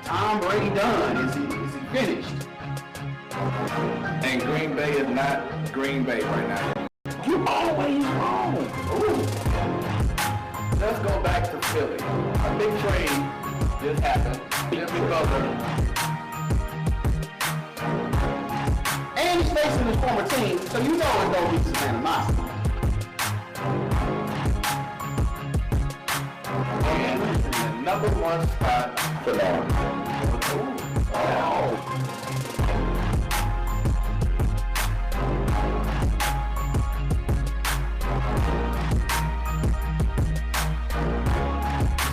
Tom Brady done? Is he finished? And Green Bay is not Green Bay right now. You always wrong. Ooh. Let's go back to Philly. A big trade just happened just because of. And he's facing his former team, so you know it's gonna be some animosity. And in the number one spot for that. Oh.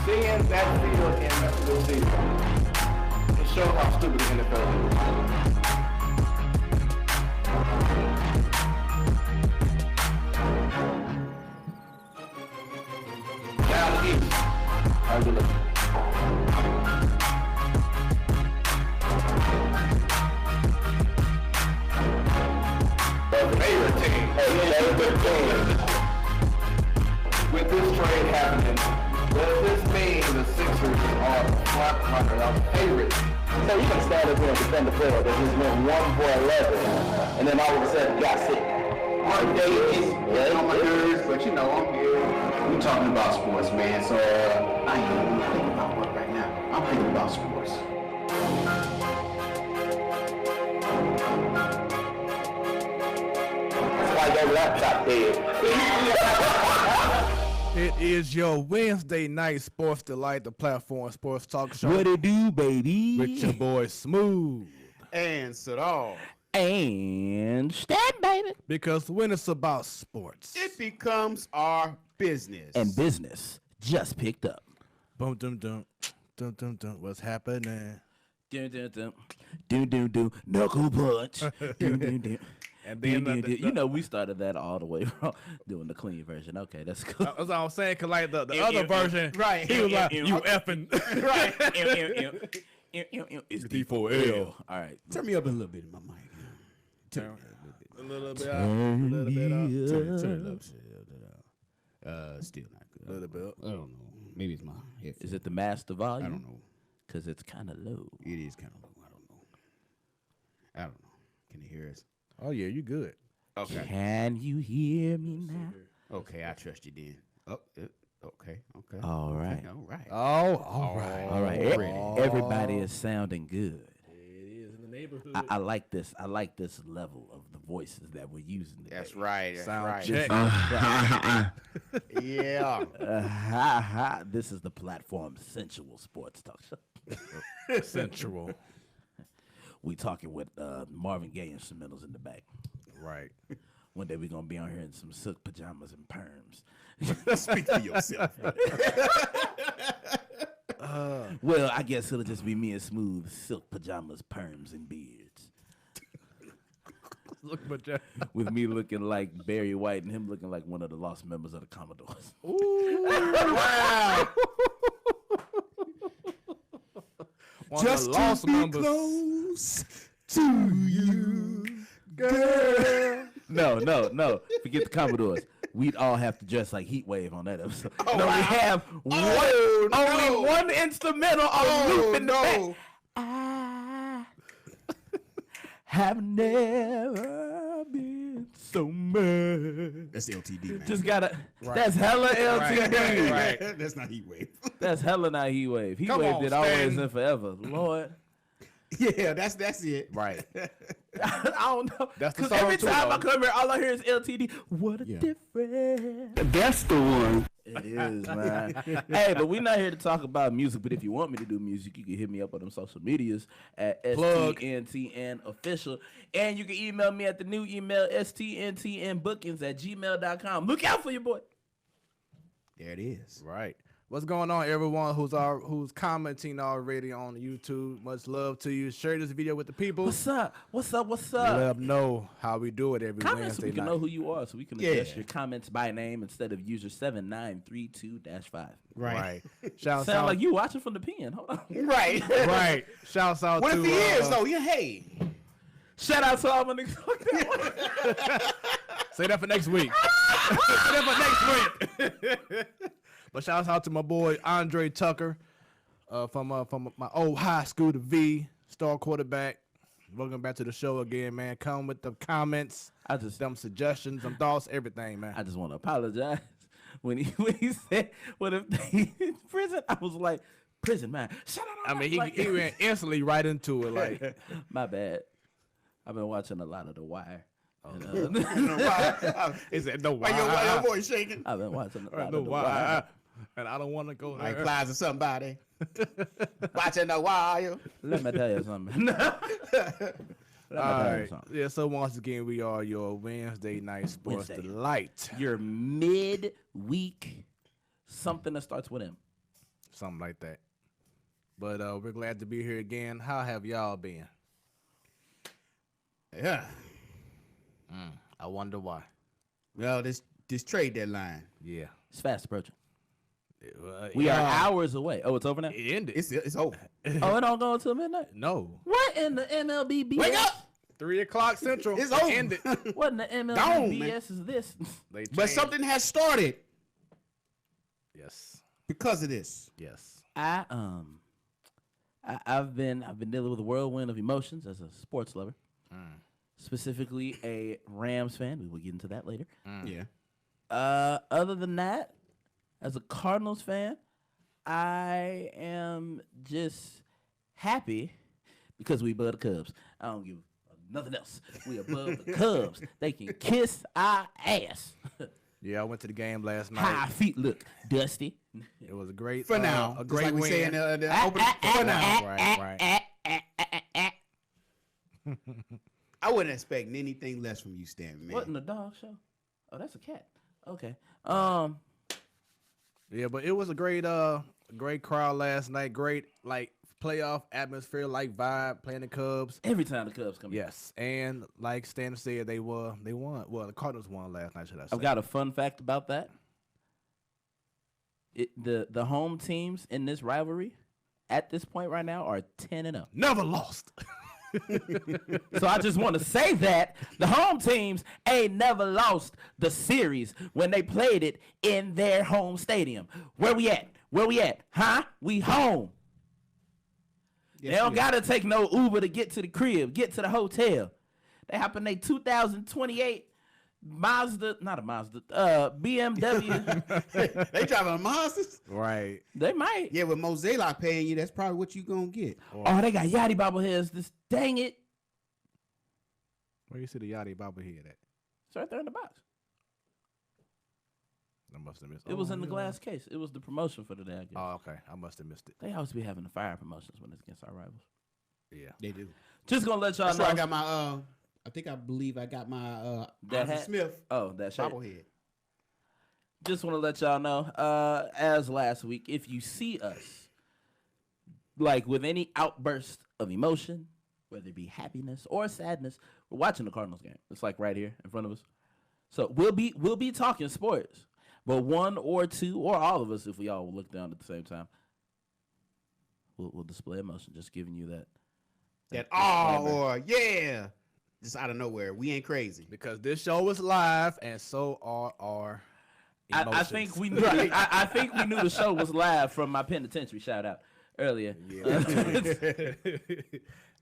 Seeing that field in the season, it shows how stupid the NFL is. Down east, how you looking? The favorite team. With this trade happening, does this mean the Sixers are the front runner, our favorite? So you can stand up here and defend the field. They just went 1 for 11, and then all of a sudden got sick. Mark Davis, on my nerves, but you know I'm here. We talking about sports, man. So I ain't even thinking about work right now. I'm thinking about sports. That's why your laptop dead. It is your Wednesday night sports delight, the platform sports talk show. What it do, baby? With your boy Smooth. And Sadal. And Stat, baby. Because when it's about sports, It becomes our business. And business just picked up. boom, dum, dum, dum, dum, dum. What's happening? Dun, dun, dun. Dun, dun, dun. Knuckle punch. Dun, dun, dun. And Dun, then dun, dun. You know, we started that all the way from doing the clean version. Okay, that's cool. that's what I'm saying, because like the other version, right. he was like, you effing. right. It's D4L. All right. Turn me up a little bit in my mic. Turn me up A little bit out. Turn it up. Still not good. A little bit. I don't know. Maybe it's my headphones. Is it the master volume? I don't know. Because it's kind of low. It is kind of low. I don't know. Can you hear us? Oh, yeah, you good. Okay. Can you hear me now? Okay, I trust you then. Okay. All right. All right. All right. All right. Everybody is sounding good. It is in the neighborhood. I like this. I like this level of the voices that we're using today. That's right. That's Sound right. check. Yeah. This is the platform sensual sports talk show. Sensual. We talking with Marvin Gaye instrumentals in the back. Right. One day we're gonna be on here in some silk pajamas and perms. Speak for yourself. Well, I guess it'll just be me and Smooth, silk pajamas, perms, and beards. Look, but With me looking like Barry White and him looking like one of the lost members of the Commodores. ooh, wow. One Just of the lost to be members. close to you, girl. No. Forget the Commodores. We'd all have to dress like Heat Wave on that episode. Oh, no, wow. we have only one instrumental on loop in the back. I have never been so mad. That's LTD, man. Just gotta. That's hella LTD. Right. That's not Heat Wave. That's hella not Heat Wave. Heat Come Wave on, did Stan. always and forever. Lord. Yeah, that's it. Right. I don't know. That's the Because song every too, time though. I come here, all I hear is LTD. What a difference. That's the one. It is, man. Hey, but we're not here to talk about music, but if you want me to do music, you can hit me up on them social medias at Plug. STNTN official. And you can email me at the new email, stntnbookings@gmail.com. Look out for your boy. There it is. Right. What's going on, everyone who's commenting already on YouTube? Much love to you. Share this video with the people. What's up? Let them know how we do it every Comments so Wednesday we can night. know who you are, so we can adjust your comments by name instead of user 7932-5. Right. Shouts Sound out. like you watching from the pen. Hold on. Right. Right. Shouts out What to if he is, though? Yeah, hey. Shout out to all my niggas. Say that for next week. Say that for next week. But shout out to my boy Andre Tucker from my old high school, the V, star quarterback. Welcome back to the show again, man. Come with the comments, them suggestions, them thoughts, everything, man. I just want to apologize when he said what if they in prison. I was like, prison, man. Shut up. I mean, he went instantly right into it. Like, my bad. I've been watching a lot of The Wire. Is that no why? Your voice shaking. I've been watching a lot of The Wire. And I don't want to go Like there. flies or somebody. Watching the wire. Let me tell you something. All right. Yeah, so once again, we are your Wednesday night sports delight. Your mid-week something that starts with M. Something like that. But we're glad to be here again. How have y'all been? Yeah. I wonder why. Well, this trade deadline. Yeah. It's fast approaching. We are hours away. Oh, it's over now? It ended. It's over. Oh, it don't go until midnight? No. What in the MLB BS? Wake up! 3 o'clock Central. It's over. Ended. What in the MLB Gone, BS man. is this? They But changed. something has started Yes. because of this. Yes. I've been dealing with a whirlwind of emotions as a sports lover. Specifically a Rams fan. We will get into that later. Yeah. Other than that, as a Cardinals fan, I am just happy because we above the Cubs. I don't give nothing else. We above the Cubs. They can kiss our ass. Yeah, I went to the game last How our night. feet look, dusty. It was a great For now. a Just great like we win. say in the opening. For now. Right. I wouldn't expect anything less from you, Stan, man. What in the dog show? Oh, that's a cat. Okay. Yeah, but it was a great crowd last night. Great playoff atmosphere, vibe playing the Cubs. Every time the Cubs come in. Yes, and like Stan said, they won. Well, the Cardinals won last night. Should I say? I've got a fun fact about that. The home teams in this rivalry at this point right now are 10-0. Never lost. So I just want to say that the home teams ain't never lost the series when they played it in their home stadium. Where we at? Where we at? Huh? We home. They don't got to take no Uber to get to the crib, get to the hotel. They hop in their 2028 BMW. They driving a Mazdas? Right. They might. Yeah, with Mosaic paying you, that's probably what you gonna get. Oh, they got Yachty bobbleheads. This dang it. Where you see the Yachty bobblehead at? It's right there in the box. I must have missed. It was in the glass case. It was the promotion for the day, I guess. Oh, okay. I must have missed it. They always be having the fire promotions when it's against our rivals. Yeah. They do. Just gonna let y'all That's know. where I got my I believe I got my That Ozzie hat? Smith Oh, that shirt. bobblehead. Just want to let y'all know, as last week, if you see us, with any outburst of emotion, whether it be happiness or sadness, we're watching the Cardinals game. It's right here in front of us. So we'll be talking sports, but one or two or all of us, if we all look down at the same time, we'll display emotion. Just giving you that. Or yeah, just out of nowhere. We ain't crazy. Because this show is live, and so are our emotions. I think we knew. I think we knew the show was live from my penitentiary shout out earlier.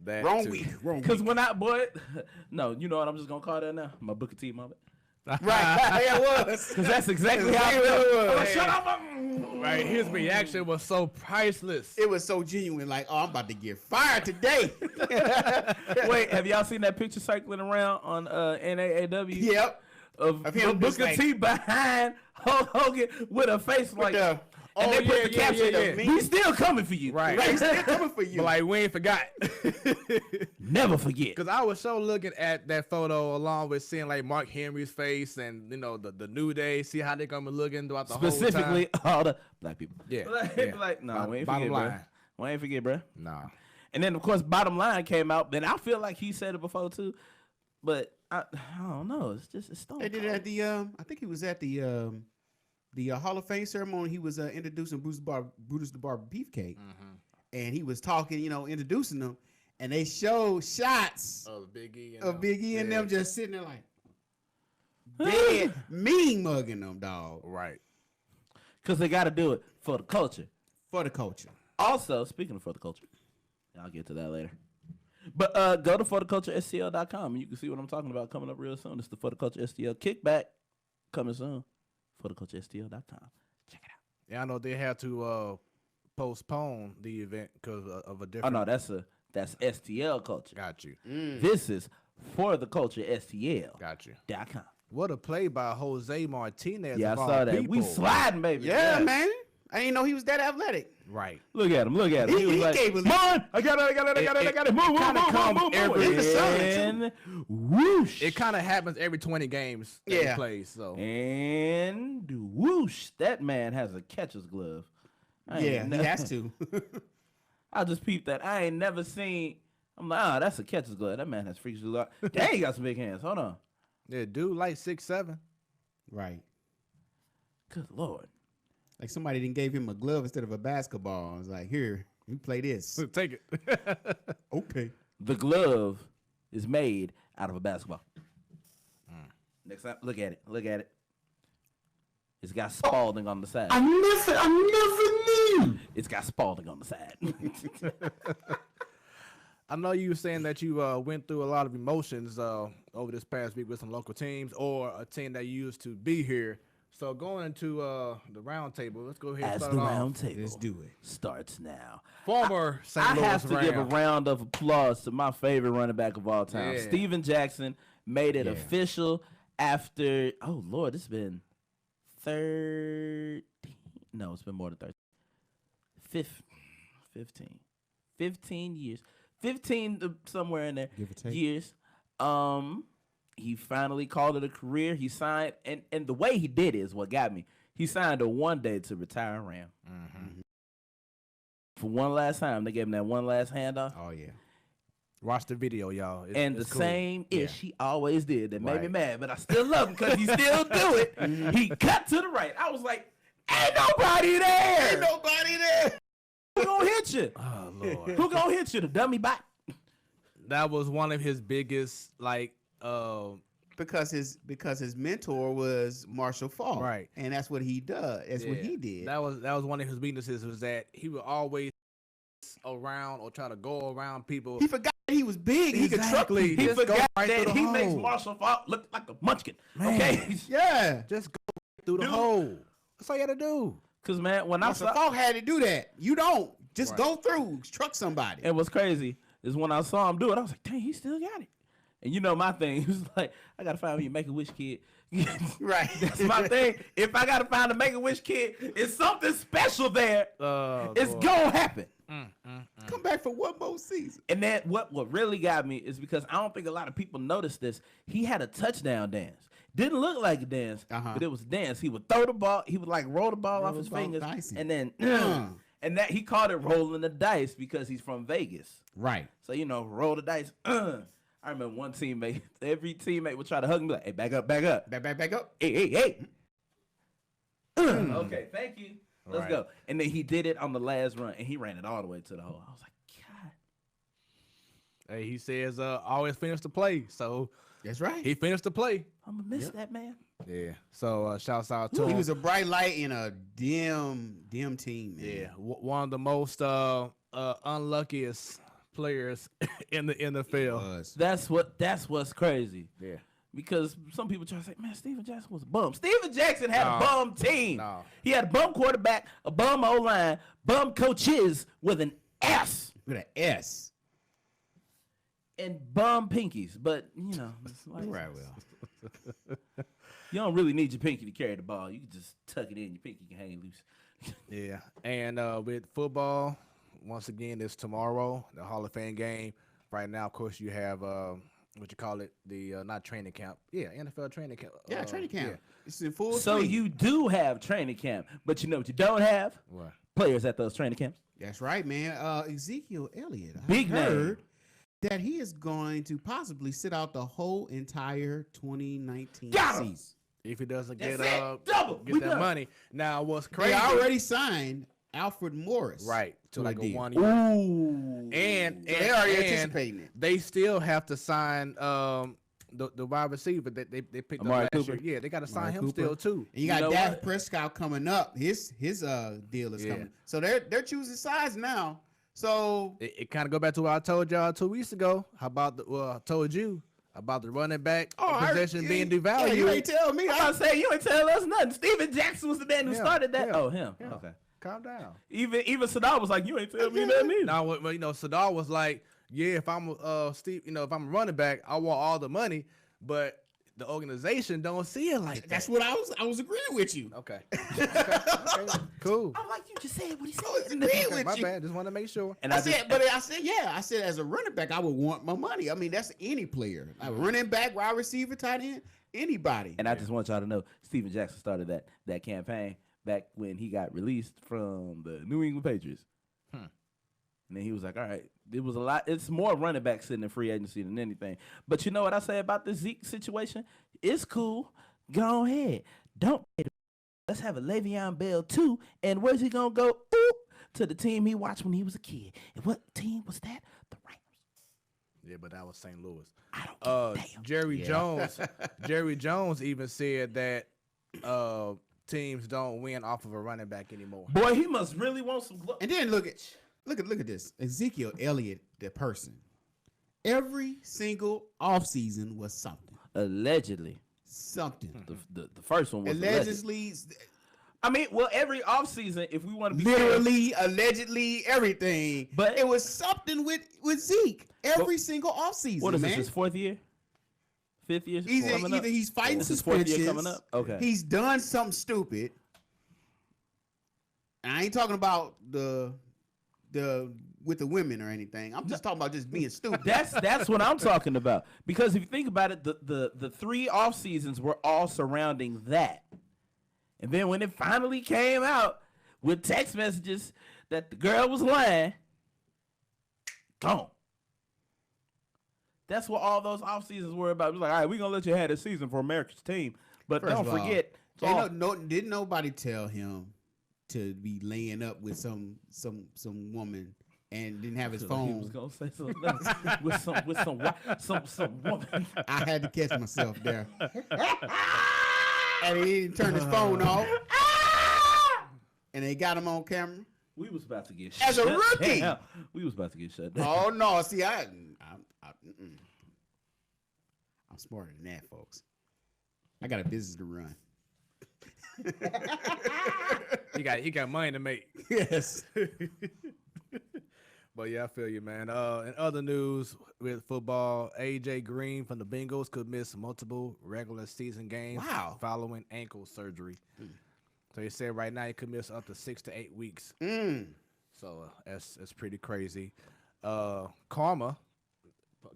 That Wrong too. week. Because when no, you know what I'm just gonna call that now? My Booker T moment. Right. Yeah, it was. Because that's exactly how I Exactly feel. what it was. Shut up. Right, his reaction was so priceless. It was so genuine. I'm about to get fired today. Wait, have y'all seen that picture circling around on NAAW? Yep. Of him Booker T behind Hulk Hogan with a face and they put the caption, we still coming for you. Right. Right. Still coming for you. But we ain't forgot. Never forget. Because I was so looking at that photo along with seeing Mark Henry's face and the New Day, see how they gonna be looking throughout the Specifically, whole time. all the black people. Yeah. No, we ain't Bottom forget, line. bro. We ain't forget, bro. Nah. And then, of course, Bottom Line came out. Then I feel like he said it before, too. But I don't know. It's Stone They did it at the I think he was at the Hall of Fame ceremony. He was introducing Brutus the Barber Beefcake, and he was talking, introducing them, and they showed shots Big E of Big E and them just sitting there like dead, mean mugging them, dog. Right. Because they got to do it for the culture. For the culture. Also, speaking of for the culture, I'll get to that later. But go to fortheculturestl.com and you can see what I'm talking about coming up real soon. It's the For the Culture STL kickback coming soon. fortheculturestl.com. Check it out. Yeah, I know they had to postpone the event because of a Oh different. no, that's STL culture. Got you. This is For the Culture STL.com. Got you. What a play by Jose Martinez. Yeah, I of all saw that. people. We sliding, baby. Yeah, man. I didn't know he was that athletic. Right. Look at him. He was like, gave us- come on. I got it. Move. And whoosh. It kind of happens every 20 games that he Yeah. plays. So And whoosh. That man has a catcher's glove. Yeah, he has to. I just peeped that. I ain't never seen. I'm like, that's a catcher's glove. That man has freaks glove. Dang, he got some big hands. Hold on. yeah, dude, like 6'7". Right. Good Lord. Like somebody didn't gave him a glove instead of a basketball. I was like, here, you play this. Take it. Okay. The glove is made out of a basketball. Next time, look at it. It's got Spalding on the side. I never knew. It's got Spalding on the side. I know you were saying that you went through a lot of emotions over this past week with some local teams or a team that used to be here. So going into the round table, let's go ahead and As start the it off. round table Let's do it. starts now. Former St. I Louis have to give a Ram. round of applause to my favorite running back of all time. Yeah. Steven Jackson made it Yeah. official after, oh, Lord, it's been 13. No, it's been more than 13. 15 years. 15 somewhere in there. Give or take. Years. He finally called it a career. He signed, and the way he did it is what got me. He signed a 1 day to retire a Ram. For one last time, they gave him that one last handoff. Oh, yeah. Watch the video, y'all. And it's the cool. same ish he always did that made me Right. mad, but I still love him because he still do it. He cut to the right. I was like, ain't nobody there. Ain't nobody there. Who gonna hit you? Oh, Lord. Who gonna hit you? The dummy bot. That was one of his biggest, like, Because his mentor was Marshall Falk. Right. And that's what he does. That's what he did. That was one of his weaknesses, was that he would always around or try to go around people. He forgot he was big. He could truck Exactly. people. He Just go forgot right through that the he makes hole. Marshall Falk look like a munchkin. Man. Okay? Yeah. Just go through the Dude. hole. That's all you had to do. Because, man, when I Marshall saw... Falk had to do that. You don't. Just Right. go through. Truck somebody. And what's crazy is when I saw him do it, I was like, dang, he still got it. And you know my thing, he was like, I got to find me a Make-A-Wish kid. Right. That's my thing. If I got to find a Make-A-Wish kid, it's something special there. It's going to happen. Come back for one more season. And then what really got me is because I don't think a lot of people noticed this. He had a touchdown dance. Didn't look like a dance, but it was a dance. He would throw the ball. He would like roll the ball off his the ball fingers. dicey. And then, and that he called it rolling the dice because he's from Vegas. Right. So, you know, roll the dice. I remember one teammate, every teammate would try to hug me like, hey, back up. Back up. Hey. Okay, thank you. Let's Right. go. And then he did it on the last run, and he ran it all the way to the hole. I was like, God. Hey, he says always finish the play. So That's right. he finished the play. I'm going to miss that, man. Yeah. So shouts out to He him. was a bright light in a dim team, man. Yeah, one of the most unluckiest players in the NFL. Was. That's what's crazy. Yeah. Because some people try to say, man, Steven Jackson was a bum. Steven Jackson had a bum team. No. He had a bum quarterback, a bum O-line, bum coaches with an S. With an S. And bum pinkies. But, you know, it's like, Right, well. you don't really need your pinky to carry the ball. You can just tuck it in. Your pinky can hang loose. Yeah. And with football, once again, it's tomorrow, the Hall of Fame game. Right now, of course, you have what you call it, the not training camp. Yeah, NFL training camp. Yeah, training camp. Yeah. It's in full So swing. you do have training camp. But you know what you don't have? What? Players at those training camps. That's right, man. Ezekiel Elliott. I Big name. heard that he is going to possibly sit out the whole entire 2019 Got him. season. If he doesn't That's get it. Double. get We that done. money. Now, what's They crazy? already signed Alfred Morris. Right. To like a deal. 1 year. Ooh. And They already and anticipating it. they still have to sign the wide receiver that they picked Amari up last Cooper. year. Yeah, they got to sign Amari him Cooper. still too. And you You got know Dak what? Prescott coming up. His deal is Yeah. coming. So they're choosing sides now. So It kind of go back to what I told y'all 2 weeks ago. How about I told you about the running back possession being devalued. Yeah, you ain't tell me. I'm about to say, you ain't tell us nothing. Steven Jackson was the man who Yeah, started that. yeah, Oh, him. yeah. Okay. Calm down. Even Sadal was like, you ain't tell me nothing either. Now, Sadar was like, yeah, if I'm Steve, if I'm a running back, I want all the money, but the organization don't see it like that. That's what I was agreeing with you. Okay. Okay. Cool. I'm like, you just said what he I was said. agreeing Okay, with my you. bad. Just want to make sure. And I said as a running back, I would want my money. I mean, that's any player. Like running back, wide receiver, tight end, anybody. And I just want y'all to know, Steven Jackson started that campaign back when he got released from the New England Patriots. And then he was like, all right, it was a lot. It's more running back sitting in free agency than anything. But you know what I say about the Zeke situation? It's cool. Go ahead. Don't pay the. Let's have a Le'Veon Bell too. And where's he going to go? Oop, to the team he watched when he was a kid. And what team was that? The Rams. Yeah, but that was St. Louis. I don't give a damn. Jerry Jones even said that teams don't win off of a running back anymore. Boy, he must really want some gloves. And then look at this. Ezekiel Elliott, the person. Every single offseason was something. Allegedly. Something. The first one was allegedly. Allegedly, I mean, well, every offseason, if we want to be literally, allegedly, everything. But- it was something with Zeke every single offseason. What is man. this, his fourth year? Fifth year? coming Either up? he's fighting This is fourth suspensions. year coming up? Okay. He's done something stupid. And I ain't talking about the with the women or anything. I'm just talking about just being stupid. That's what I'm talking about. Because if you think about it, the 3 off seasons were all surrounding that. And then when it finally came out with text messages that the girl was lying, gone. That's what all those off seasons were about. It was like, all right, we're gonna let you have this season for America's team, but First don't of all, forget. didn't nobody tell him to be laying up with some woman and didn't have his He phone. was gonna say something else with some woman. I had to catch myself there. And he didn't turn his phone off. And they got him on camera. We was about to get As a shut rookie. down. We was about to get shut down. Oh no! See, I'm smarter than that, folks. I got a business to run. You got money to make. Yes. But yeah, I feel you, man. In other news with football, AJ Green from the Bengals could miss multiple regular season games following ankle surgery. So he said right now he could miss up to 6 to 8 weeks. So that's pretty crazy. Karma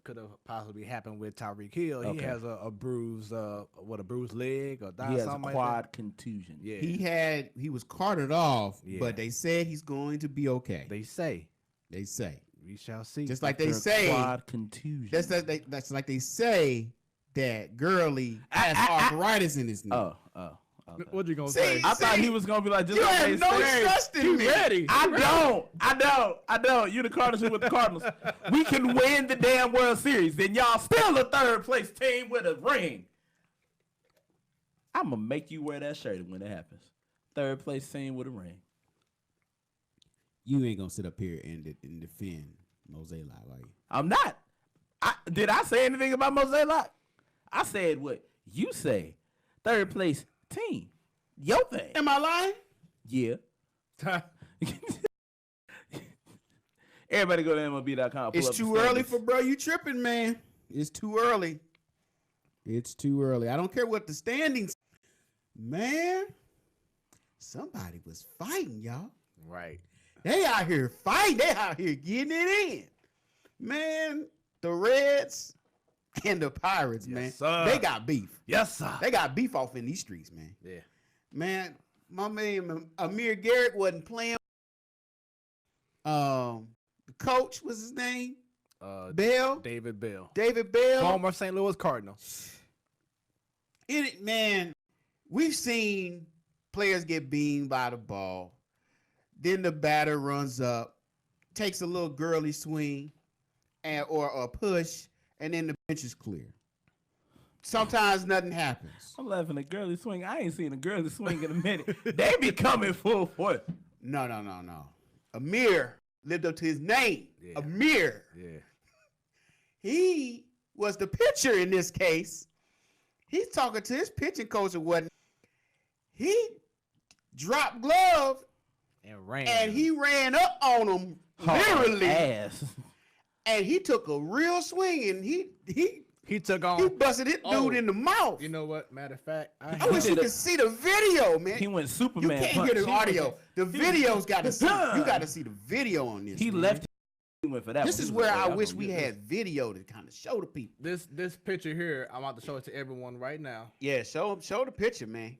could have possibly happened with Tyreek Hill. He has a bruised leg or He has a something quad like that. contusion. Yeah, He was carted off, Yeah. but they said he's going to be okay. they say. We shall see. just like they After a say. quad contusion. That's like they say that Gurley has arthritis in his knee. Okay. What you gonna See, say? I thought he was gonna be like, just You like have they no say. trust in me. Ready? I don't. You the Cardinals with the Cardinals. We can win the damn World Series. Then y'all still a third place team with a ring. I'm gonna make you wear that shirt when it happens. Third place team with a ring. You ain't gonna sit up here and defend Mose Live, are you? I'm not. Did I say anything about Mose Locke? I said what you say. Third place team. Your thing. Am I lying? Yeah. Everybody go to MLB.com. It's too early for bro. You tripping, man. It's too early. It's too early. I don't care what the standings. Man, somebody was fighting, y'all. Right. They out here fighting. They out here getting it in. Man, the Reds and the Pirates, man. sir. They got beef. Yes, sir. They got beef off in these streets, man. Yeah. Man, my man Amir Garrett wasn't playing. The coach, what's his name? Bell. David Bell. David Bell. Former St. Louis Cardinal. Man, we've seen players get beamed by the ball. Then the batter runs up, takes a little girly swing, or a push, and then the bench is clear. Sometimes nothing happens. I'm laughing at girly swing. I ain't seen a girly swing in a minute. They be coming full force. No. Amir lived up to his name. Yeah. Amir. Yeah. He was the pitcher in this case. He's talking to his pitching coach or whatnot. He dropped glove and he ran up on him literally. Ass. And he took a real swing and he took on. He busted his dude in the mouth. You know what? Matter of fact, I wish you could see the video, man. He went Superman. You can't hear the audio. The video's got to see. You got to see the video on this. He left. He went for that. This is where I wish we had video to kind of show the people. This picture here, I'm about to show it to everyone right now. Yeah, show the picture, man.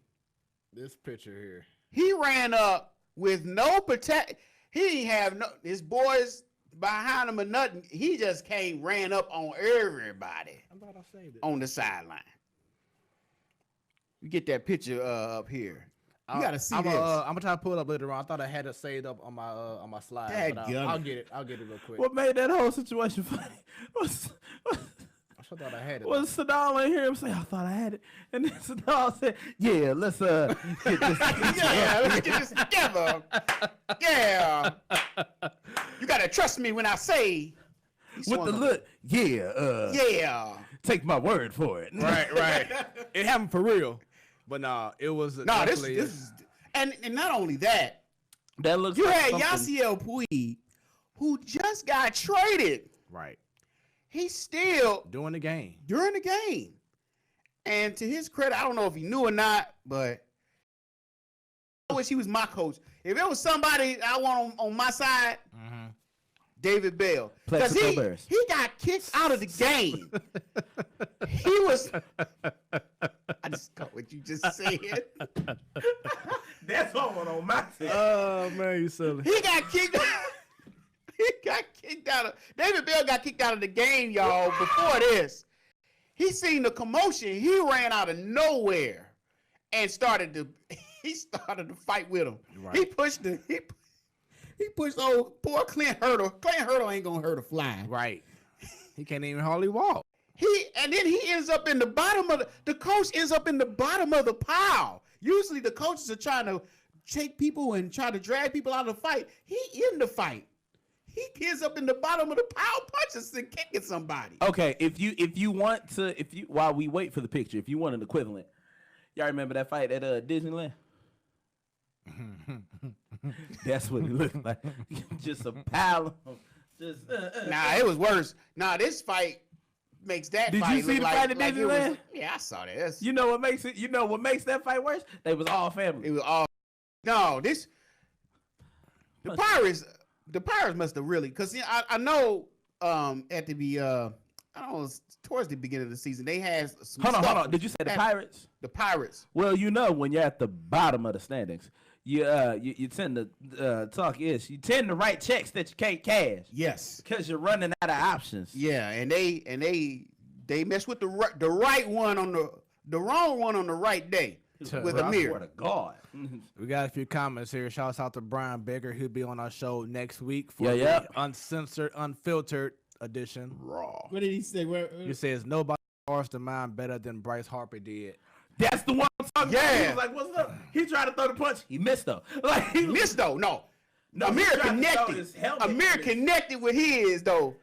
This picture here. He ran up with no protect. He didn't have no. His boys behind him or nothing. He just ran up on everybody. I thought I saved it. On the sideline. You get that picture up here. You gotta see this. I'm gonna try to pull it up later on. I thought I had it saved up on my slide. But I'll get it. I'll get it real quick. What made that whole situation funny? I thought I had it. Was Sadal in here? I'm saying I thought I had it, and then Sadal said, "Yeah, let's get this. Let's get this together. Yeah, you gotta trust me when I say." With the look, yeah. Take my word for it. Right. It happened for real, but nah, it was this is, and not only that. That looks. You like had something. Yasiel Puig, who just got traded. Right. He's still during the game. And to his credit, I don't know if he knew or not, but I wish he was my coach. If it was somebody I want on my side, David Bell. Because he got kicked out of the game. He was. I just got what you just said. That's all on my side. Oh, man, you silly. He got kicked out. David Bell got kicked out of the game, y'all, before this. He seen the commotion. He ran out of nowhere and started to fight with him. Right. He pushed old poor Clint Hurdle. Clint Hurdle ain't gonna hurt a fly. Right. He can't even hardly walk. And then he ends up in the bottom of the coach ends up in the bottom of the pile. Usually the coaches are trying to shake people and try to drag people out of the fight. He in the fight. He ends up in the bottom of the pile punches and kicking somebody. Okay, while we wait for the picture, if you want an equivalent, y'all remember that fight at Disneyland? That's what it looked like. Just a pile of Nah, it was worse. Nah, this fight makes that Did fight you see look the fight at Disneyland? Yeah, I saw this. You know what makes that fight worse? They was all family. It was all the Pirates must have really, because I know at the I don't know, towards the beginning of the season they had some Hold on. Did you say the Pirates? The Pirates. Well, when you're at the bottom of the standings, you tend to you tend to write checks that you can't cash. Yes. Because you're running out of options. Yeah, and they messed with the right one on the wrong one on the right day with Amir. Swear to God. We got a few comments here. Shouts out to Brian Baker. He'll be on our show next week for the uncensored, unfiltered edition. Raw. What did he say? He says nobody crossed the mind better than Bryce Harper did. That's the one I'm talking about. Yeah. He was like, what's up? He tried to throw the punch. He missed though. No. Amir connected. Amir connected with his though.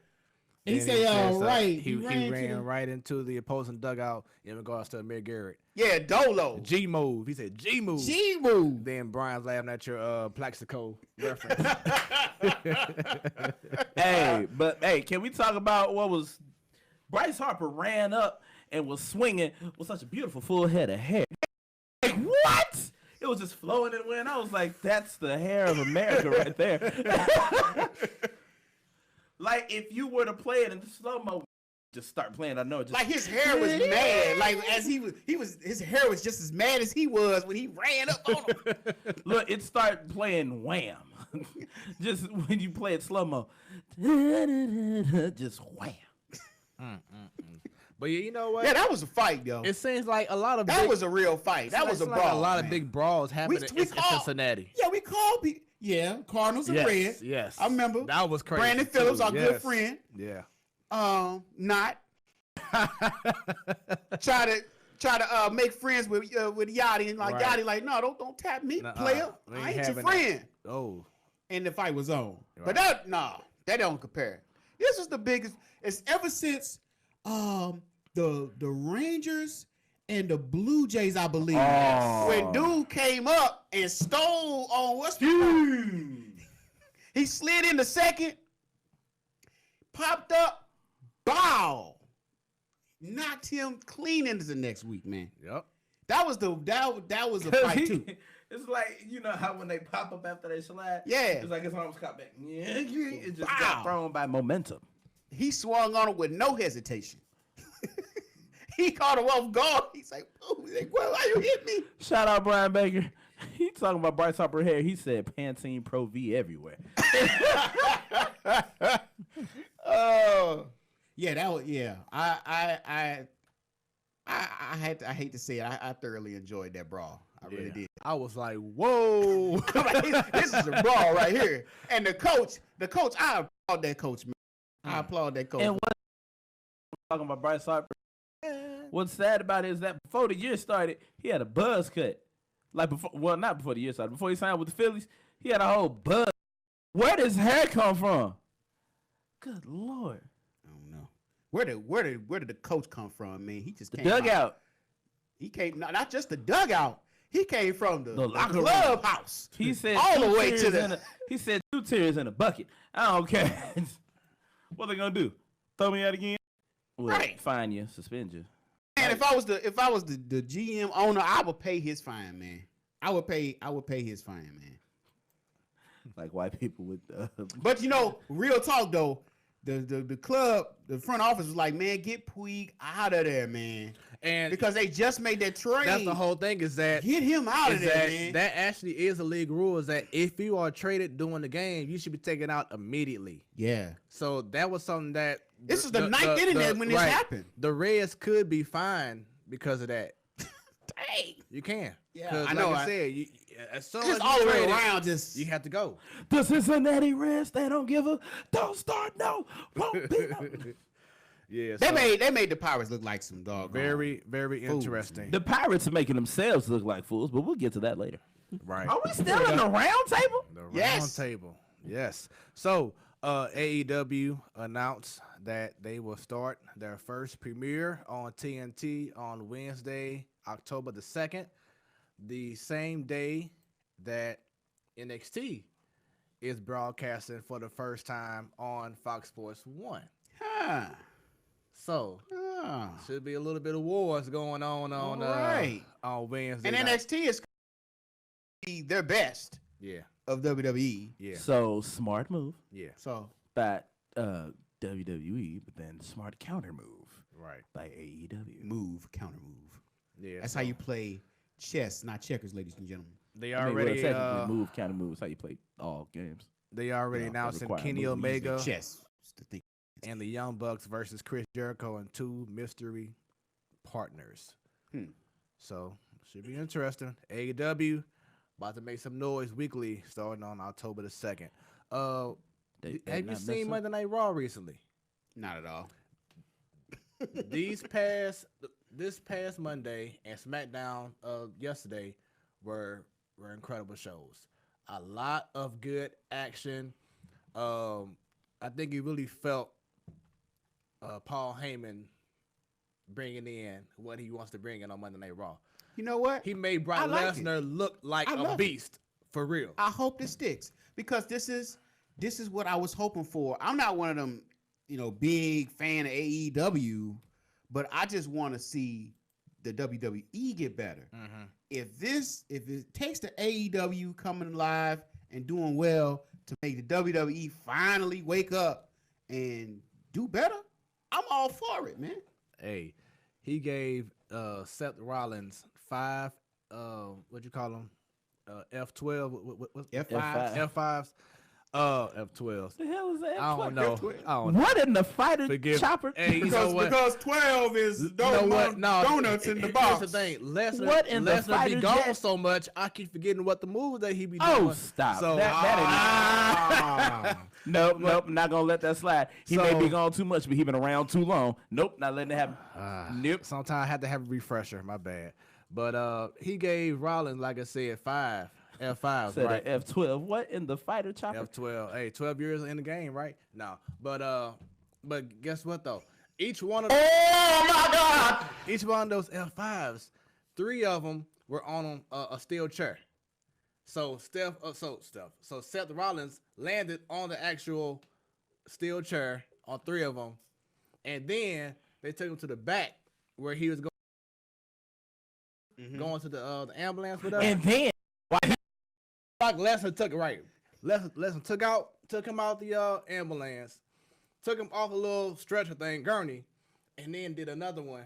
He said, right. He ran right into the opposing dugout in regards to Amir Garrett. Yeah, Dolo. G move. He said G move. G move. Then Brian's laughing at your Plaxico reference. Hey, can we talk about what was Bryce Harper ran up and was swinging with such a beautiful full head of hair? Like, what? It was just flowing in the wind. I was like, that's the hair of America right there. Like, if you were to play it in slow-mo, just start playing. I know. Just like his hair was mad. Like as his hair was just as mad as he was when he ran up on him. Look, it started playing Wham. Just when you play it slow-mo. Just wham. But you know what? Yeah, that was a fight, yo. It seems like a lot of that was a real fight. That was a brawl. A lot of big brawls happening in Cincinnati. Yeah, we called. Yeah, Cardinals and Yes, red. yes. I remember. That was crazy. Brandon Phillips, too. our Yes. good friend. Yeah. Not try to make friends with Yachty and like Right. Yachty like, no, don't tap me, Nuh-uh. player. We I ain't your having friend. that. Oh. And the fight was on. Right. But that don't compare. This is the biggest. It's ever since the Rangers and the Blue Jays, I believe. Oh. When dude came up and stole on what's he slid in the second, popped up, bow, knocked him clean into the next week, man. Yep. That was a fight too. It's like, you know how when they pop up after they slide? Yeah. It's like his arms caught back. Yeah, it just Wow. got thrown by momentum. He swung on it with no hesitation. He caught him off guard. He's like, "Oh, well, why you hit me?" Shout out Brian Baker. He talking about Bryce Harper hair. He said Pantene Pro V everywhere. Oh, yeah, that was I hate to say it. I thoroughly enjoyed that brawl. I really did. I was like, whoa. This is a brawl right here. And the coach, I applaud that coach, man. I applaud that coach. And what talking about Bryce Harper? What's sad about it is that before the year started, he had a buzz cut. Like before, well, not before the year started. Before he signed with the Phillies, he had a whole buzz. Where does hair come from? Good Lord. I don't know. Where did the coach come from, man? He just The came out. dugout. He came not just the dugout. He came from the locker room. clubhouse. He said all the two way tears to the. in he said 2 tears in a bucket. I don't care. What they gonna do? Throw me out again? Well, Right. fine you, suspend you. Man, if I was the GM owner, I would pay his fine, man. I would pay his fine, man. Like white people with. But real talk though, the club, the front office was like, man, get Puig out of there, man, And because they just made that trade. that's the whole thing is that Get him out of is there, that, man. that actually is a league rule is that if you are traded during the game, you should be taken out immediately. Yeah. So that was something that This is the ninth inning when this happened. The Reds could be fined because of that. Dang. You can. Yeah, 'Cause I know. Like I said, as soon as Just you all the way traded, around, just you have to go. The Cincinnati Reds, they don't give a don't start no, won't be no. Yeah. they made the Pirates look like some dog. very, very Fools, interesting. The Pirates are making themselves look like fools, but we'll get to that later. Right. Are we still in the round table? The Yes. round table. Yes. So AEW announced that they will start their first premiere on TNT on Wednesday, October the 2nd, the same day that NXT is broadcasting for the first time on Fox Sports 1. Huh. So Huh. should be a little bit of wars going on Right. on Wednesday. And night. NXT is be their best Yeah. of WWE. Yeah. So smart move Yeah. So by WWE, but then smart counter move Right. by AEW. move, counter move. Yeah. That's so how you play chess, not checkers, ladies and gentlemen. They I mean, already technically move counter move is how you play all games. they already Yeah, announcing require Kenny movement. Omega Chess. It's the thing. and the Young Bucks versus Chris Jericho and 2 mystery partners. So should be interesting. AEW about to make some noise weekly starting on October the 2nd. They Have you not seen mess up. Monday Night Raw recently? Not at all. This past Monday and SmackDown yesterday were incredible shows. A lot of good action. I think you really felt Paul Heyman bringing in what he wants to bring in on Monday Night Raw. You know what? He made Brock like it. Lesnar look like I a love it. beast for real. I hope this sticks because this is what I was hoping for. I'm not one of them, big fan of AEW, but I just want to see the WWE get better. Mm-hmm. If it takes the AEW coming live and doing well to make the WWE finally wake up and do better, I'm all for it, man. Hey, he gave Seth Rollins 5 what you call them? F12 F5. F5s F12. The hell is that? I don't know. What in the fighter Forgive. chopper? Hey, you know what? Because 12 is donuts in the Here's box. the thing. Lesnar, What in the Lesnar be fighter gone jet? so much, I keep forgetting what the moves that he be doing. Oh, stop. So, that Nope, I'm not gonna let that slide. He may So- be gone too much, but he been around too long. Nope, not letting it happen. Nope. Sometimes I had to have a refresher. My bad. But he gave Rollins, like I said, 5 F5s, Said right? F12. What in the fighter chopper? F12. Hey, 12 years in the game, right? No. But guess what though? Each one of Oh my God! each one of those F5s, 3 of them were on a steel chair. So Seth Rollins landed on the actual steel chair on 3 of them, and then they took him to the back where he was going to the ambulance with us. And then Like Lesnar took it right. Lesnar took him out the ambulance, took him off a little stretcher thing, gurney, and then did another one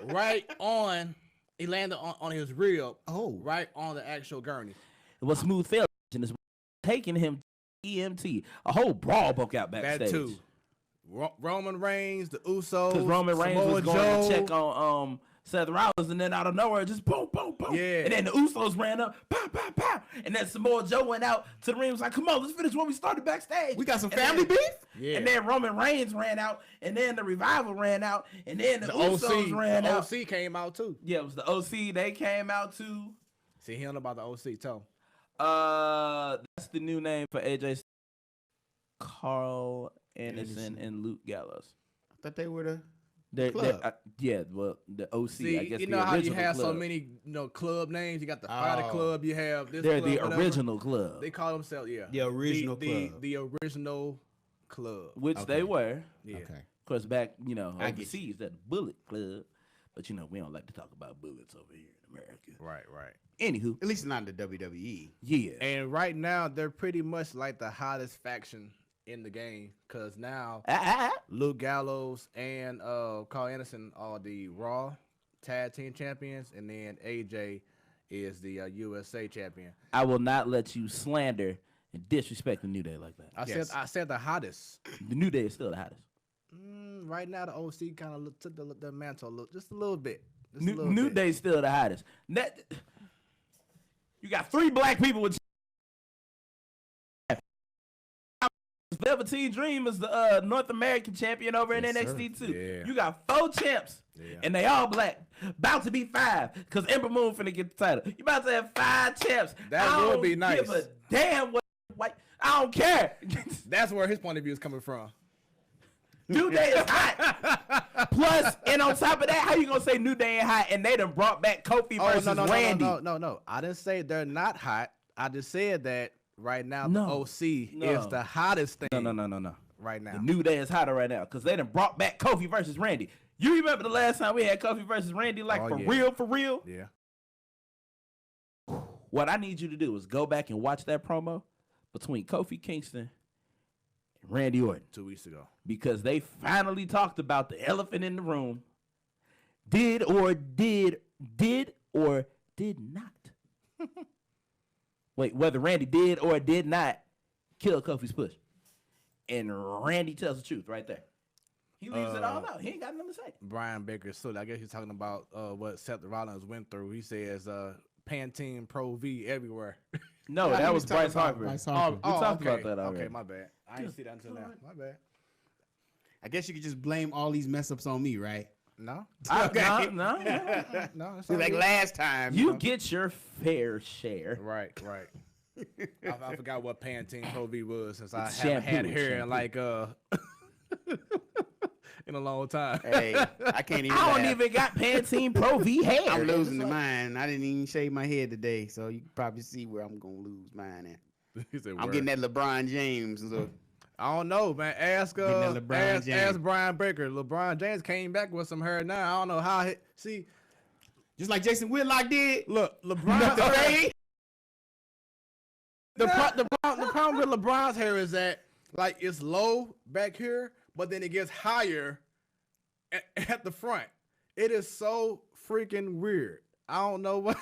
right on. He landed on his rib. Oh. Right on the actual gurney. it was smooth fail and is taking him to EMT. A whole brawl broke out backstage. That too. Roman Reigns, the Usos, Because Roman Reigns Samoa was going Joe. to check on Seth Rollins, and then out of nowhere, just boom, boom, boom. Yeah. And then the Usos ran up, pow, pow, pow. And then Samoa Joe went out to the ring, was like, come on, let's finish what we started backstage. We got some And family then- beef? Yeah. And then Roman Reigns ran out, and then the Revival ran out, and then the Usos OC, ran the out. OC came out too. Yeah, it was the OC. They came out too. See, he don't know about the OC. Tell him. That's the new name for AJ. Carl Anderson and Luke Gallows. I thought they were the They're, club. yeah, well, the OC. See, I guess you the know how you original have so club. many, club names. You got the Fighter Oh. Club. You have this. They're club, the whatever. original club, They call themselves, yeah, The original club. The original club. which Okay. they were. Yeah. Okay. Of course, back I get overseas, that Bullet Club. But we don't like to talk about bullets over here in America. Right. Anywho, At least not in the WWE. yeah. And right now, they're pretty much like the hottest faction in the game, because now Luke Gallows and Carl Anderson are the Raw Tag Team Champions, and then AJ is the USA Champion. I will not let you slander and disrespect the New Day like that. I said the hottest. The New Day is still the hottest. Right now, the OC kind of took the mantle just a little bit. Just a New, little New bit. Day still the hottest. You got 3 black people with Velveteen Dream is the North American champion over in NXT too. Yeah. You got 4 champs, and they all black. About to be 5, because Ember Moon finna get the title. You about to have 5 champs. That I would don't be nice. Give a damn what white. I don't care. That's where his point of view is coming from. New Day is hot. Plus, and on top of that, how you gonna say New Day ain't hot and they done brought back Kofi versus Randy? No. I didn't say they're not hot. I just said that right now No. the OC No. is the hottest thing. No. Right now. The New Day is hotter right now because they done brought back Kofi versus Randy. You remember the last time we had Kofi versus Randy, like Oh, yeah. for real? Yeah. What I need you to do is go back and watch that promo between Kofi Kingston and Randy Orton, 2 weeks ago. because they finally talked about the elephant in the room. Did or did not. Wait, whether Randy did or did not kill Kofi's push. And Randy tells the truth right there. He leaves it all out. He ain't got nothing to say. Brian Baker Sue. I guess he's talking about what Seth Rollins went through. He says Pantene Pro V everywhere. No, Yeah, I that think was he's talking Bryce about Harper. Bryce Harper. We talked okay. about that already. Okay, my bad. I didn't see that until now. My bad. I guess you could just blame all these mess ups on me, right? No. Okay. No. No. It's See, all like good. last time. You get your fair share. Right. I forgot what Pantene Pro V was, since I It's haven't had shampoo, hair in shampoo. like in a long time. Hey, I can't even. I don't laugh. even got Pantene Pro V hair. I'm losing mine. I didn't even shave my head today, so you can probably see where I'm gonna lose mine at. He said, I'm "Word." getting that LeBron James look. I don't know, man. Ask Getting that LeBron James. ask Brian Baker. LeBron James came back with some hair now. I don't know how. See, Just like Jason Whitlock did. look, LeBron. Okay. The problem with LeBron's hair is that like it's low back here, but then it gets higher at the front. It is so freaking weird. I don't know what.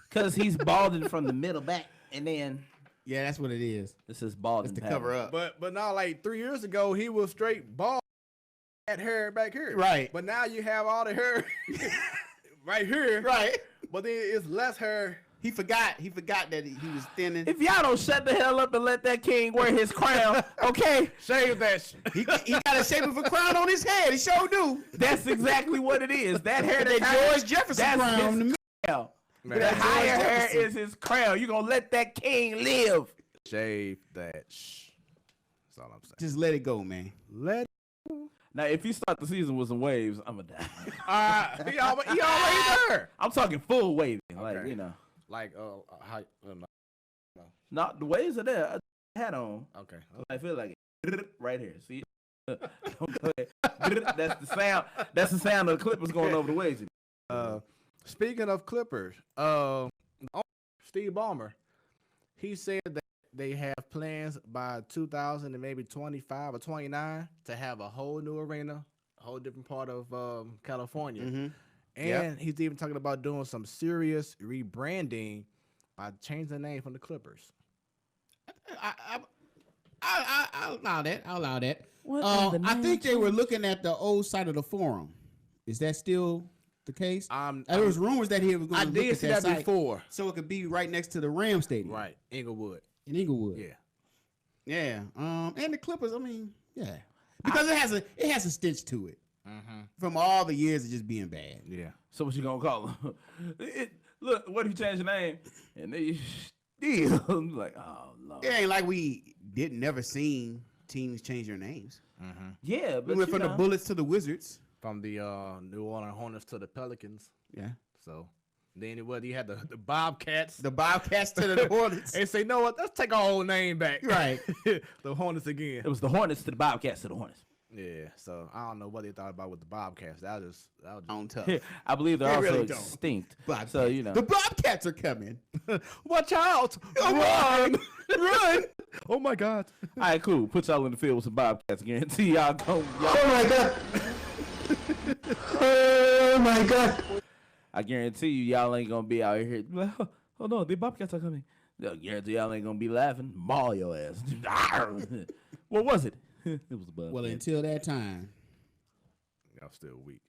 Because he's balding from the middle back, and then Yeah, that's what it is. This is bald. It's to cover up. But now, like 3 years ago, he was straight bald, had hair back here. Right. But now you have all the hair right here. Right. But then it's less hair. He forgot that he was thinning. If y'all don't shut the hell up and let that king wear his crown, okay? Shave that. He got a shape of a crown on his head. He sure do. That's exactly what it is. That hair that George Jefferson crown. his crown. The higher hair is his crown. You gonna let that king live? Shave that. Shh. That's all I'm saying. Just let it go, man. Let. Now, if you start the season with some waves, I'm gonna die. He already there. I'm talking full waving, like you know. Like how? Not the waves are there. I hat on. Okay. I feel like it right here. See, that's the sound. That's the sound of the clippers going over the waves. Speaking of Clippers, Steve Ballmer, he said that they have plans by 2000 and maybe 25 or 29 to have a whole new arena, a whole different part of California. Mm-hmm. And he's even talking about doing some serious rebranding by changing the name from the Clippers. I'll allow that. I'll allow that. What I think they were looking at the old site of the Forum. Is that still the case? There was rumors that he was going to look at that site before, so it could be right next to the Ram Stadium, right? Inglewood. In Inglewood. Yeah. And the Clippers. I mean, yeah, because it has a stench to it from all the years of just being bad. Yeah. So what you gonna call them? Look, what if you change the name and they still like, oh Lord. It ain't like we never seen teams change their names. Yeah, but We went from the Bullets to the Wizards. From the New Orleans Hornets to the Pelicans. Yeah. So then you had the Bobcats. The Bobcats to the Hornets. They say, no, let's take our whole name back. Right. The Hornets again. It was the Hornets to the Bobcats to the Hornets. Yeah. So I don't know what they thought about with the Bobcats. That was on tough. I believe they're They also really don't. extinct. Bobcats. So you know. The Bobcats are coming. Watch out! Run! Run! Oh my God! All right, cool. Put y'all in the field with some Bobcats. Guarantee y'all go. Oh my God. Oh my God. I guarantee y'all ain't gonna be out here. Oh no, the Bobcats are coming. I guarantee y'all ain't gonna be laughing. Maul your ass. What was it? It was a Bobcat. Well, until that time. Y'all still weak.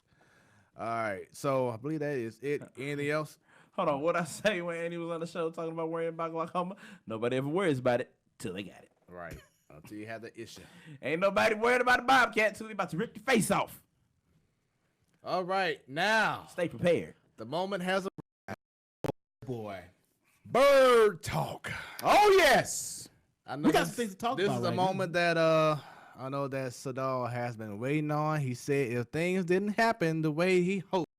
All right. So I believe that is it. Anything else? Hold on. What I say when Andy was on the show talking about worrying about glaucoma? Nobody ever worries about it till they got it. Right. Until you have the issue. Ain't nobody worried about a Bobcat till they about to rip your face off. All right. Now, Stay prepared. the moment has a Boy. bird talk. Oh, yes. I know We got some things to talk this about is a right now. moment that I know that Sadal has been waiting on. He said if things didn't happen the way he hoped.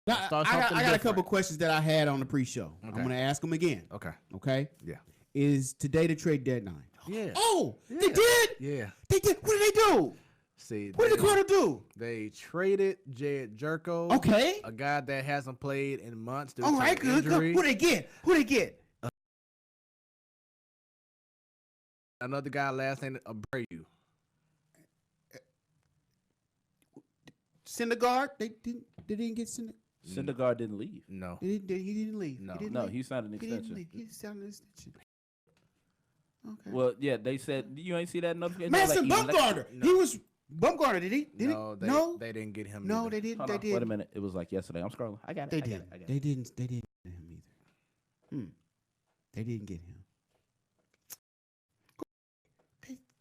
Now, Start I something got a couple different. questions that I had on the pre-show. I'm Okay. going to ask them again. Okay. Okay? Yeah. Is today the trade deadline? Yeah. Oh, Yeah. they did? Yeah. They did. What did they do? See, What did the Cardinals do? they traded Jed Jerko. Okay. A guy that hasn't played in months due All to right, good. injury. Who they get? Who they get? Another guy last name Abreu. Syndergaard? They didn't get Syndergaard. Syndergaard didn't leave. No. He didn't leave. No. He didn't No, leave. he signed an He didn't extension. leave. He signed an extension. Okay. Well, yeah, they said you ain't see that notification. Madison Like, Bumgarner. No. He was Bumgarner. Did he? Did No, he? No. they didn't get him. No, either. they didn't. Hold They on, did. wait a minute. It was like yesterday. I'm scrolling. I got it. They I got did. it. I got it. They didn't. They didn't get him either. They didn't get him.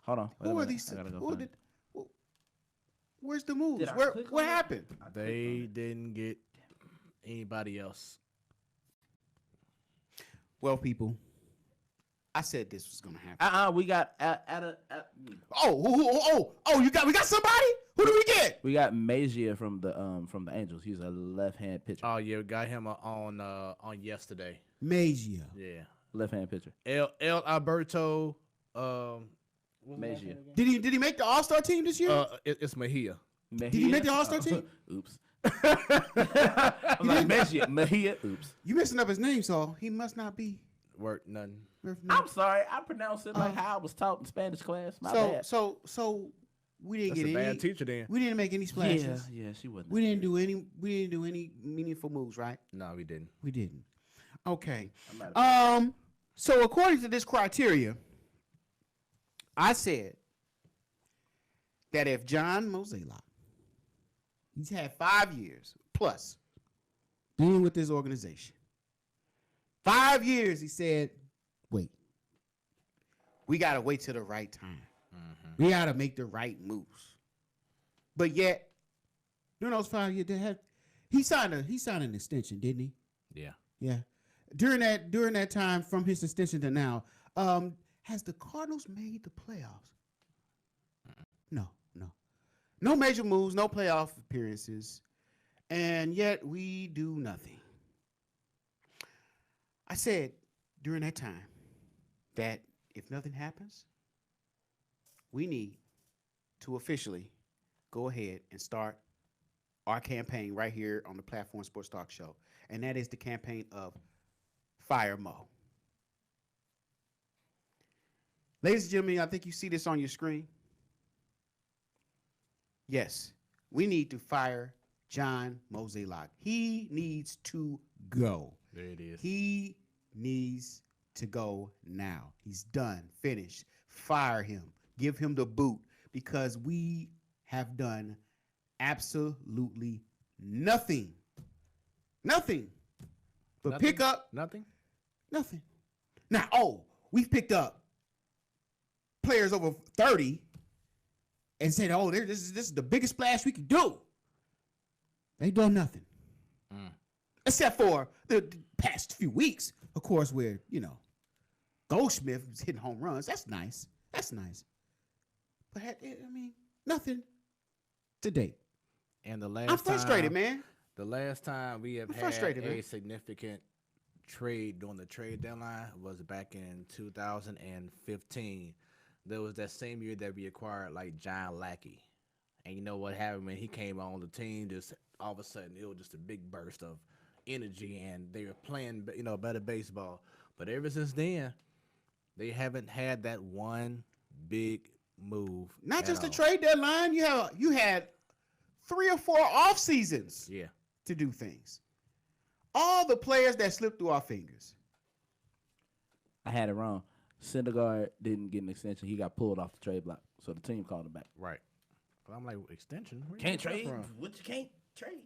Hold on. Wait a Who are minute. these? I gotta go Who find did? it. Where's the moves? Did I Where? click What on it? happened? They didn't get anybody else. Well, people, I said this was gonna happen. We got We got somebody. Who do we get? we got Magia from the Angels. He's a left-hand pitcher. Oh yeah, we got him on yesterday. Magia. Yeah. Left-hand pitcher. El Alberto. Magia. Did he make the All-Star team this year? It's Mejia. Mejia? Did he make the All-Star team? Oops. I'm like Mejia. Oops. You messing up his name, so he must not be. Work nothing. I'm sorry. I pronounced it like how I was taught in Spanish class. My bad. So we didn't That's get a any. bad teacher then. We didn't make any splashes. Yeah, she wasn't. We didn't do any meaningful moves, right? No, we didn't. We didn't. Okay. I'm So according to this criteria, I said that if John Mozeliak, he's had 5 years plus being with this organization. 5 years, he said, wait. We got to wait till the right time. Mm-hmm. We got to make the right moves. But yet, during those 5 years, he signed an extension, didn't he? Yeah. Yeah. During that time, from his extension to now, has the Cardinals made the playoffs? No. No major moves, no playoff appearances, and yet we do nothing. I said during that time that if nothing happens, we need to officially go ahead and start our campaign right here on the Platform Sports Talk Show, and that is the campaign of Fire Mo. Ladies and gentlemen, I think you see this on your screen. Yes, we need to fire John Mozeliak. He needs to go. There it is. He needs to go now. He's done, finished. Fire him. Give him the boot because we have done absolutely nothing. Nothing. But pick up. Nothing? Nothing. Now, we've picked up players over 30 and said, this is the biggest splash we can do. They done nothing. Except for the past few weeks, of course, where, Goldschmidt was hitting home runs. That's nice. But, nothing to date. And I'm frustrated, man. The last time we have had a significant trade during the trade deadline was back in 2015. There was that same year that we acquired John Lackey. And you know what happened when he came on the team? Just all of a sudden, it was just a big burst of energy, and they were playing, better baseball. But ever since then, they haven't had that one big move. Not just the trade deadline. You had 3 or 4 off seasons. Yeah. To do things. All the players that slipped through our fingers. I had it wrong. Syndergaard didn't get an extension. He got pulled off the trade block, so the team called him back. Right. But I'm like, extension? Can't trade. What you can't trade?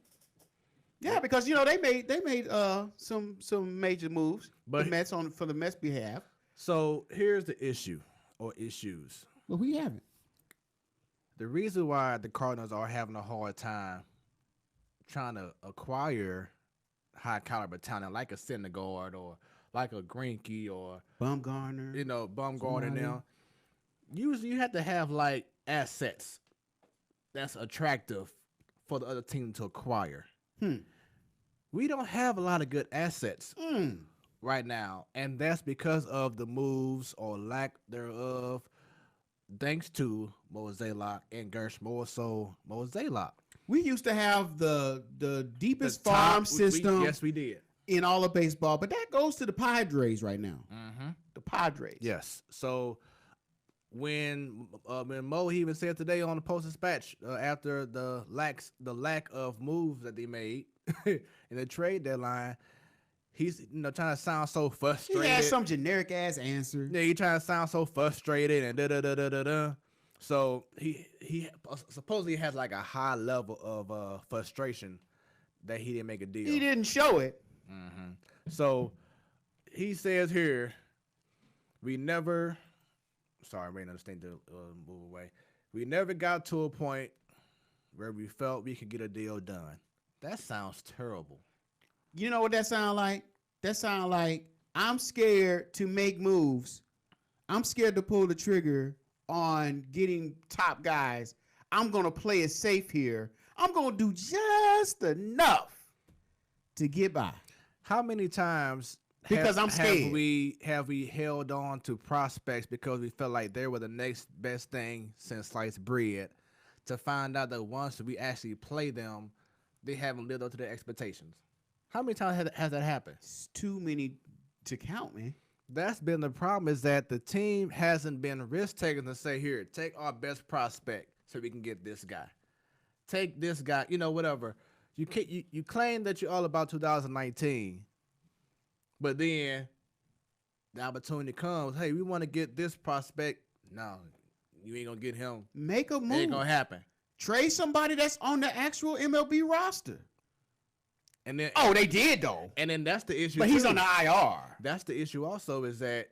Yeah, because they made some major moves. But the Mets for the Mets behalf. So here's the issue or issues. Well, we haven't. The reason why the Cardinals are having a hard time trying to acquire high caliber talent like a Syndergaard or like a Greinke or Bumgarner, Bumgarner now. Usually you have to have assets that's attractive for the other team to acquire. We don't have a lot of good assets right now, and that's because of the moves or lack thereof, thanks to Mozeliak and Gersh, more so Mozeliak. We used to have the deepest farm system. Yes, we did. In all of baseball, but that goes to the Padres right now. Mm-hmm. The Padres. Yes. So when Mo even said today on the Post-Dispatch after the lack of moves that they made in the trade deadline, he's trying to sound so frustrated. He had some generic ass answer. Yeah, he trying to sound so frustrated and da. So he supposedly has a high level of frustration that he didn't make a deal. He didn't show it. Mm-hmm. So he says here, we never understand to move away. We never got to a point where we felt we could get a deal done. That sounds terrible. You know what that sound like? That sound like I'm scared to make moves. I'm scared to pull the trigger on getting top guys. I'm going to play it safe here. I'm going to do just enough to get by. How many times because I'm scared. Have we held on to prospects because we felt like they were the next best thing since sliced bread, to find out that once we actually play them, they haven't lived up to their expectations? How many times has that happened? It's too many to count, man. That's been the problem, is that the team hasn't been risk takers to say, here, take our best prospect so we can get this guy. Take this guy, whatever. You claim that you're all about 2019, but then the opportunity comes, hey, we want to get this prospect. No, you ain't gonna get him. Make a move. It ain't gonna happen. Trade somebody that's on the actual MLB roster. And then, They did though. And then that's the issue. But he's on the IR. That's the issue also is that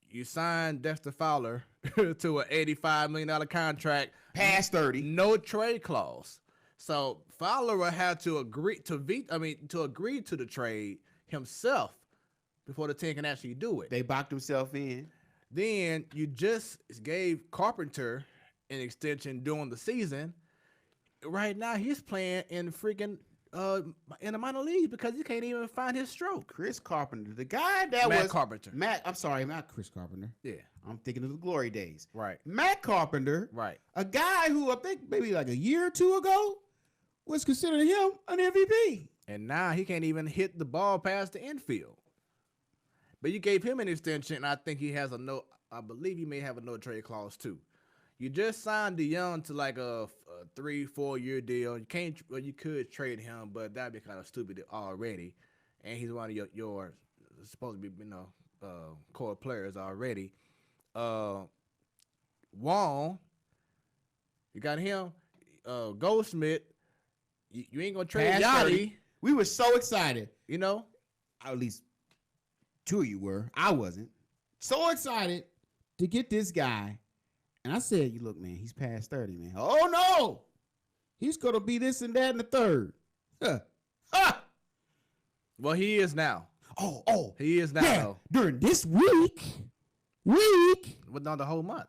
you signed Dexter Fowler to an $85 million contract, Past 30. no trade clause. So Fowler will have to agree to agree to the trade himself before the team can actually do it. They boxed themselves in. Then you just gave Carpenter an extension during the season. Right now he's playing in freaking in the minor leagues because he can't even find his stroke. Chris Carpenter, the guy that Matt was Carpenter. I'm sorry, not Chris Carpenter. Yeah. I'm thinking of the glory days. Right. Matt Carpenter, Right. a guy who I think maybe like a year or two ago was considering him an MVP. And now he can't even hit the ball past the infield. But you gave him an extension, and I think he has I believe he may have a no trade clause too. You just signed DeYoung to like a 3-4 year deal. You could trade him, but that'd be kind of stupid already. And he's one of your supposed to be core players already. Wong, you got him. Goldschmidt, you ain't gonna trade Past Yachty. 30. We were so excited. You know, At least two of you were. I wasn't. So excited to get this guy. And I said, you look, man, he's past 30, man. Oh, no. He's going to be this and that in the third. Huh. Ah! well he is now. Oh. He is now. Yeah. Though. During this week. But not the whole month.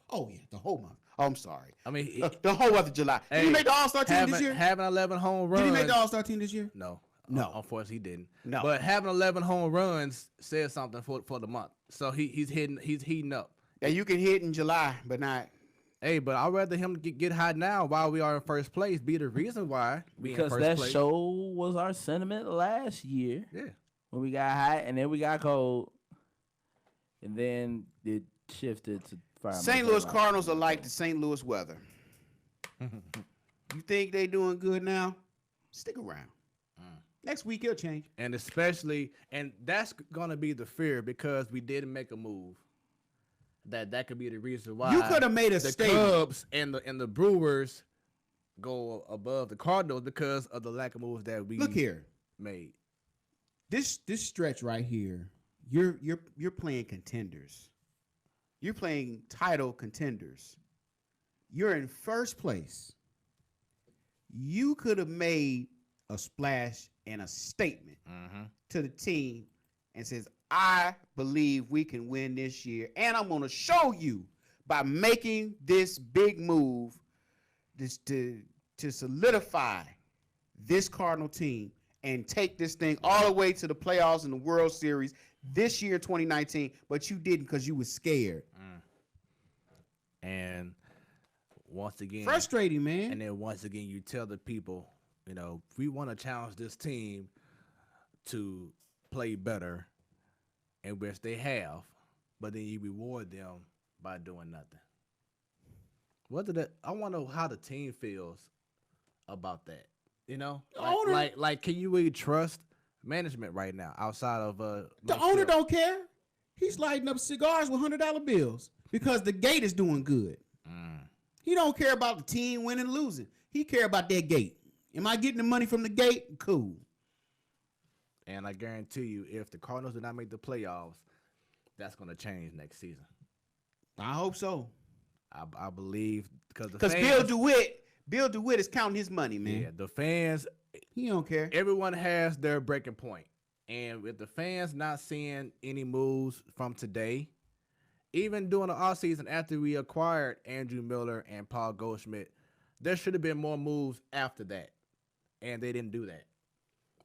Oh, yeah, the whole month. Oh, I'm sorry. I mean, The whole month of July. Did he make the All-Star team this year? having 11 home runs. Did he make the All-Star team this year? No. No. Unfortunately, he didn't. No. But having 11 home runs says something for the month. So he's heating up. Yeah, you can hit in July, but not. Hey, but I'd rather him get hot now while we are in first place. Be the reason why we in Because first that place. show was our sentiment last year. Yeah. When we got hot and then we got cold. And then it shifted to fire. St. Louis Cardinals are like the St. Louis weather. You think they doing good now? Stick around. Next week it'll change. And that's gonna be the fear because we didn't make a move. That could be the reason why You could have made a the statement. Cubs and the Brewers go above the Cardinals because of the lack of moves that we Look here. made. This stretch right here, you're playing contenders. You're playing title contenders. You're in first place. You could have made a splash and a statement to the team and says, I believe we can win this year. And I'm going to show you by making this big move to solidify this Cardinal team and take this thing all the way to the playoffs and the World Series this year, 2019. But you didn't because you were scared. And once again, Frustrating, man. And then once again, you tell the people, we want to challenge this team to play better, in which they have, but then you reward them by doing nothing. I want to know how the team feels about that. Like can you really trust management right now outside of the owner don't care. He's lighting up cigars with $100 bills because the gate is doing good. He don't care about the team winning and losing. He care about that gate. Am I getting the money from the gate? Cool. And I guarantee you, if the Cardinals do not make the playoffs, that's going to change next season. I hope so. I believe because Bill DeWitt is counting his money, man. Yeah, the fans. He don't care. Everyone has their breaking point. And with the fans not seeing any moves from today, even during the offseason after we acquired Andrew Miller and Paul Goldschmidt, there should have been more moves after that. And they didn't do that.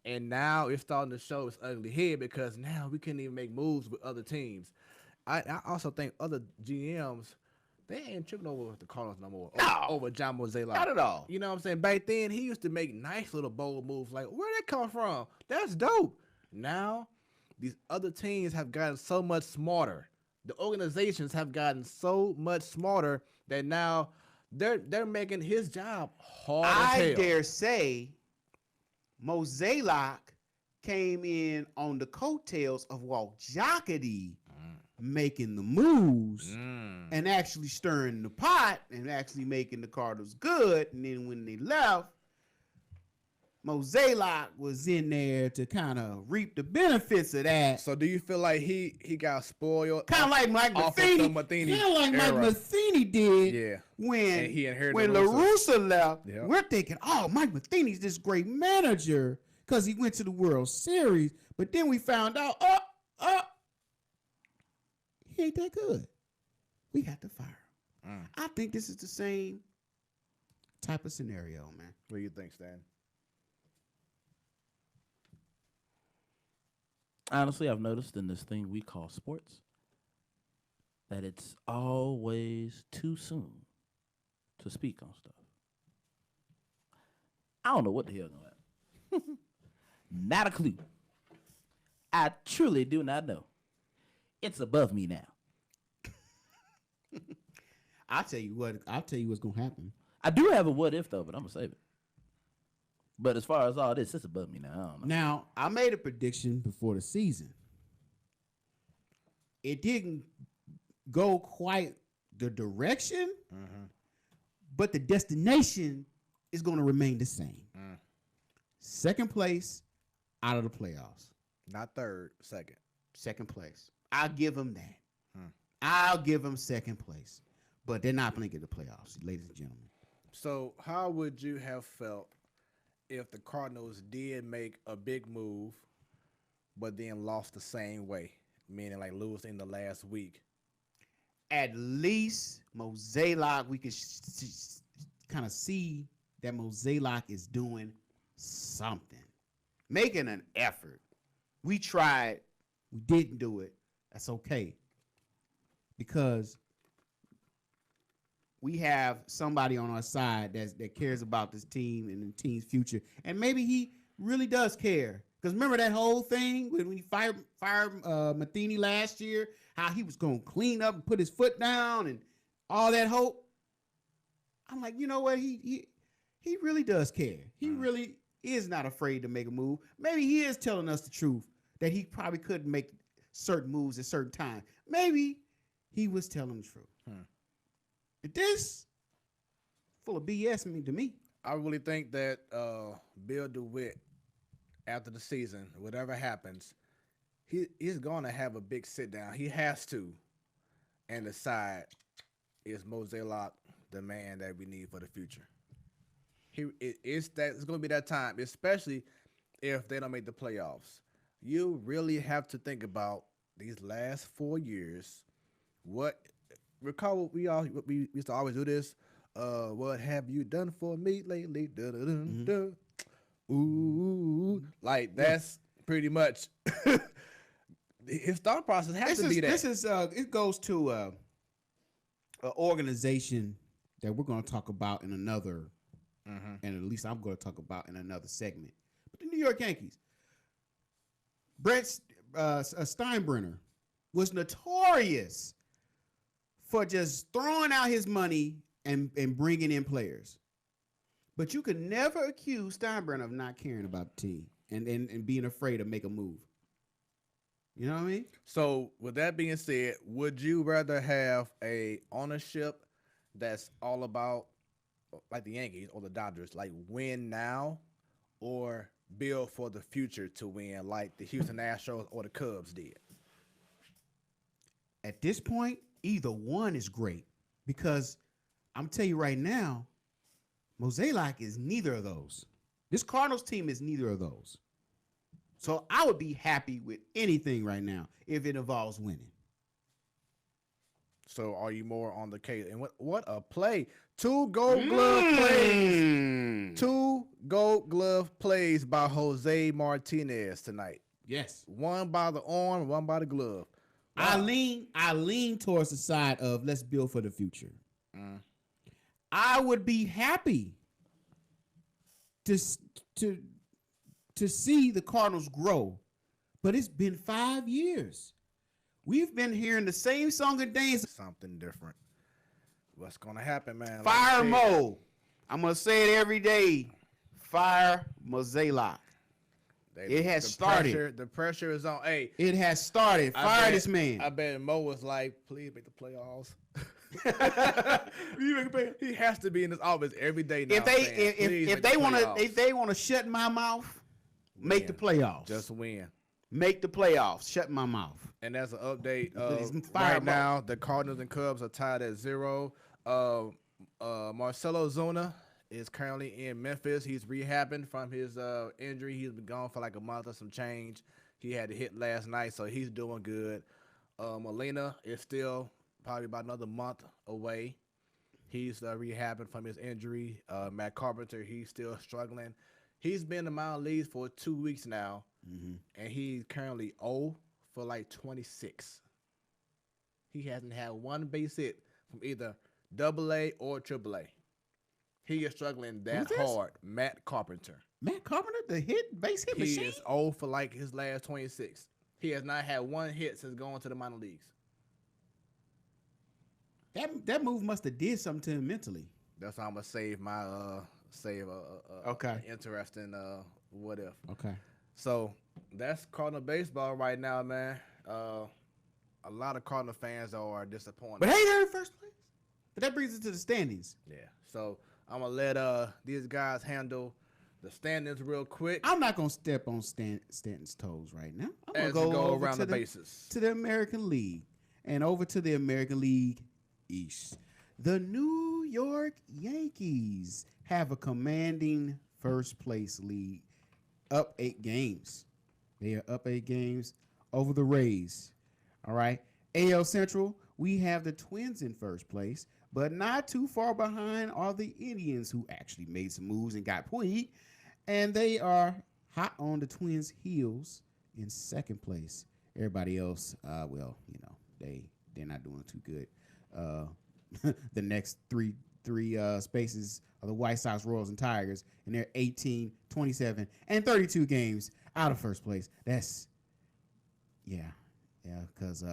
And now it's starting to show its ugly head because now we can't even make moves with other teams. I also think other GMs, they ain't tripping over the Cardinals no more. No. Over John Mozeliak. Not at all. You know what I'm saying? Back then, he used to make nice little bold moves. Like, where'd that come from? That's dope. Now, these other teams have gotten so much smarter. The organizations have gotten so much smarter that now they're making his job hard as hell. I dare say Mozeliak came in on the coattails of Walt Jocketty making the moves and actually stirring the pot and actually making the Cardinals good. And then when they left, Mozeliak was in there to kind of reap the benefits of that. So do you feel like he got spoiled? Kind of like Mike Matheny. Kind of like Mike Matheny did when La Russa left. Yep. We're thinking, oh, Mike Matheny's this great manager because he went to the World Series. But then we found out, he ain't that good. We got to fire him. I think this is the same type of scenario, man. What do you think, Stan? Honestly, I've noticed in this thing we call sports that it's always too soon to speak on stuff. I don't know what the hell going on. Not a clue. I truly do not know. It's above me now. I'll tell you what's gonna happen. I do have a what if though, but I'm gonna save it. But as far as all this, it's above me now. I don't know. Now, I made a prediction before the season. It didn't go quite the direction, but the destination is going to remain the same. Second place out of the playoffs. Not third, second. Second place. I'll give them that. I'll give them second place. But they're not going to get the playoffs, ladies and gentlemen. So how would you have felt if the Cardinals did make a big move, but then lost the same way, meaning like losing the last week? At least Mozeliak, we could kind of see that Mozeliak is doing something, making an effort. We tried, we didn't do it. That's okay, because we have somebody on our side that cares about this team and the team's future. And maybe he really does care. Because remember that whole thing when he fired Matheny last year, how he was going to clean up and put his foot down and all that hope? I'm like, you know what? He really does care. He really is not afraid to make a move. Maybe he is telling us the truth that he probably couldn't make certain moves at certain times. Maybe he was telling the truth. This full of BS to me. I really think that Bill DeWitt, after the season, whatever happens, he's going to have a big sit down. He has to, and decide, is Mozeliak the man that we need for the future? It's going to be that time, especially if they don't make the playoffs. You really have to think about these last 4 years. Recall what we used to always do this. What have you done for me lately? Ooh, like that's pretty much his thought process has to be that. This is it goes to an organization that we're going to talk about in another, and at least I'm going to talk about in another segment. But the New York Yankees, Brett Steinbrenner was notorious for just throwing out his money and bringing in players. But you could never accuse Steinbrenner of not caring about the team and being afraid to make a move. You know what I mean? So with that being said, would you rather have a ownership that's all about, like the Yankees or the Dodgers, like win now, or build for the future to win like the Houston Astros or the Cubs did? At this point, either one is great, because I'm telling you right now, Mozeliak is neither of those. This Cardinals team is neither of those. So I would be happy with anything right now if it involves winning. So are you more on the case? And what a play. 2 Gold Glove plays. 2 Gold Glove plays by Jose Martinez tonight. Yes. One by the arm, one by the glove. Wow. I lean towards the side of let's build for the future. I would be happy to see the Cardinals grow, but it's been 5 years. We've been hearing the same song and dance. Something different. What's gonna happen, man? Fire Mo. I'm gonna say it every day. Fire Mozeliak. It has started. The pressure is on. Hey, it has started. Fire this man. I bet Mo was like, please make the playoffs. He has to be in this office every day now. If they want to shut my mouth, make the playoffs. Just win. Make the playoffs. Shut my mouth. And that's an update. Right now, the Cardinals and Cubs are tied at 0. Marcelo Zuna is currently in Memphis. He's rehabbing from his injury. He's been gone for like a month or some change. He had to hit last night, so he's doing good. Molina is still probably about another month away. He's rehabbing from his injury. Matt Carpenter, he's still struggling. He's been in the minor leagues for 2 weeks now, and he's currently 0 for like 26. He hasn't had one base hit from either AA or AAA. He is struggling that hard. Matt Carpenter. Matt Carpenter, the base hit machine? He is 0 for like his last 26. He has not had one hit since going to the minor leagues. That move must have did something to him mentally. That's why I'm gonna save my interesting what if. Okay. So that's Cardinal baseball right now, man. A lot of Cardinal fans are disappointed. But hey, they're in first place. But that brings us to the standings. Yeah. So I'm gonna let these guys handle the standings real quick. I'm not gonna step on Stanton's toes right now. I'm gonna go around the bases to the American League and over to the American League East. The New York Yankees have a commanding first place lead, up 8 games. They are up 8 games over the Rays. All right. AL Central, we have the Twins in first place, but not too far behind are the Indians, who actually made some moves and got Puig, and they are hot on the Twins' heels in second place. Everybody else, they're not doing too good. The next three spaces are the White Sox, Royals, and Tigers, and they're 18, 27, and 32 games out of first place. That's because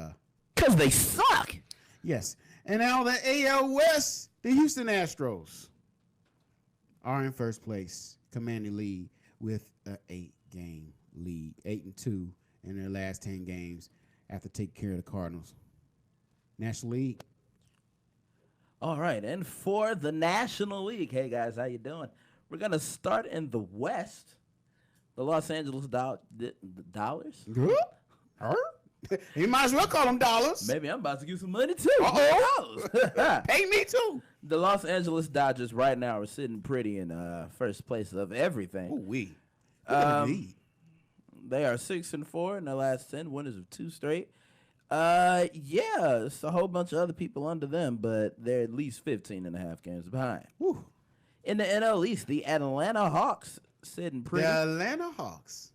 they suck. Yes, and now the AL West, the Houston Astros are in first place, commanding lead with an 8-game lead, 8-2 in their last 10 games after taking care of the Cardinals. National League. All right, and for the National League, hey guys, how you doing? We're gonna start in the West. The Los Angeles Dollars. You might as well call them dollars. Maybe I'm about to get some money too. Pay me too. The Los Angeles Dodgers right now are sitting pretty in first place of everything. They are 6-4 in their last 10, winners of 2 straight. It's a whole bunch of other people under them, but they're at least 15.5 games behind. Whew. In the NL East, the Atlanta Hawks sitting pretty. The Atlanta Hawks.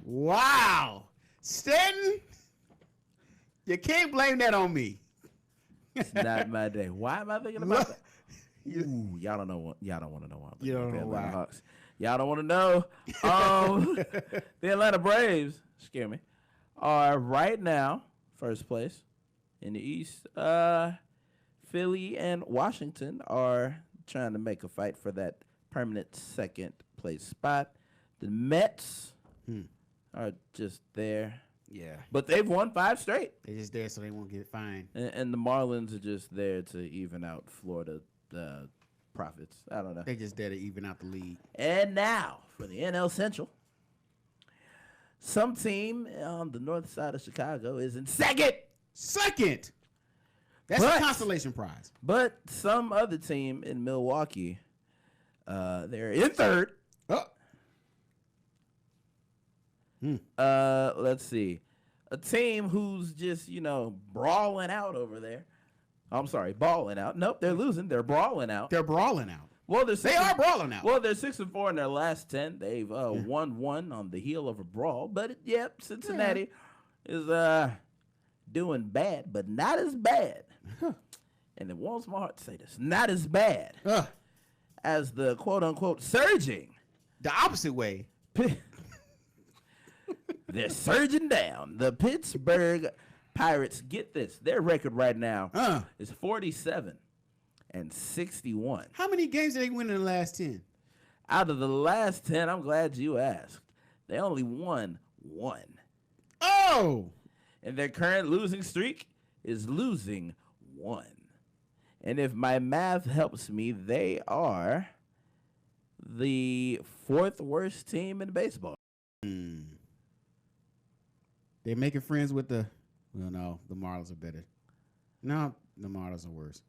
Wow. Stanton, you can't blame that on me. It's not my day. Why am I thinking about that? Ooh, y'all don't want to know why. You don't know why. Hawks. Y'all don't want to know. The Atlanta Braves, scare me, are right now first place in the East. Philly and Washington are trying to make a fight for that permanent second place spot. The Mets are just there. Yeah. But they've won 5 straight. They're just there so they won't get fined. And the Marlins are just there to even out Florida profits. I don't know. They're just there to even out the league. And now for the NL Central. Some team on the north side of Chicago is in second. Second. That's a consolation prize. But some other team in Milwaukee, they're in third. Let's see. A team who's just, brawling out over there. I'm sorry, balling out. Nope, they're losing. They're brawling out. They're brawling out. Well, they are brawling out. Well, they're 6-4 in their last 10. They've won 1 on the heel of a brawl. But, Cincinnati is doing bad, but not as bad. And it warms my heart to say this. Not as bad as the quote-unquote surging. The opposite way. They're surging down. The Pittsburgh Pirates, get this. Their record right now is 47-61. How many games did they win in the last 10? Out of the last 10, I'm glad you asked. They only won 1. Oh! And their current losing streak is losing 1. And if my math helps me, they are the 4th worst team in baseball. They're making friends with the. Well, no, the Marlins are better. No, the Marlins are worse.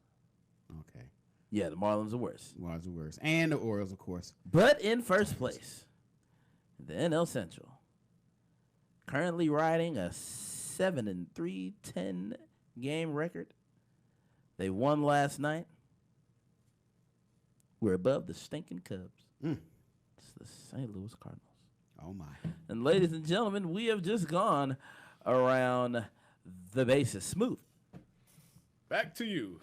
Okay. Yeah, the Marlins are worse. Marlins are worse. And the Orioles, of course. But in first place, the NL Central, currently riding a 7-3, 10 game record. They won last night. We're above the stinking Cubs. It's the St. Louis Cardinals. Oh, my. And ladies and gentlemen, we have just gone around the bases. Smooth. Back to you.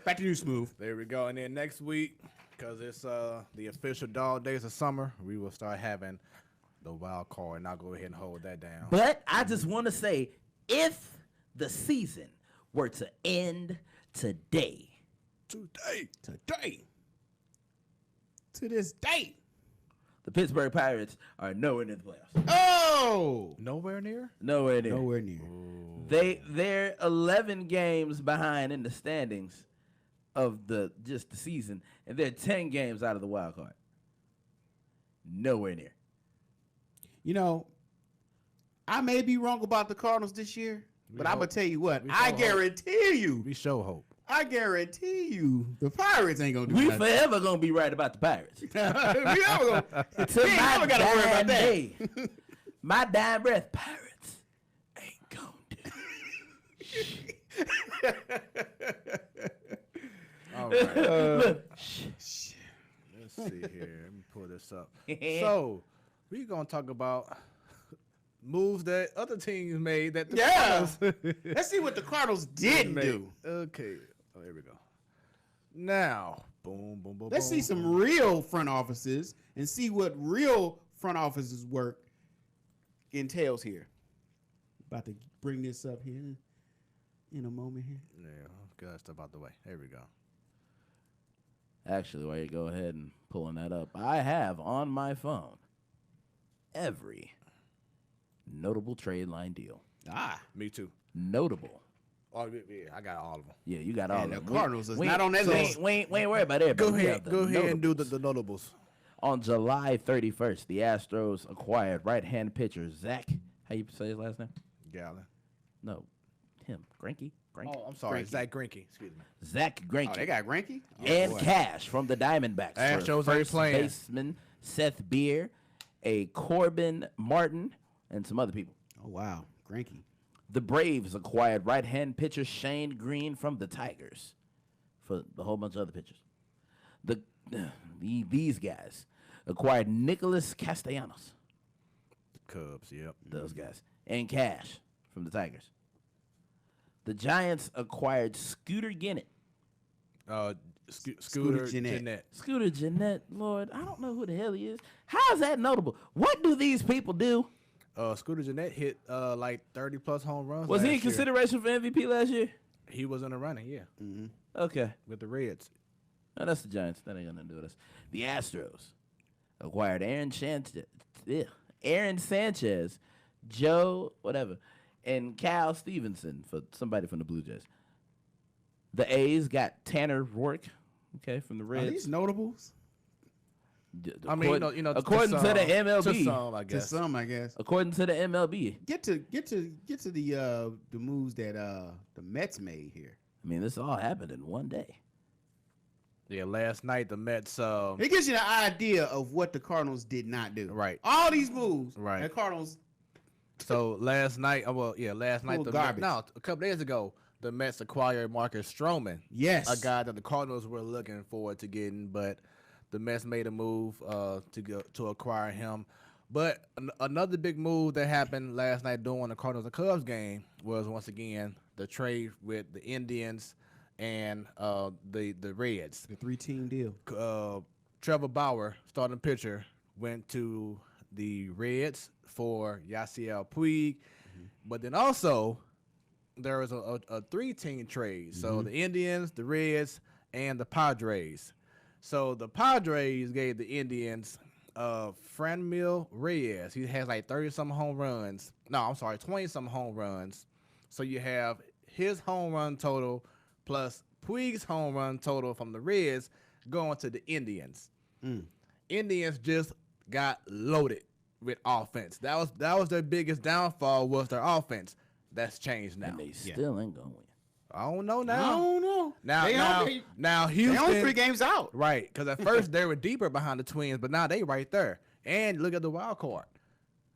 Back to you, Smooth. There we go. And then next week, because it's the official dog days of summer, we will start having the wild card, and I'll go ahead and hold that down. But I just want to say, if the season were to end today, To this date. the Pittsburgh Pirates are nowhere near the playoffs. Oh! Nowhere near? Nowhere near. Nowhere near. They're 11 games behind in the standings of the season, and they're 10 games out of the wild card. Nowhere near. You know, I may be wrong about the Cardinals this year, but I'm going to tell you what. I guarantee you. We show hope. I guarantee you the Pirates ain't going to do We nothing. forever going to be right about the Pirates. we never gonna, To we ain't my never got to worry dying about that. day. My dying breath, Pirates ain't going to. All right. Look, Let's see here. Let me pull this up. So, we're going to talk about moves that other teams made that the Cardinals Let's see what the Cardinals didn't do. Okay. Oh, here we go. Now, boom, boom, boom, Let's boom. see some real front offices and see what real front offices work entails here. About to bring this up here in a moment here. Yeah, got stuff out the way. There we go. Actually, while you go ahead and pulling that up, I have on my phone every notable trade line deal. Me too. Notable. Oh, yeah, I got all of them. Yeah, you got all And of the them. Cardinals is not on that list. We ain't worried about everybody. Go We ahead, have the go ahead and do notables. the notables. On July 31st, the Astros acquired right-hand pitcher Zach. How you say his last name? Gallon. No, him. Greinke. Oh, I'm sorry. Greinke. Zach Greinke. Excuse me. Zach Greinke. Oh, they got Greinke? Oh, And boy. cash from the Diamondbacks Astros for ain't first playing. baseman Seth Beer, a Corbin Martin, and some other people. Oh, wow. Greinke. The Braves acquired right-hand pitcher Shane Green from the Tigers for a whole bunch of other pitchers. These guys acquired Nicholas Castellanos, Cubs, yep. those guys, and cash from the Tigers. The Giants acquired Scooter Gennett. Scooter Gennett. Gennett. Scooter Gennett, Lord, I don't know who the hell he is. How is that notable? What do these people do? Scooter Gennett hit like 30-plus home runs. Was he in last year. consideration for MVP last year? He was in the running, yeah, Okay. with the Reds. No, that's the Giants. That ain't got nothing to do with us. The Astros acquired Aaron Sanchez, Joe, whatever, and Cal Stevenson for somebody from the Blue Jays. The A's got Tanner Rourke, okay, from the Are Reds. these notables? I mean, according to the MLB, to some, I To guess. some, I guess. according to the MLB, Get to the moves that the Mets made here. I mean, this all happened in one day. Yeah, last night the Mets. It gives you the idea of what the Cardinals did not do. Right. All these moves. Right. The Cardinals. So last night, last night Full the garbage. no, a couple days ago, the Mets acquired Marcus Stroman, Yes. a guy that the Cardinals were looking forward to getting, but the Mets made a move to acquire him. But another big move that happened last night during the Cardinals and Cubs game was once again the trade with the Indians and the Reds. The 3-team deal. Trevor Bauer, starting pitcher, went to the Reds for Yasiel Puig, but then also there was a 3-team trade. So the Indians, the Reds, and the Padres. So the Padres gave the Indians Franmil Reyes. He has like 30-some home runs. No, I'm sorry, 20-some home runs. So you have his home run total plus Puig's home run total from the Reds going to the Indians. Indians just got loaded with offense. That was their biggest downfall, was their offense. That's changed now. And they still ain't going to win. I don't know now. I don't know. Now Houston. They only 3 games out. Right, because at first they were deeper behind the Twins, but now they right there. And look at the wild card.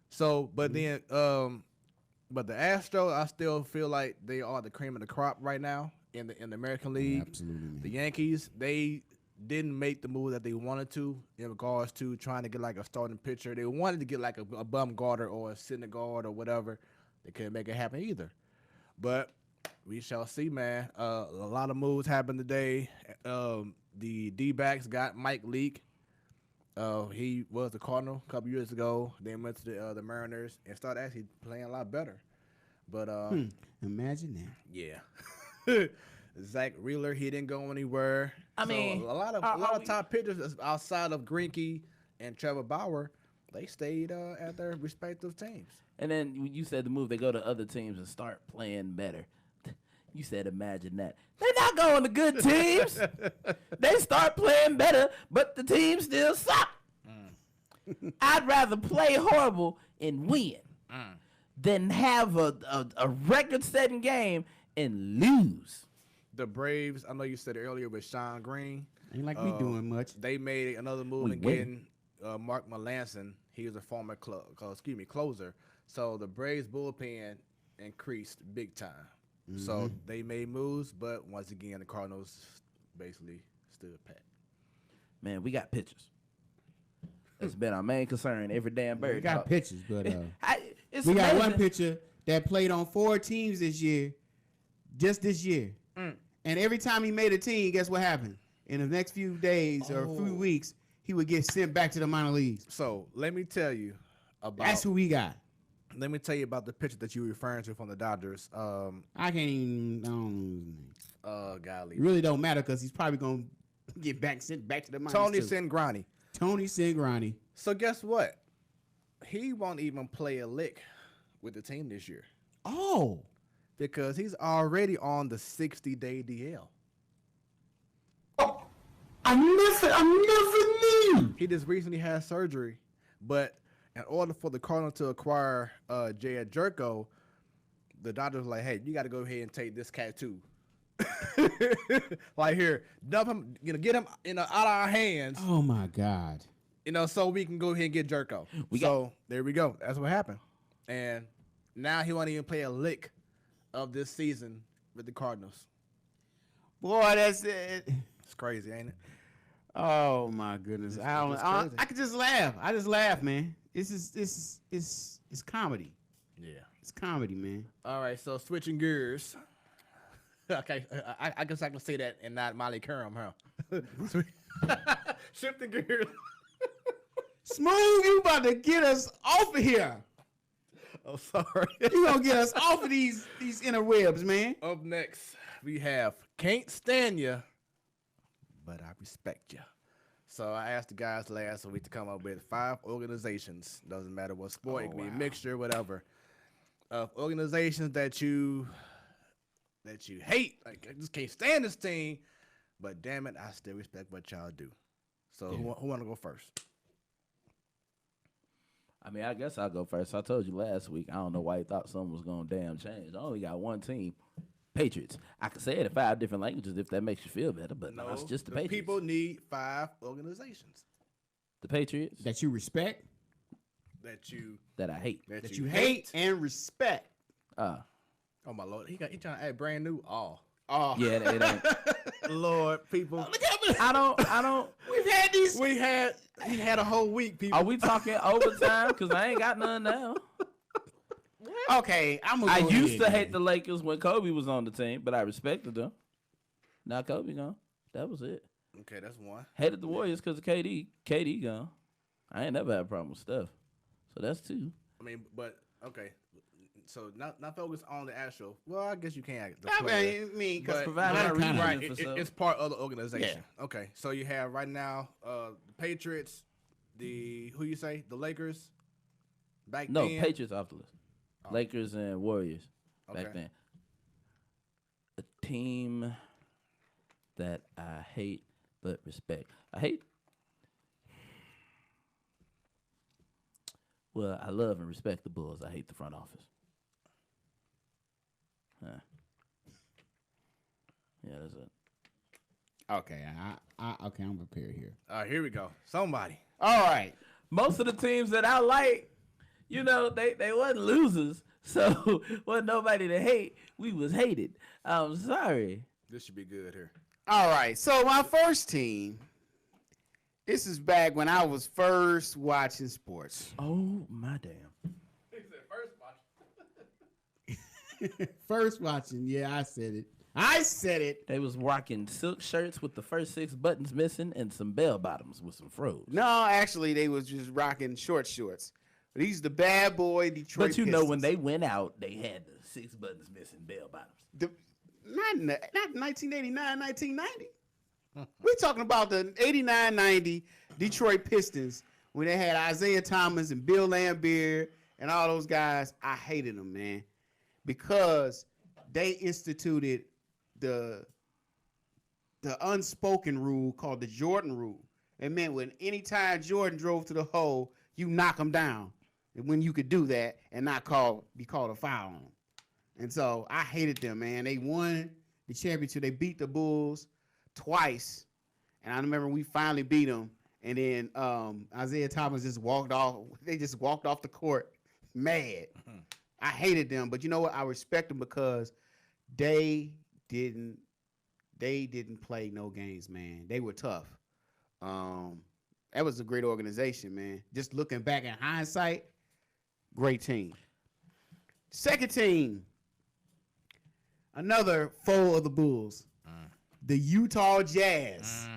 So, but then, but the Astros, I still feel like they are the cream of the crop right now in the American League. Absolutely. Man. The Yankees, they didn't make the move that they wanted to in regards to trying to get like a starting pitcher. They wanted to get like a Bumgarner or a Syndergaard or whatever. They couldn't make it happen either. But we shall see, man. A lot of moves happened today. The D-backs got Mike Leake. He was the Cardinal a couple years ago. Then went to the Mariners and started actually playing a lot better. But Imagine that. yeah. Zach Wheeler, he didn't go anywhere. I mean, a lot of top pitchers outside of Greinke and Trevor Bauer, they stayed at their respective teams. And then you said the move, they go to other teams and start playing better. You said imagine that. They're not going to good teams. They start playing better, but the team still suck. I'd rather play horrible and win than have a record-setting game and lose. The Braves, I know you said it earlier with Sean Green. Ain't like me doing much. They made another move in getting Mark Melanson. He was a former closer. So the Braves bullpen increased big time. So they made moves, but once again, the Cardinals basically stood pat. Man, we got pitchers. That's been our main concern every damn bird. We got pitchers, but it's we got amazing. one pitcher that played on 4 teams this year, just this year. And every time he made a team, guess what happened? In the next few days or a few weeks, he would get sent back to the minor leagues. So let me tell you about. That's who we got. Let me tell you about the pitcher that you were referring to from the Dodgers. I can't even. I don't know his name. Golly. It really don't matter because he's probably gonna get sent back to the minors. Tony too. Cingrani. Tony Cingrani. So guess what? He won't even play a lick with the team this year Oh, because he's already on the 60-day DL. I never knew. He just recently had surgery, but in order for the Cardinals to acquire Jay Jerko, the Dodgers were like, hey, you got to go ahead and take this cat too. Like here, dump him, get him out of our hands. Oh my God. So we can go ahead and get Jerko. There we go. That's what happened. And now he won't even play a lick of this season with the Cardinals. Boy, that's it. It's crazy, ain't it? Oh my goodness! I could just laugh. I just laugh, man. It's comedy. Yeah. It's comedy, man. All right, so switching gears. Okay, I guess I can say that and not Molly Curran, huh? Shifting gears. Smooth, you about to get us off of here. Oh, sorry. You gonna get us off of these interwebs, man. Up next, we have Can't Stand Ya, But I Respect Ya. So I asked the guys last week to come up with 5 organizations. Doesn't matter what sport, it can be a mixture, whatever. Of organizations that you hate. Like, I just can't stand this team, but damn it, I still respect what y'all do. So who want to go first? I mean, I guess I'll go first. I told you last week, I don't know why you thought something was going to damn change. I only got one team, Patriots. I can say it in 5 different languages if that makes you feel better, but no, it's just the Patriots. People need 5 organizations. The Patriots. That you respect. That I hate. That you hate and respect. Oh, my Lord. He trying to add brand new. Oh. Yeah, it ain't. Lord, people. I don't. We had a whole week, people. Are we talking overtime? Because I ain't got none now. Okay, I used to hate the Lakers when Kobe was on the team, but I respected them. Now Kobe gone. That was it. Okay, that's one. Hated the Warriors because of KD. KD gone. I ain't never had a problem with Steph. So that's 2. I mean, but okay. So not focus on the actual. Well, I guess you can't. I mean, because it's part of the organization. Yeah. Okay, so you have right now the Patriots. who you say? The Lakers? Back No, then? Patriots off the list. Lakers and Warriors back then. A team that I hate but respect. Well, I love and respect the Bulls. I hate the front office. Yeah, that's it. Okay, I'm prepared here. All right, here we go. Somebody. All right. Most of the teams that I like, they wasn't losers, so wasn't nobody to hate. We was hated. I'm sorry. This should be good here. All right. So my first team, this is back when I was first watching sports. Oh, my damn. First watching, yeah, I said it. They was rocking silk shirts with the first 6 buttons missing and some bell bottoms with some froze. No, actually, they was just rocking short shorts. These the bad boy Detroit But you know, Pistons. when they went out, they had the 6 buttons missing bell bottoms. Not 1989, 1990. We're talking about the 89-90 Detroit Pistons when they had Isaiah Thomas and Bill Laimbeer and all those guys. I hated them, man, because they instituted the unspoken rule called the Jordan rule. It meant when anytime Jordan drove to the hole, you knock him down. And when you could do that and not be called a foul on him. And so I hated them, man. They won the championship. They beat the Bulls twice. And I remember we finally beat them. And then Isaiah Thomas just walked off. They just walked off the court mad. I hated them. But you know what? I respect them because they didn't play no games, man. They were tough. That was a great organization, man. Just looking back in hindsight, great team. Second team, another foe of the Bulls, the Utah Jazz.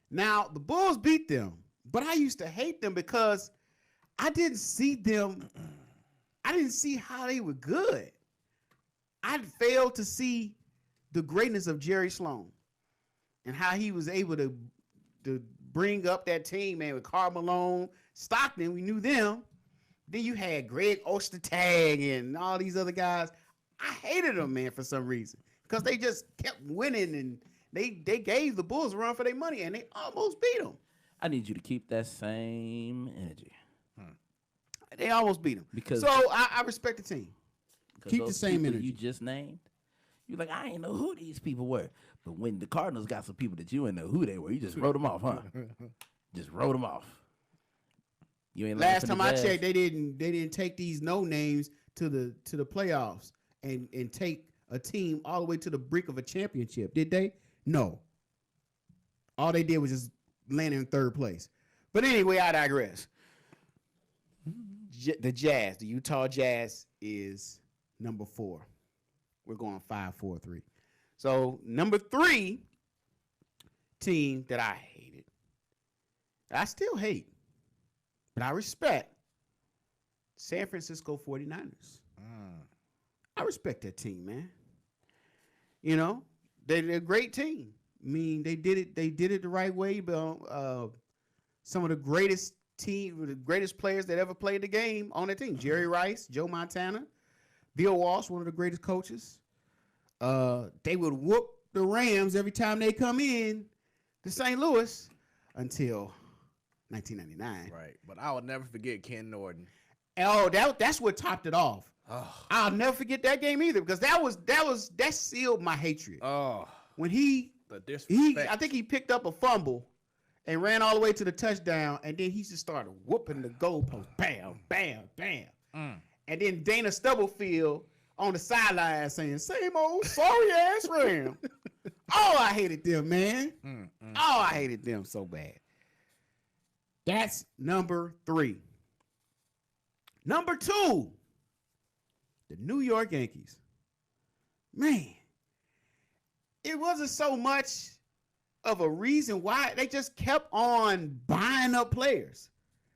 Now, the Bulls beat them, but I used to hate them because I didn't see how they were good. I failed to see the greatness of Jerry Sloan and how he was able to bring up that team, man, with Karl Malone, Stockton. We knew them. Then you had Greg Ostertag and all these other guys. I hated them, man, for some reason because they just kept winning and they gave the Bulls a run for their money and they almost beat them. I need you to keep that same energy. They almost beat them. Because so I respect the team. Keep the same energy. You just named. You're like, I ain't know who these people were. But when the Cardinals got some people that you didn't know who they were, you just wrote them off, huh? Just wrote them off. You ain't Last time I checked, they didn't take these no names to the playoffs and take a team all the way to the brink of a championship. Did they? No. All they did was just land in third place. But anyway, I digress. The Jazz, the Utah Jazz is number 4. We're going 5-4-3. So number 3 team that I hated, I still hate, but I respect, San Francisco 49ers. I respect that team, man. You know, they're a great team. I mean, they did it the right way. But some of the greatest players that ever played the game on the team: Jerry Rice, Joe Montana, Bill Walsh, one of the greatest coaches. They would whoop the Rams every time they come in to St. Louis until 1999. Right, but I will never forget Ken Norton. Oh, that's what topped it off. Oh. I'll never forget that game either because that sealed my hatred. Oh, when the disrespect. I think he picked up a fumble and ran all the way to the touchdown, and then he just started whooping the goalpost, bam, bam, bam, and then Dana Stubblefield on the sideline saying, "Same old sorry ass Ram." Oh, I hated them, man. Oh, I hated them so bad. That's number 3. Number 2, the New York Yankees. Man, it wasn't so much of a reason why. They just kept on buying up players.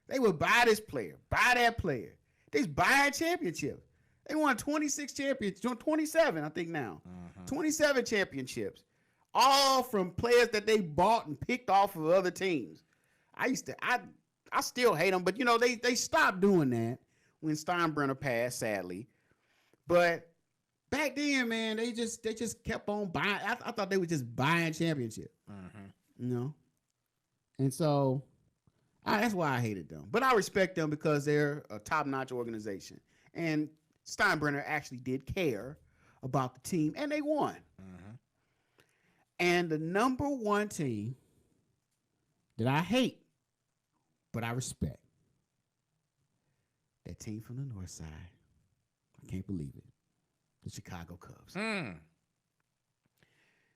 They would buy this player, buy that player. They just buy championships. They won 26 championships, 27, I think now. 27 championships. All from players that they bought and picked off of other teams. I I still hate them, but they stopped doing that when Steinbrenner passed, sadly. But back then, man, they just kept on buying. I thought they were just buying championship. And so that's why I hated them. But I respect them because they're a top-notch organization. And Steinbrenner actually did care about the team, and they won. And the number one team that I hate, but I respect, that team from the north side, I can't believe it, the Chicago Cubs.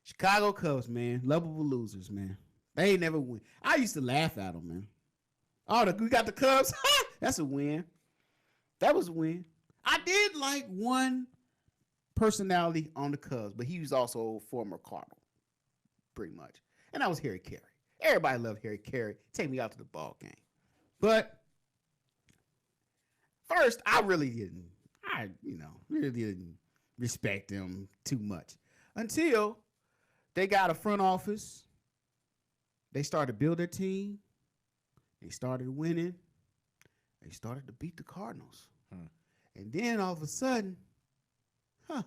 Chicago Cubs, man, lovable losers, man. They ain't never win. I used to laugh at them, man. We got the Cubs. That's a win. That was a win. I did like one personality on the Cubs, but he was also a former Cardinal, pretty much. And that was Harry Carey. Everybody loved Harry Carey. Take me out to the ball game. But first, I really didn't. Really didn't respect them too much until they got a front office. They started to build their team. They started winning. They started to beat the Cardinals. And then all of a sudden, lo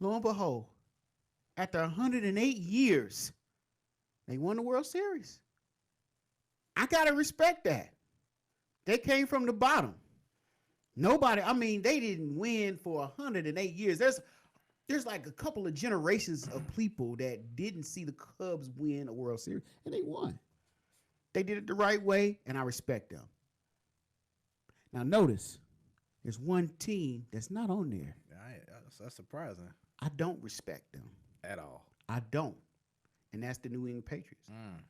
and behold, after 108 years, they won the World Series. I got to respect that. They came from the bottom. They didn't win for 108 years. There's like a couple of generations of people that didn't see the Cubs win a World Series, and they won. They did it the right way, and I respect them. Now, notice, there's one team that's not on there. That's surprising. I don't respect them. At all. I don't. And that's the New England Patriots.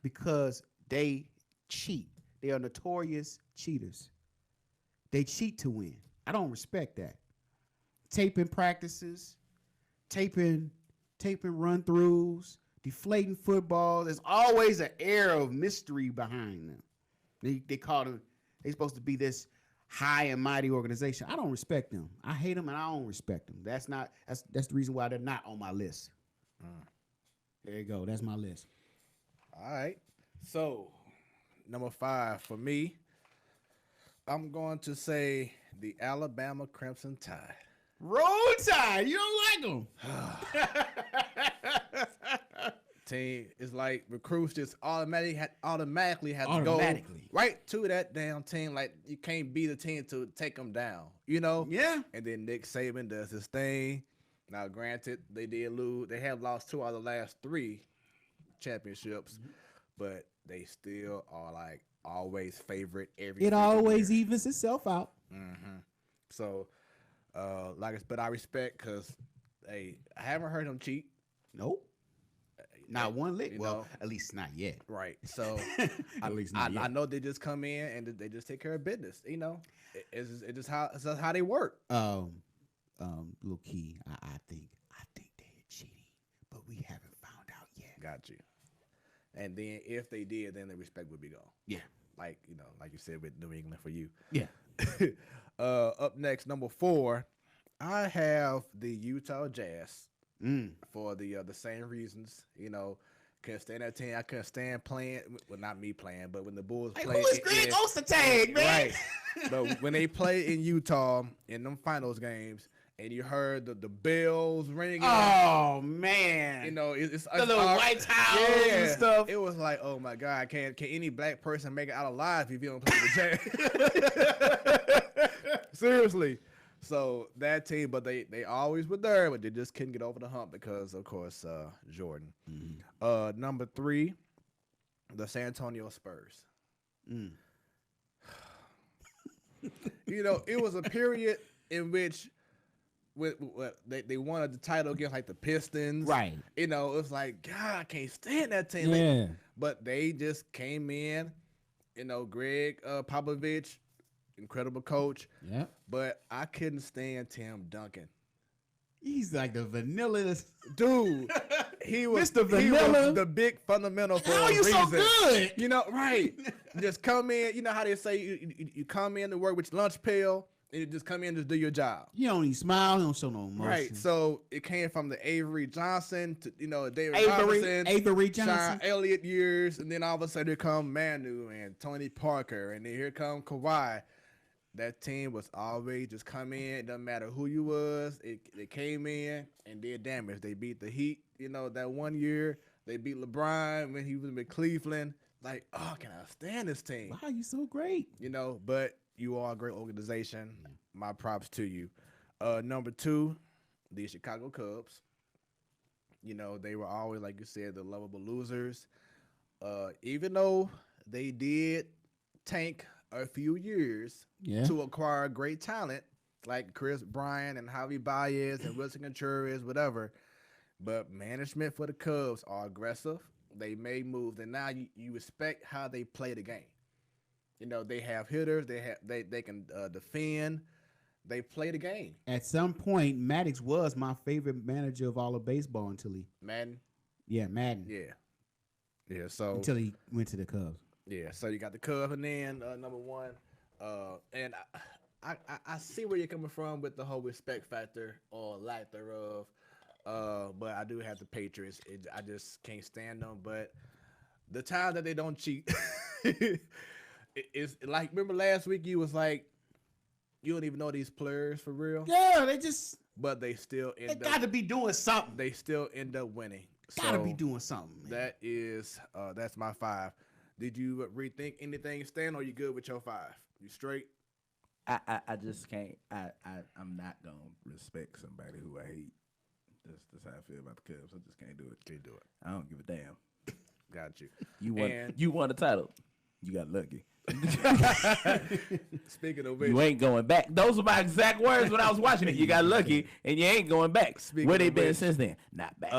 Because they cheat. They are notorious cheaters. They cheat to win. I don't respect that. Taping practices, taping run-throughs, deflating football. There's always an air of mystery behind them. They call them, they're supposed to be this high and mighty organization. I don't respect them. I hate them and I don't respect them. That's the reason why they're not on my list. There you go. That's my list. All right. So, number 5 for me, I'm going to say the Alabama Crimson Tide. Roll Tide. You don't like them. Team is like recruits just automatically have to go right to that damn team. Like you can't be the team to take them down, Yeah. And then Nick Saban does his thing. Now, granted, they did lose. They have lost 2 out of the last 3 championships, but they still are like always favorite every. It always evens itself out. So, but I respect because, hey, I haven't heard them cheat. Nope. Not one lick. Well, at least not yet. Right. So at least not yet. I know they just come in and they just take care of business. It's just how they work. Little key. I think they're cheating, but we haven't found out yet. Got you. And then if they did, then the respect would be gone. Yeah. Like you said with New England for you. Yeah. Up next, number 4, I have the Utah Jazz. For the same reasons, couldn't stand that team. I couldn't stand playing. Well, not me playing, but when the Bulls played. Who is Greg Ostertag, man? Right. But when they played in Utah in them finals games, and you heard the bells ringing. Oh man! It's the little white towels and stuff. It was like, oh my God, can any black person make it out alive if you don't play the Jazz? Seriously. So that team, but they always were there, but they just couldn't get over the hump because, of course, Jordan. Number 3, the San Antonio Spurs. It was a period in which they won the title against like the Pistons. Right. It was like, God, I can't stand that team. Yeah. But they just came in, Greg Popovich, incredible coach. Yeah. But I couldn't stand Tim Duncan. He's like the vanilla dude. He was Mr. Vanilla. He was the big fundamental for How a you reason. so good? Right. Just come in. You know how they say you come in to work with your lunch pail and you just come in and just do your job. You don't even smile. You don't show no emotion. Right. So it came from the Avery Johnson to David Avery Robinson, Johnson. Sean Elliott years, and then all of a sudden here come Manu and Tony Parker, and then here come Kawhi. That team was always just come in. It doesn't matter who you was. They came in and did damage. They beat the Heat. That one year they beat LeBron when he was in Cleveland. Like, oh, can I stand this team? Wow, you so great. But you are a great organization. My props to you. Number 2, the Chicago Cubs. They were always, like you said, the lovable losers. Even though they did tank a few years to acquire great talent like Chris Bryant and Javi Baez and Wilson Contreras, whatever. But management for the Cubs are aggressive. They made moves, and now you respect how they play the game. They have hitters. They can defend. They play the game. At some point, Maddox was my favorite manager of all of baseball until he Madden. Yeah, Madden. Yeah. So until he went to the Cubs. Yeah. So you got the Cubs, and then number 1, and I see where you're coming from with the whole respect factor or lack thereof. But I do have the Patriots. I just can't stand them. But the time that they don't cheat, it's like, remember last week you was like, you don't even know these players for real. Yeah, they just. But they still end up. They got to be doing something. They still end up winning. Got to be doing something. Man. That is, that's my 5. Did you rethink anything, Stan, or you good with your 5? You straight? I just can't. I'm not gonna respect somebody who I hate. That's how I feel about the Cubs. I just can't do it. Can't do it. I don't give a damn. Got you. You won the title. You got lucky. Speaking of which, you ain't going back. Those were my exact words when I was watching it. You got lucky, and you ain't going back. Where they been since then? Not back.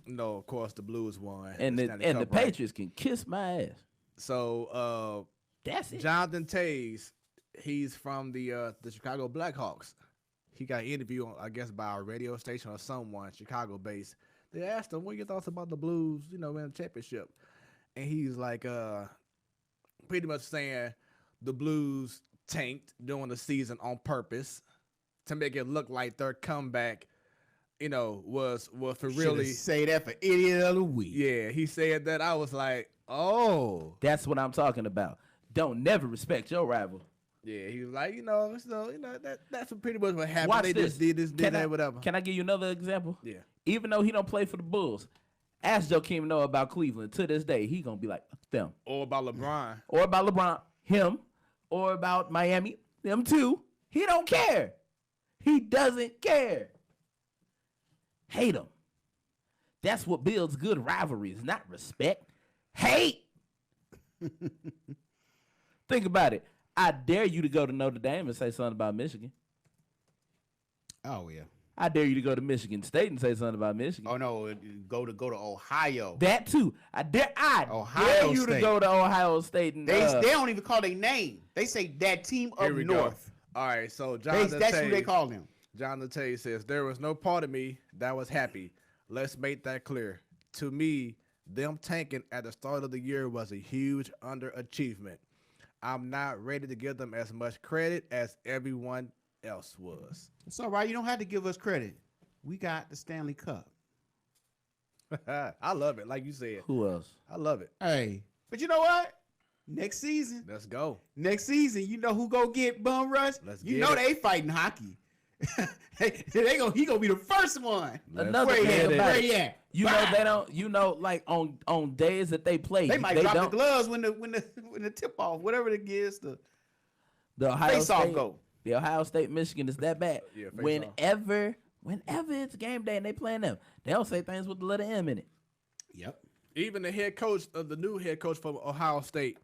No, of course the Blues won, and the Patriots can kiss my ass. So that's it. Jonathan Tays, he's from the Chicago Blackhawks. He got interviewed, I guess, by a radio station or someone, Chicago-based. They asked him, what are your thoughts about the Blues, in the championship? And he's like, pretty much saying the Blues tanked during the season on purpose to make it look like their comeback, was for really. Say that for idiot of the week. Yeah, he said that. I was like, oh. That's what I'm talking about. Don't never respect your rival. Yeah, he was like, that's pretty much what happened. Watch they this. just did this, did that, whatever. Can I give you another example? Yeah. Even though he don't play for the Bulls, ask Joakim Noah about Cleveland. To this day, he gonna be like them. Or about LeBron. Or about LeBron, him. Or about Miami, them too. He don't care. He doesn't care. Hate him. That's what builds good rivalries, not respect. Hate. Think about it. I dare you to go to Notre Dame and say something about Michigan. Oh yeah. I dare you to go to Michigan State and say something about Michigan. Oh no, go to Ohio. That too. I dare you State. to go to Ohio State and they don't even call their name. They say that team up north. Go. All right, so that's who they call them. Jonathan Tay says, there was no part of me that was happy. Let's make that clear. To me, them tanking at the start of the year was a huge underachievement. I'm not ready to give them as much credit as everyone else was. It's all right. You don't have to give us credit. We got the Stanley Cup. I love it. Like you said. Who else? I love it. Hey, but you know what? Next season. Let's go. Next season, you know who go get bum rush? You know they fighting hockey. He gonna be the first one. Another thing about it. Yeah. You know they don't. You know, like on days that they play, they might drop the gloves when the tip off, whatever it is. The Ohio State go. The Ohio State Michigan is that bad. Yeah, whenever it's game day and they playing them, they don't say things with the letter M in it. Yep. Even the new head coach from Ohio State,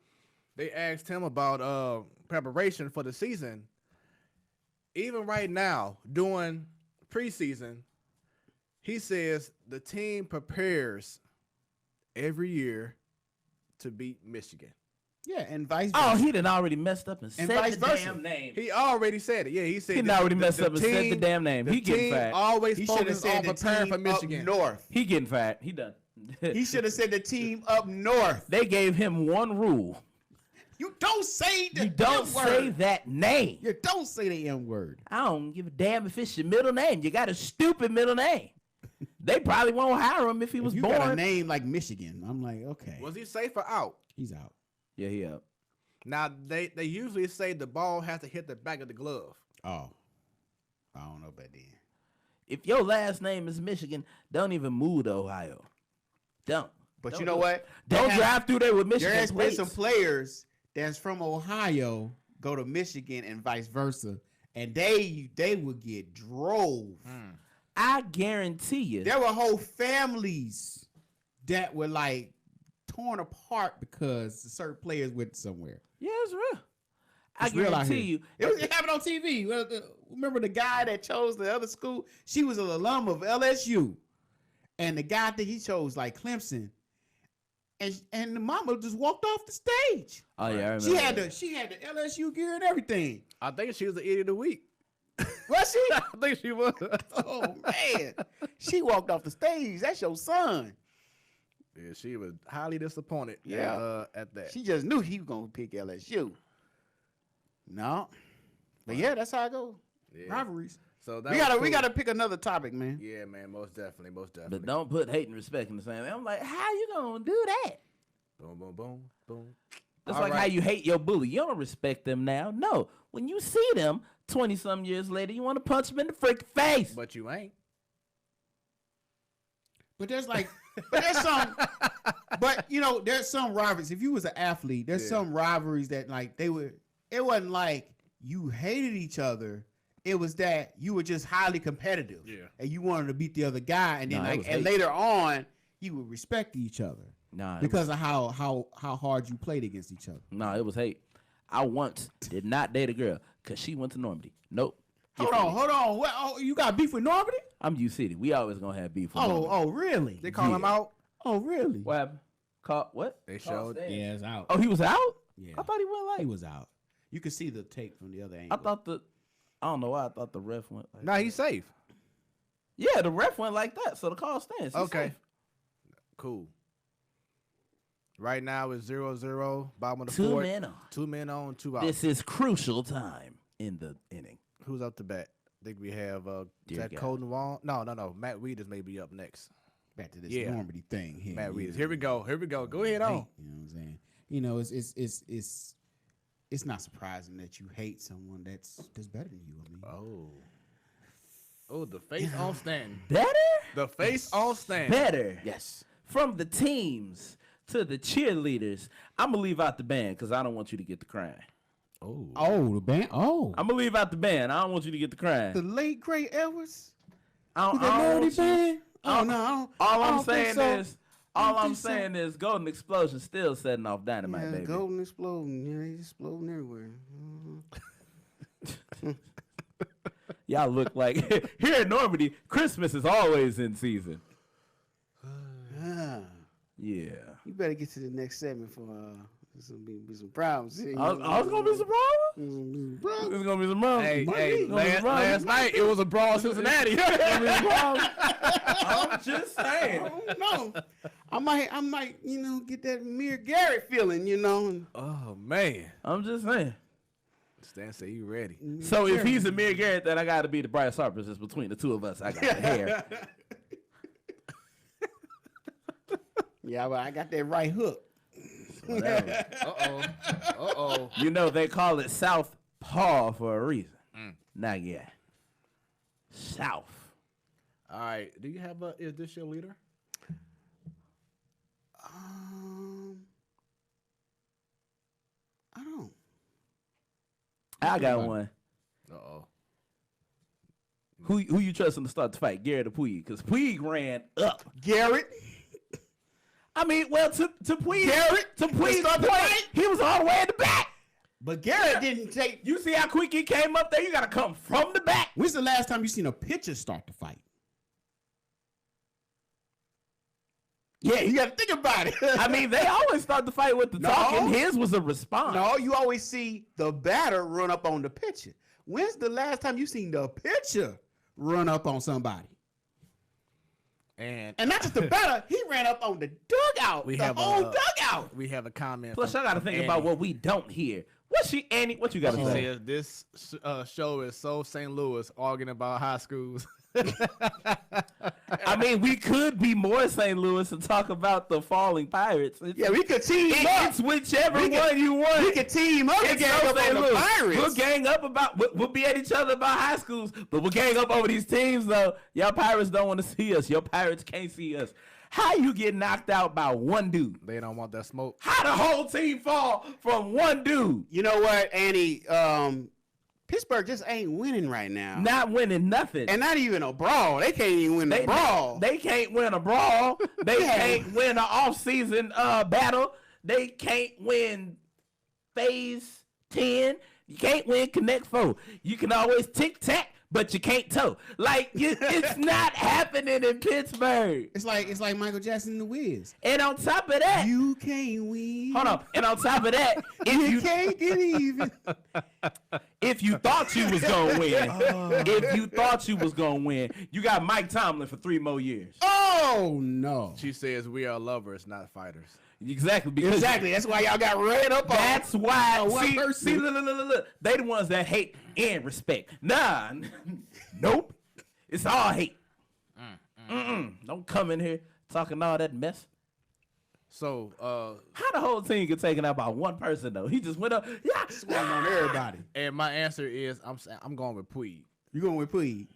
they asked him about preparation for the season. Even right now, during preseason, he says the team prepares every year to beat Michigan. Yeah, and vice versa. Oh, he done already messed up and said vice the versa. damn name. He already said it. Yeah, he said He done already messed up and said the damn name. He getting fired. Always He should have focused on said the preparing team for Michigan. up north. He getting fired. He done. He should have said the team up north. They gave him one rule. You don't say the You don't M-word. say that name. You don't say the M word. I don't give a damn if it's your middle name. You got a stupid middle name. They probably won't hire him if he was You born. got a name like Michigan. I'm like, okay. Was he safe or out? He's out. Yeah, he up. Now they usually say the ball has to hit the back of the glove. Oh. I don't know about that. If your last name is Michigan, don't even move to Ohio. Don't. But Don't you know do what? Don't drive through there with Michigan There's been plates. some players that's from Ohio go to Michigan and vice versa, and they would get drove. I guarantee you. There were whole families that were like torn apart because certain players went somewhere. Yeah, it's real. I It's real out guarantee here. you. It happened on TV. Remember the guy that chose the other school? She was an alum of LSU, and the guy that he chose like Clemson, and the mama just walked off the stage. Oh yeah, I remember. She had the LSU gear and everything. I think she was the idiot of the week. Was she? I think she was. Oh man, she walked off the stage. That's your son. Yeah, she was highly disappointed. Yeah. At that. She just knew he was gonna pick LSU. No, but yeah, that's how I go. Yeah. Rivalries. So that We was gotta cool. pick another topic, man. Yeah, man, most definitely. But don't put hate and respect in the same thing. I'm like, how you gonna do that? Boom, boom, boom, boom. That's All like right. how you hate your bully. You don't respect them now. No. When you see them 20-some years later, you want to punch them in the freaking face. But you ain't. But there's some, but you know, there's some rivalries. If you was an athlete, there's some rivalries that like it wasn't like you hated each other. It was that you were just highly competitive. Yeah. And you wanted to beat the other guy. And then Nah, it like, was and hate. later on, you would respect each other. Nah, it Because of how hard you played against each other. No, it was hate. I once did not date a girl because she went to Normandy. Nope. Hold on. What, oh, you got beef with Normandy? I'm U City. We always gonna have beef with Normandy. Oh, really? They call him out. Oh, really? What happened? Caught what? They Caught showed. stand. Yeah, it's out. Oh, he was out? Yeah. I thought he went like. He was out. You could see the tape from the other angle. I thought I don't know why I thought the ref went like. Nah, he's safe. Yeah, the ref went like that, so the call stands. He's Okay. safe. Cool. Right now it's 0-0. Bottom of the Two fourth. men on. 2 men on, 2 out. This is crucial time in the inning. Who's up to bat? I think we have is Dear that God. Colton Wong? No. Matt Weeders may be up next. Back to this Yeah. Normandy thing here. Matt you Weeders. know. Here we go. Go ahead on. You know what I'm saying? You know, it's not surprising that you hate someone that's better than you. I mean, Oh, the face on stand. Better? The face on stand. Better. yes. From the teams to the cheerleaders, I'm gonna leave out the band because I don't want you to get the crying. Oh, the band. Oh, I'm gonna leave out the band. I don't want you to get the crying. the late great Edwards. I don't The Normandy want you- band. Oh no, I don't, All I I'm don't think saying so. is, all don't I'm think so. saying is, Golden Explosion still setting off dynamite, Yeah, baby. golden exploding. Yeah, they exploding everywhere. Y'all look like here in Normandy, Christmas is always in season. Ah, Yeah. you better get to the next segment for there's gonna be some problems. Here. I was gonna be surprised. Problems. There's gonna be some problems. Hey, Gonna be some problems. last night it was a brawl in Cincinnati. Gonna be some problems. I'm just saying. I don't know. I might, you know, get that Amir Garrett feeling, you know. Oh man. I'm just saying. Stan say you ready. So if he's Amir Garrett, then I got to be the Bryce Harper. Just between the two of us, I got the hair. Yeah, but I got that right hook. Whatever. Uh-oh. You know they call it South Paw for a reason. Not yet. South. All right. Do you have is this your leader? I don't. I got one. Uh-oh. Who you trusting to start the fight, Garrett or Puig? Because Puig ran up. Garrett. I mean, well, to Puig, Garrett to Puig's start the point, fight? he was all the way in the back. But Garrett didn't take. You see how quick he came up there? You got to come from the back. When's the last time you seen a pitcher start the fight? Yeah, you got to think about it. I mean, they always start the fight with the No. talking. His was a response. No, you always see the batter run up on the pitcher. When's the last time you seen the pitcher run up on somebody? And not just the battle, he ran up on the dugout. Whole dugout. We have a comment. Plus, I got to think about what we don't hear. Annie? What you got to She say? says this show is so St. Louis arguing about high schools. I mean, we could be more St. Louis and talk about the falling Pirates. We could team up. It's whichever one you want. We could team up and gang up on the Pirates. We'll gang up we'll be at each other about high schools, but we'll gang up over these teams, though. Y'all Pirates don't want to see us. Your Pirates can't see us. How you get knocked out by one dude? They don't want that smoke. How the whole team fall from one dude? You know what, Annie? Pittsburgh just ain't winning right now. Not winning nothing. And not even a brawl. They can't even win a brawl. They can't win a brawl. They can't win an off-season battle. They can't win phase 10. You can't win Connect 4. You can always tic-tac, but you can't toe. Like, it's not happening in Pittsburgh. It's like Michael Jackson and the Wiz. And on top of that, You can't win. hold on. And on top of that, You can't get even. if you thought you was gonna win, you got Mike Tomlin for 3 more years. Oh no. She says we are lovers, not fighters. Exactly. Because Exactly. That's why y'all got ran up on. That's why. one See, look. They the ones that hate and respect. Nah, nope. It's all hate. Don't come in here talking all that mess. So, How the whole team get taken out by one person though? He just went up. Yeah. Swung on everybody. and my answer is I'm going with Puig. You going with Puig?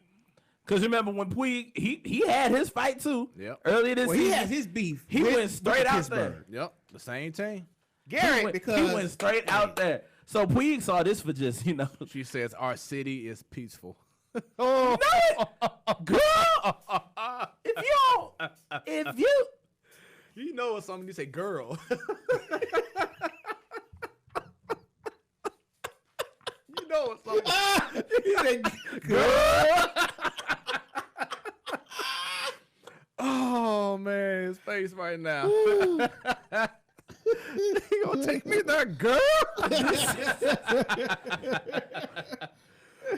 Cause remember when Puig he had his fight too. Yep. Earlier this Well, season. he has his beef. He with went straight out Pittsburgh. there. Yep, the same team. Garrett. He went straight out there. So Puig saw this for just She says our city is peaceful. girl. If you You know it's something you say, girl. You know it's something. He said, Girl. Oh man, his face right now. You gonna take me there, girl?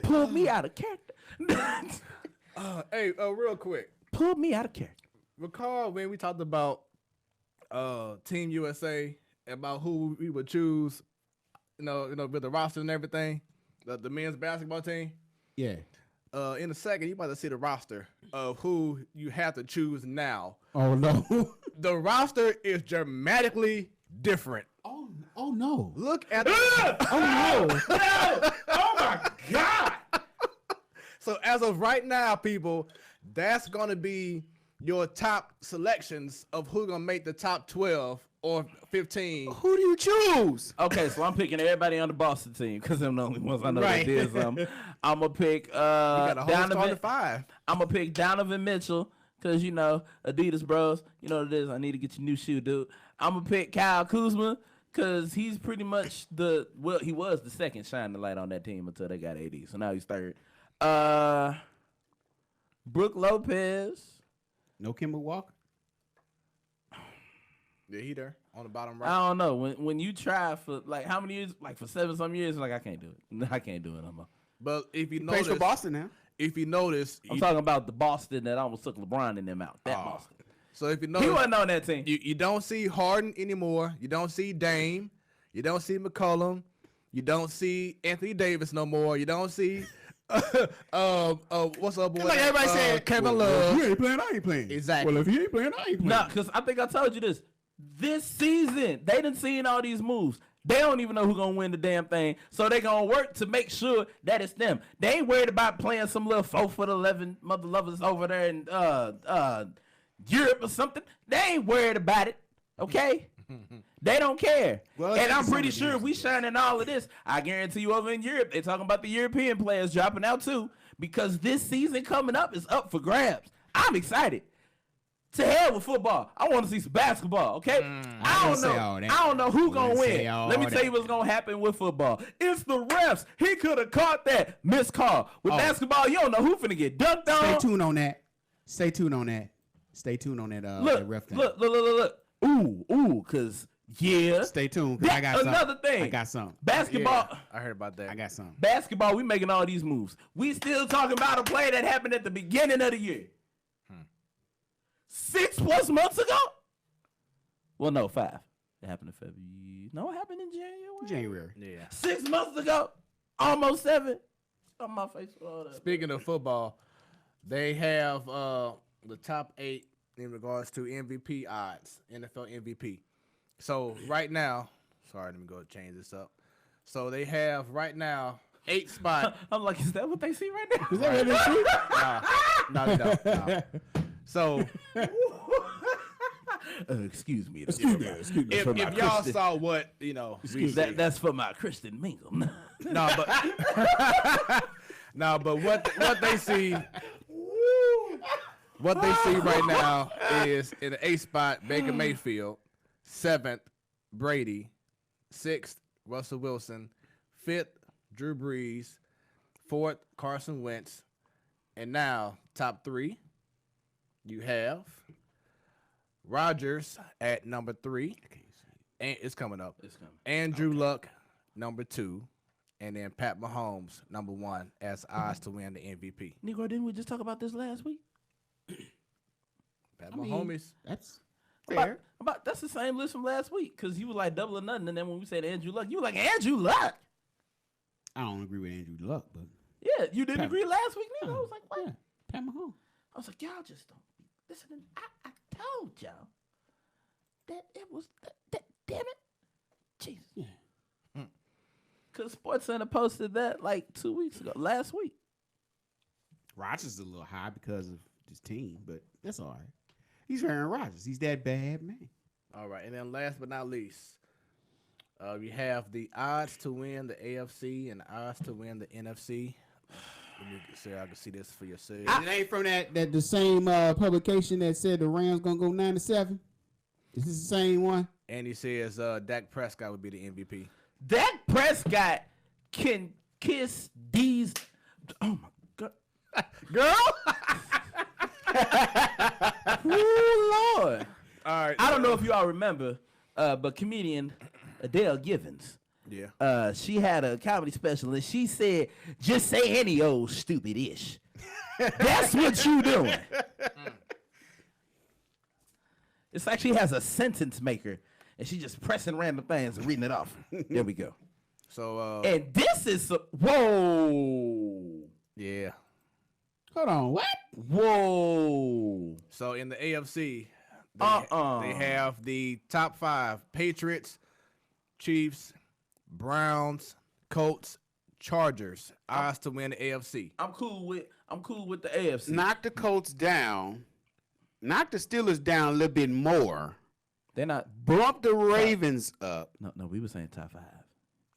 pulled me out of character. Hey, real quick. Pulled me out of character. Recall when we talked about Team USA, about who we would choose, with the roster and everything, the men's basketball team. yeah. In a second, you about to see the roster of who you have to choose now. Oh no. The roster is dramatically different. Oh no. Look at Oh no. Oh my God. So as of right now, people, that's going to be your top selections of who's going to make the top 12 or 15. Who do you choose? Okay, so I'm picking everybody on the Boston team because I'm the only ones I know Right. that did something. I'm gonna pick Got a whole starting Donovan. 5. I'm gonna pick Donovan Mitchell because Adidas bros. You know what it is. I need to get your new shoe, dude. I'm gonna pick Kyle Kuzma because he's pretty much he was the second shining light on that team until they got AD. So now he's third. Brook Lopez. No Kemba Walker. Yeah, he there on the bottom right. I don't know. When you try for like how many years? Like for 7-some years, like I can't do it. I can't do it no more. But if you Plays notice, for Boston now. if you notice, I'm talking about the Boston that almost took LeBron and them out. That Boston. so if you He notice, wasn't on that team. you don't see Harden anymore. You don't see Dame. You don't see McCollum. You don't see Anthony Davis no more. You don't see what's up, boy? Like everybody said, Kevin Well, Love. if you ain't playing, I ain't playing. Exactly. Well, if he ain't playing, I ain't playing. Nah, because I think I told you this. This season, they done seen all these moves. They don't even know who's going to win the damn thing. So they going to work to make sure that it's them. They ain't worried about playing some little 4'11" mother lovers over there in Europe or something. They ain't worried about it, okay? They don't care. Well, and I'm it's pretty some sure of we shining all of this. I guarantee you over in Europe, they talking about the European players dropping out too because this season coming up is up for grabs. I'm excited. To hell with football. I want to see some basketball, okay? I don't know. I don't know who gonna win. Let me tell you what's gonna happen with football. It's the refs. He could have caught that missed call. With basketball, you don't know who finna get dunked on. Stay tuned on that. Stay tuned on that. Stay tuned on that. That ref thing. Look. Ooh, cause yeah. Stay tuned. 'Cause I got something. Another thing. I got something. Basketball. Yeah, I heard about that. I got something. Basketball, we making all these moves. We still talking about a play that happened at the beginning of the year. 6+ months ago? Well, no, 5. It happened in February. No, it happened in January. Yeah. 6 months ago. Almost 7. On my face with all that. Speaking of football, they have the top 8 in regards to MVP odds, NFL MVP. So right now, sorry, let me go change this up. So they have right now 8 spots. I'm like, is that what they see right now? Is that what they see? No, they don't. No. So Excuse me. if y'all saw what we see. That's for my Christian mingle. No, but what they see. What they see right now is in the 8th spot, Baker Mayfield, 7th, Brady, 6th, Russell Wilson, 5th, Drew Brees, 4th, Carson Wentz, and now top 3, you have Rodgers at number 3, and it's coming up. Andrew Luck, number 2, and then Pat Mahomes, number 1, as odds to win the MVP. Negro, didn't we just talk about this last week? Pat Mahomes. That's fair. That's the same list from last week, because you was like double or nothing, and then when we said Andrew Luck, you were like, Andrew Luck? I don't agree with Andrew Luck, but Yeah, you didn't agree last week, neither. I was like, what? yeah, Pat Mahomes. I was like, y'all just don't be listening. I told y'all that it was that damn it. Jesus. Yeah. Because SportsCenter posted that like 2 weeks ago, last week. Rodgers is a little high because of his team, but that's all right. He's Aaron Rodgers. He's that bad man. All right, and then last but not least, we have the odds to win the AFC and the odds to win the NFC. Let me see, I can see this for yourself. It ain't from that the same publication that said the Rams gonna go 9-7. Is this the same one? And he says Dak Prescott would be the MVP. Dak Prescott can kiss these. Oh my God. Girl! Ooh, Lord. All right. I don't know if you all remember, but comedian Adele Givens. Yeah. She had a comedy special and she said, just say any old stupid ish. That's what you doing. It's like she has a sentence maker and she just pressing random things and reading it off. There we go. So, And this is, whoa. yeah. Hold on, what? Whoa. So in the AFC, they have the top 5: Patriots, Chiefs, Browns, Colts, Chargers. Odds to win the AFC. I'm cool with the AFC. Knock the Colts down. Knock the Steelers down a little bit more. They're not. Bump the Ravens up. No, we were saying top 5.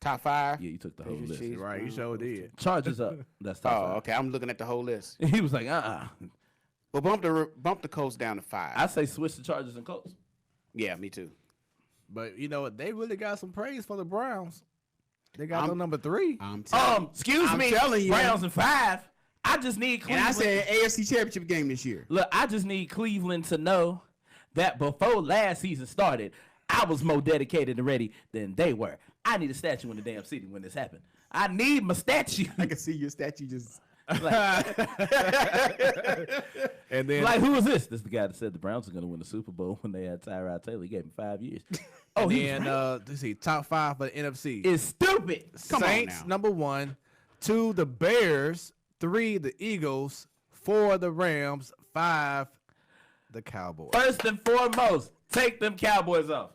Top 5? Yeah, you took the whole Patriots, list. Chiefs, Right, you sure did. Chargers up. That's top 5. okay. I'm looking at the whole list. He was like, But bump the Colts down to 5. I say switch the Chargers and Colts. Yeah, me too. But you know what? They really got some praise for the Browns. They got them number 3. I'm telling Excuse me, you. Browns and 5. I just need and I Cleveland. said AFC Championship game this year. Look, I just need Cleveland to know that before last season started, I was more dedicated and ready than they were. I need a statue in the damn city when this happened. I need my statue. I can see your statue just. And then, Like, who is this? This is the guy that said the Browns are going to win the Super Bowl when they had Tyrod Taylor. He gave him 5 years. and then let's see, top 5 for the NFC. It's stupid. Come on Saints now. number 1, 2 the Bears, 3 the Eagles, 4 the Rams, 5 the Cowboys. First and foremost, take them Cowboys off.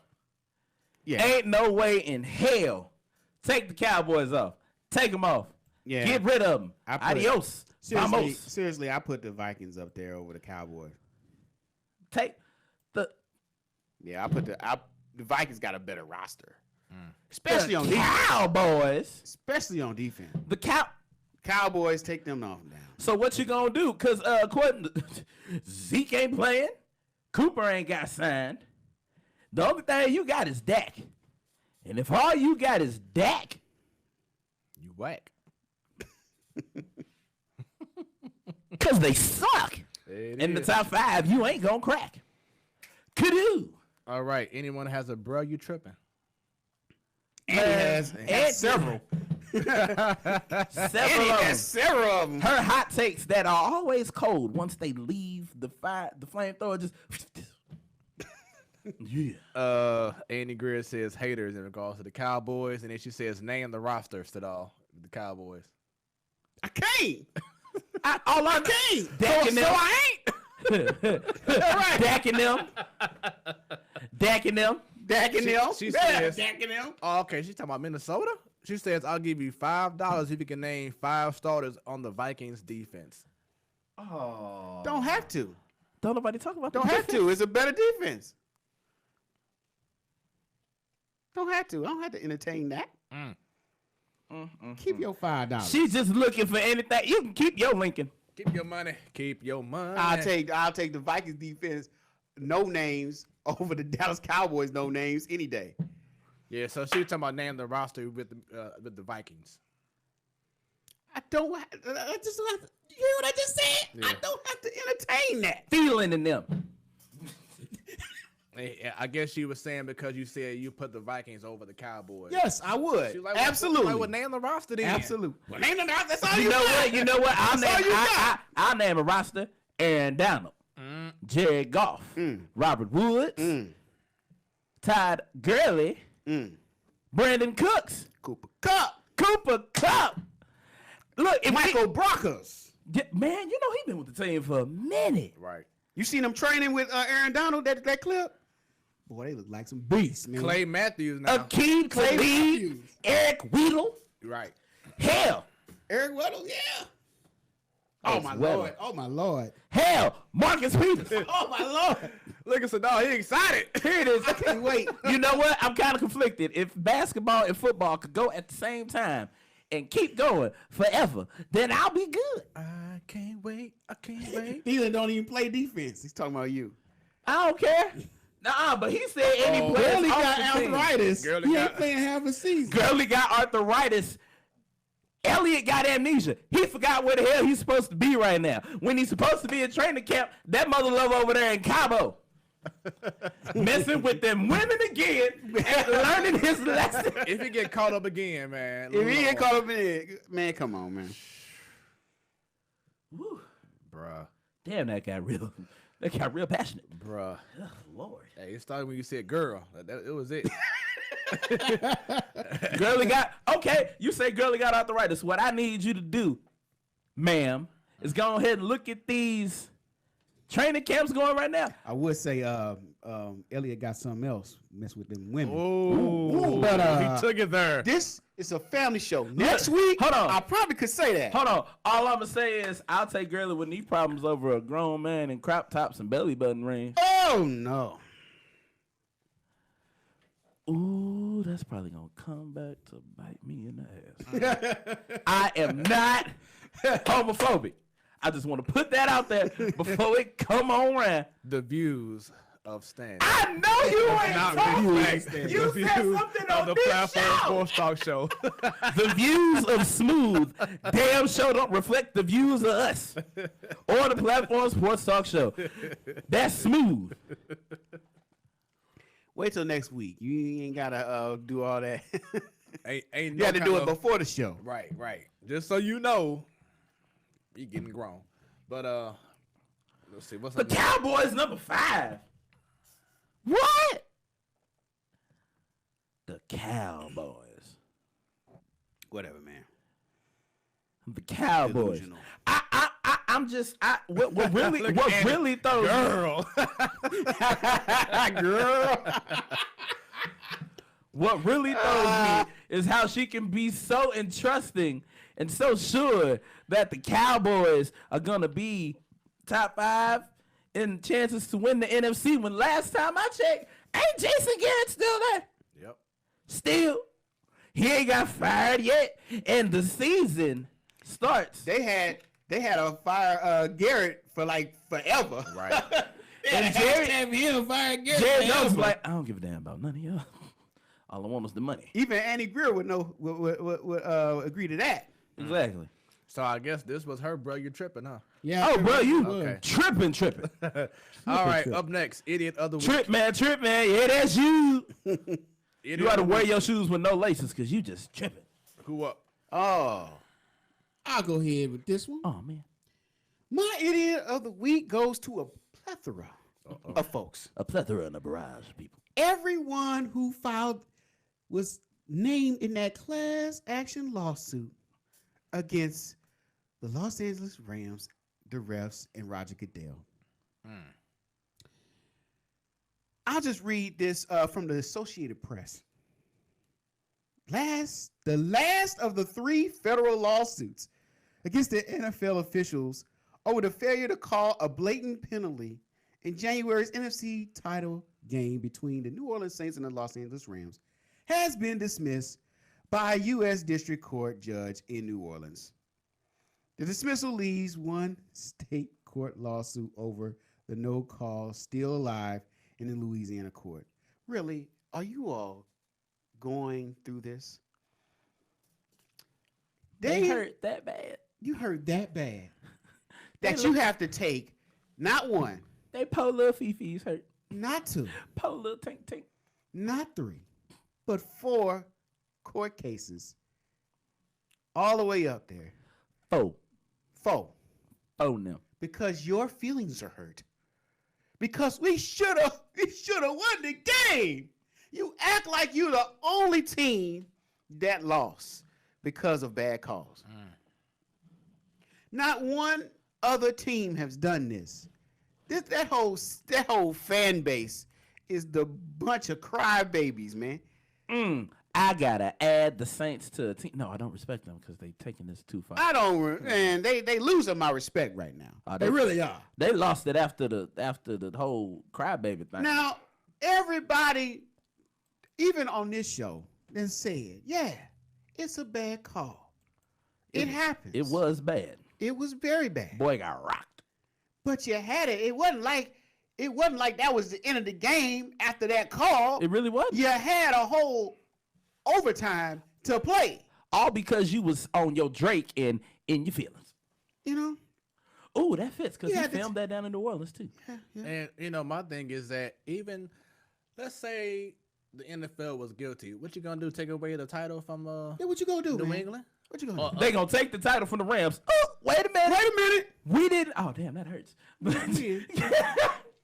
Yeah. Ain't no way in hell. Take the Cowboys off. Take them off. Yeah. Get rid of them. I put- Adios. Vamos. Seriously, I put the Vikings up there over the Cowboys. Take the Yeah, the Vikings got a better roster. Especially on defense. Cowboys. Especially on defense. The Cowboys, take them off down. So what you gonna do? Cause according to Zeke ain't playing, Cooper ain't got signed. The only thing you got is Dak. And if all you got is Dak, You whack. cause they suck. It In the is. top 5, you ain't gonna crack. Kudu. All right, anyone has a bro, you tripping. And he has several. Several of them. Several of them. Her hot takes that are always cold once they leave the flamethrower just. Yeah. Andy Greer says haters in regards to the Cowboys, and then she says name the roster to the Cowboys. I can't. All I can't. So I ain't. Right. Dacking them. She says, Dacking them. oh, okay, she's talking about Minnesota? She says, I'll give you $5 if you can name 5 starters on the Vikings defense. Oh. Don't have to. Don't nobody talk about Don't the have defense. to. It's a better defense. Don't have to. I don't have to entertain that. Keep your $5. She's just looking for anything. You can keep your Lincoln. Keep your money. Keep your money. I'll take the Vikings defense, no names, over the Dallas Cowboys, no names, any day. Yeah, so she was talking about name the roster with the Vikings. I don't. I just. You hear what I just said? Yeah. I don't have to entertain that. Feeling in them. I guess she was saying because you said you put the Vikings over the Cowboys. Yes, I would. She was like, Absolutely. I would name the roster then. Absolutely. Well, name the roster. That's all You know got. what? You know what? got. I'll name a roster. Aaron Donald, Jared Goff, Robert Woods, Todd Gurley, Brandon Cooks, Cooper Kupp, Look, if Michael Brockers. man, you know he been with the team for a minute. Right. You seen him training with Aaron Donald? That clip? Boy, they look like some beasts, man. Clay Matthews now. Akeem Talib, Eric Weedle, Right. hell, Eric Weddle, yeah. Oh my Weddle. Lord. Oh my Lord. hell, Marcus Peters. Oh my Lord. Look at Sadal. He excited. Here it is. I can't wait. You know what? I'm kind of conflicted. If basketball and football could go at the same time and keep going forever, then I'll be good. I can't wait. I can't wait. Thielen don't even play defense. He's talking about you. I don't care. Nah, but he said any players Gurley off got the team. arthritis. Gurley He got- ain't playing half a season. Gurley got arthritis. Elliott got amnesia. He forgot where the hell he's supposed to be right now. When he's supposed to be in training camp, that mother love over there in Cabo. Messing with them women again and learning his lesson. If he get caught up again, man. If he ain't Lord. called up in it, man, come on, man. Whew. Bruh. Damn, that got real passionate. Bruh. Oh, Lord. Hey, it started when you said girl. It was it. Gurley got, okay, you say Gurley got arthritis. What I need you to do, ma'am, is go ahead and look at these training camps going right now. I would say Elliott got something else. Mess with them women. Ooh, but, he took it there. This is a family show. Next week, hold on. I probably could say that. Hold on. All I'm going to say is I'll take Gurley with knee problems over a grown man in crop tops and belly button rings. Oh, no. Ooh, that's probably going to come back to bite me in the ass. I am not homophobic. I just want to put that out there before it come on around. The views of Stan. I know you ain't Not talking. reflect You the said views something of on the this platform show. Sports Talk show. The views of Smooth damn show don't reflect the views of us or the Platform Sports Talk show. That's Smooth. Wait till next week. You ain't got to do all that. ain't You no got to kind do it of- before the show. Right. Just so you know, you getting grown. But let's see what's The up next? Cowboys number 5. What? The Cowboys. Whatever, man. The Cowboys. Delusional. I'm just what really Look what at really throws Girl. Girl. What really throws me is how she can be so entrusting and so sure that the Cowboys are gonna be top 5 in chances to win the NFC. When last time I checked, ain't Jason Garrett still there? Yep. Still, he ain't got fired yet, and the season starts. They had a fire Garrett for like forever. Right. And Jerry Jones was Forever. like, I don't give a damn about none of y'all. All I want is the money. Even Andy Greer would agree to that. Exactly. So I guess this was her, bro. You're tripping, huh? Yeah. Oh, bro, you Okay. tripping. All right. Up next, idiot of the week. Trip, man. Yeah, that's you. Idiot You got to of the wear week. your shoes with no laces because you just tripping. Who up? Oh. I'll go ahead with this one. Oh, man. My idiot of the week goes to a plethora of folks. A plethora and a barrage of people. Everyone who was named in that class action lawsuit against the Los Angeles Rams, the refs, and Roger Goodell. I'll just read this from the Associated Press. The last of the 3 federal lawsuits against the NFL officials over the failure to call a blatant penalty in January's NFC title game between the New Orleans Saints and the Los Angeles Rams has been dismissed by a U.S. District Court judge in New Orleans. The dismissal leaves one state court lawsuit over the no call still alive in the Louisiana court. Really, are you all going through this? They hurt that bad. You hurt that bad. That you have to take not 1. They po little Fifi's hurt. Not 2. Po little tink tink. Not 3. but 4 court cases all the way up there. 4. 4. Oh no. Because your feelings are hurt. Because we should have won the game. You act like you're the only team that lost because of bad calls. Not one other team has done this. That whole fan base is the bunch of crybabies, man. I gotta add the Saints to a team. No, I don't respect them because they taking this too far. I don't, man. They losing my respect right now. They really are. They lost it after the whole crybaby thing. Now everybody, even on this show, then said, "Yeah, it's a bad call. It happens. It was bad. It was very bad. Boy got rocked. But you had it. It wasn't like that was the end of the game after that call. It really was. You had a whole overtime to play. All because you was on your Drake and in your feelings. You know? Oh, that fits because Yeah, he filmed that down in New Orleans too. And my thing is that even let's say the NFL was guilty, what you gonna do? Take away the title from Yeah, what you gonna do, New man? England? What you gonna do? They gonna take the title from the Rams. Oh, wait a minute. We didn't. Oh, damn, that hurts. Damn,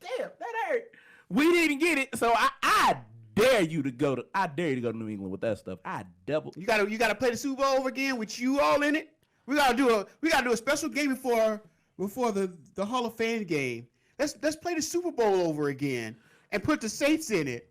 that hurt. We didn't get it, so I dare you to go to. I dare you to go to New England with that stuff. I double. You gotta play the Super Bowl over again with you all in it. We gotta do a special game before the Hall of Fame game. Let's play the Super Bowl over again and put the Saints in it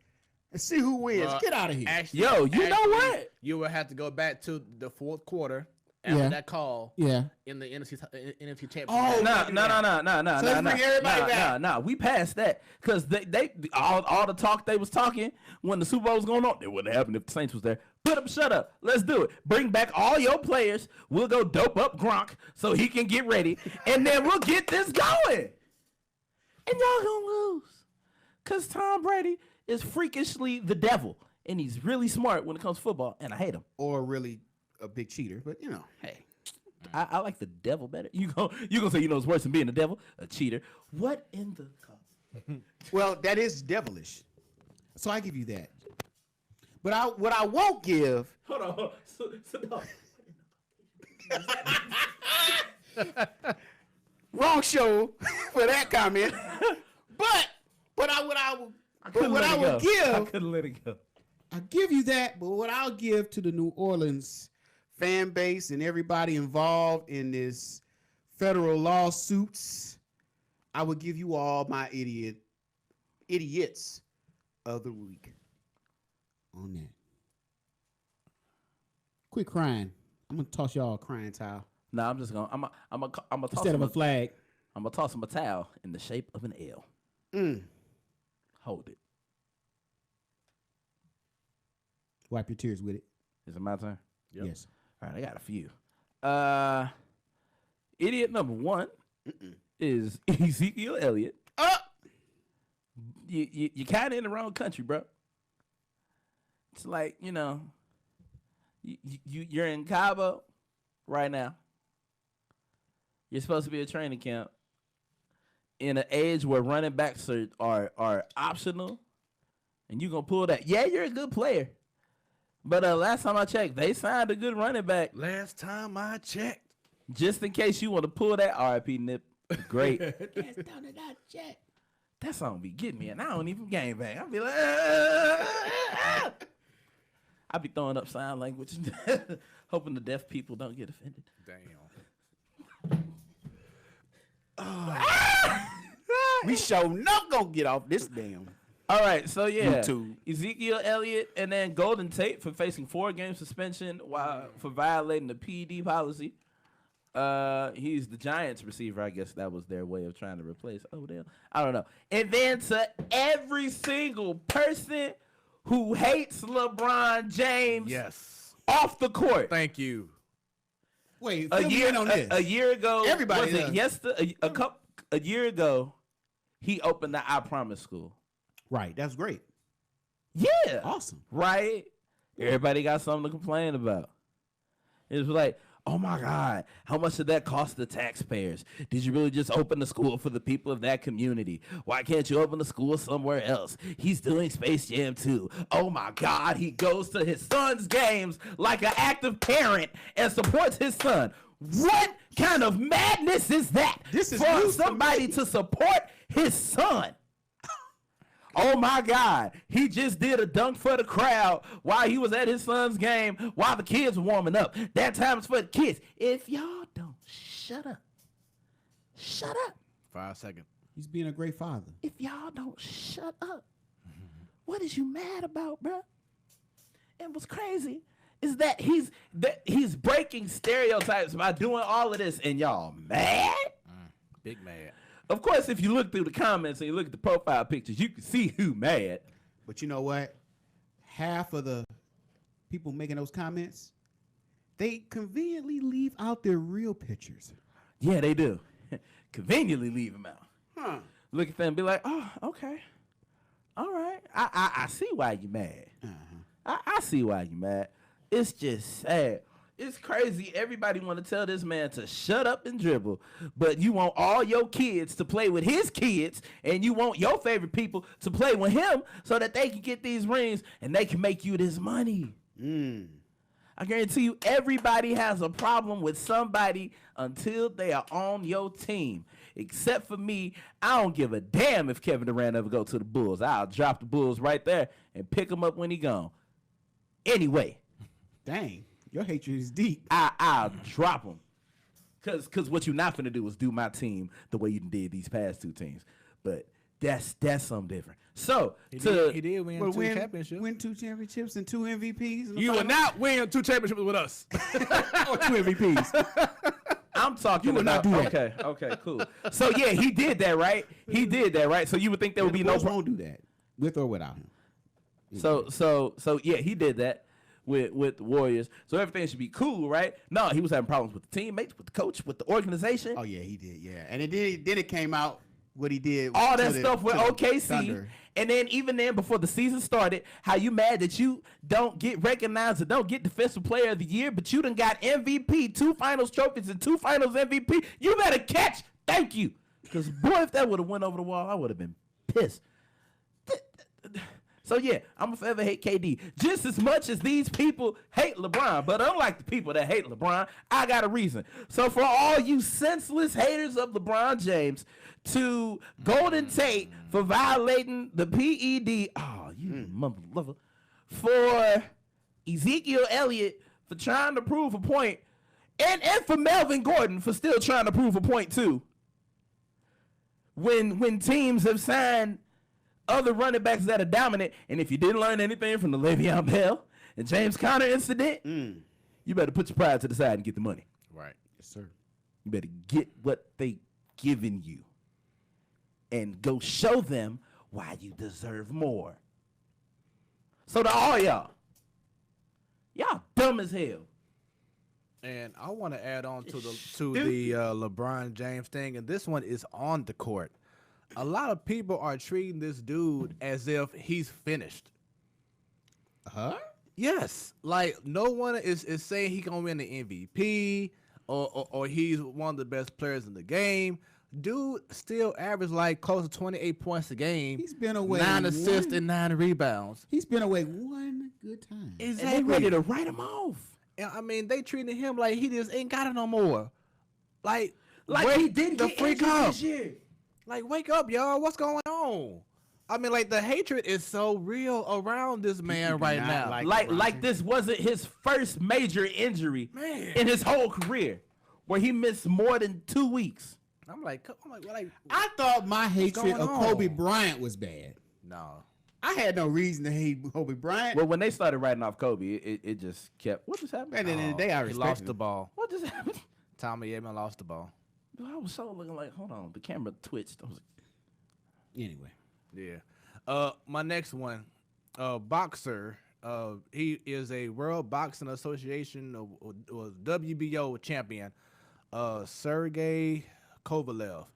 and see who wins. Get out of here. Actually, Yo, you know what? You will have to go back to the fourth quarter after that call. Yeah. In the NFC championship. Oh, No. So let's bring everybody back. Nah. We passed that because they all the talk they was talking when the Super Bowl was going on. It wouldn't happen if the Saints was there. Shut up. Let's do it. Bring back all your players. We'll go dope up Gronk so he can get ready, and then we'll get this going. And y'all gonna lose because Tom Brady is freakishly the devil, and he's really smart when it comes to football, and I hate him. Or really a big cheater, but hey. I like the devil better. You gonna say it's worse than being a devil, a cheater? What in the? Well, that is devilish. So I give you that. But what I won't give. Hold on. Wrong show for that comment. But what I will give. I couldn't let it go. I give you that, but what I'll give to the New Orleans fan base and everybody involved in this federal lawsuits, I would give you all my idiots of the week on that. Quit crying. I'm gonna toss y'all a crying towel. Nah, I'm just gonna. I'm gonna toss Instead of a flag. I'm gonna toss him a towel in the shape of an L. Hold it. Wipe your tears with it. Is it my turn? Yep. Yes. All right, I got a few. Idiot number 1 is Ezekiel Elliott. You kind of in the wrong country, bro. It's like you're in Cabo right now. You're supposed to be at training camp in an age where running backs are optional, and you're gonna pull that. Yeah, you're a good player. But last time I checked, they signed a good running back. Last time I checked. Just in case you want to pull that RIP Nip. Great. That's down to that jet. That song be getting me, and I don't even gang bang. I be like, I be throwing up sign language, hoping the deaf people don't get offended. Damn. We sure not gonna get off this damn. All right, so yeah, YouTube. Ezekiel Elliott and then Golden Tate for facing 4-game suspension for violating the PED policy. He's the Giants receiver. I guess that was their way of trying to replace Odell. I don't know. And then to every single person who hates LeBron James, Yes. off the court. Thank you. Wait, fill me in on this. A year ago, Everybody does. a year ago, he opened the I Promise School. Right, that's great. Yeah. Awesome. Right? Everybody got something to complain about. It was like, oh my God, how much did that cost the taxpayers? Did you really just open the school for the people of that community? Why can't you open the school somewhere else? He's doing Space Jam 2. Oh my God, he goes to his son's games like an active parent and supports his son. What kind of madness is that? This is for news to somebody to support his son. Oh my God, he just did a dunk for the crowd while he was at his son's game while the kids were warming up. That time is for the kids. If y'all don't shut up. 5 seconds. He's being a great father. If y'all don't shut up, what is you mad about, bro? And what's crazy is that he's breaking stereotypes by doing all of this, and y'all mad? Big mad. Of course, if you look through the comments and you look at the profile pictures, you can see who mad. But you know what? Half of the people making those comments, they conveniently leave out their real pictures. Yeah, they do. Conveniently leave them out. Huh. Look at them and be like, oh, okay. All right. I see why you mad. I see why you mad. It's just sad. It's crazy. Everybody want to tell this man to shut up and dribble, but you want all your kids to play with his kids, and you want your favorite people to play with him so that they can get these rings and they can make you this money. I guarantee you, everybody has a problem with somebody until they are on your team. Except for me, I don't give a damn if Kevin Durant ever go to the Bulls. I'll drop the Bulls right there and pick him up when he gone. Anyway. Dang. Your hatred is deep. I'll drop them. Cause what you're not finna do is do my team the way you did these past 2 teams. But that's something different. So He did win Well, 2 championships. Win 2 championships and 2 MVPs. You will not win 2 championships with us. Or 2 MVPs. I'm talking You will about. not do that. Okay, cool. So yeah, he did that, right? He did that, right? So you would think there would be no Bulls problem. won't do that, with or without him. So yeah, he did that with the Warriors. So everything should be cool, right? No, he was having problems with the teammates, with the coach, with the organization. Oh yeah, he did. Yeah, and then it came out what he did. All to that the- stuff with to the OKC. Thunder. And then even then, before the season started, how you mad that you don't get recognized or don't get Defensive Player of the Year, but you done got MVP, 2 finals trophies, and 2 finals MVP. You better catch. Thank you. Because, boy, if that would have went over the wall, I would have been pissed. So, yeah, I'm going to forever hate KD just as much as these people hate LeBron. But unlike the people that hate LeBron, I got a reason. So for all you senseless haters of LeBron James, to Golden Tate for violating the PED, oh, you mother lover, for Ezekiel Elliott for trying to prove a point, and for Melvin Gordon for still trying to prove a point too. When teams have signed other running backs that are dominant, and if you didn't learn anything from the Le'Veon Bell and James Conner incident, you better put your pride to the side and get the money. Right. Yes, sir. You better get what they giving you and go show them why you deserve more. So to all y'all dumb as hell. And I want to add on to the LeBron James thing, and this one is on the court. A lot of people are treating this dude as if he's finished. Huh? Yes, like no one is saying he gonna win the MVP or he's one of the best players in the game. Dude still averaged like close to 28 points a game. He's been away 9 assists and 9 rebounds. He's been away one good time. And they ready to write him off. And I mean, they treating him like he just ain't got it no more. Like Like he didn't the get freak injured up. this year. Like, wake up, y'all. What's going on? I mean, like, the hatred is so real around this man right now. Like this wasn't his first major injury in his whole career, where he missed more than 2 weeks. I'm like, I thought my hatred going of on? Kobe Bryant was bad. no. I had no reason to hate Kobe Bryant. Well, when they started writing off Kobe, it just kept. What just happened? At the end of the day, I He respect lost him. the ball. What just happened? Tommy Edman lost the ball. Dude, I was so looking like, hold on, the camera twitched. I was like, Anyway. Yeah. My next one, boxer. He is a World Boxing Association or WBO champion. Sergey Kovalev.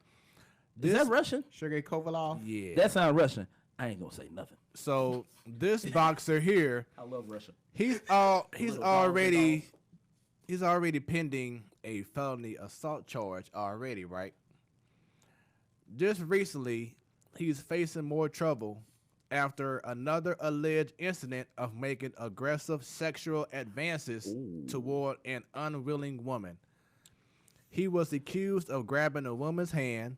is that Russian? Sergey Kovalov. Yeah. That sounds Russian. I ain't gonna say nothing. So this boxer here, I love Russia. he's already pending a felony assault charge already, right? Just recently, he's facing more trouble after another alleged incident of making aggressive sexual advances toward an unwilling woman. He was accused of grabbing a woman's hand,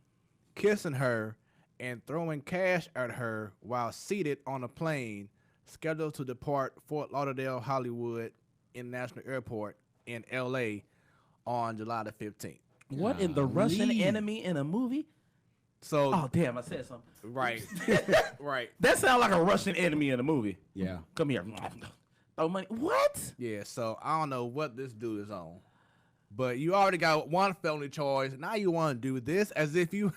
kissing her, and throwing cash at her while seated on a plane scheduled to depart Fort Lauderdale Hollywood International Airport in L.A. on July the 15th. What in the Russian enemy in a movie? So, Oh damn, I said something. right, right. That sounds like a Russian enemy in a movie. Yeah. Come here. Throw money. What? Yeah, so I don't know what this dude is on. But you already got one felony charge. Now you want to do this as if you,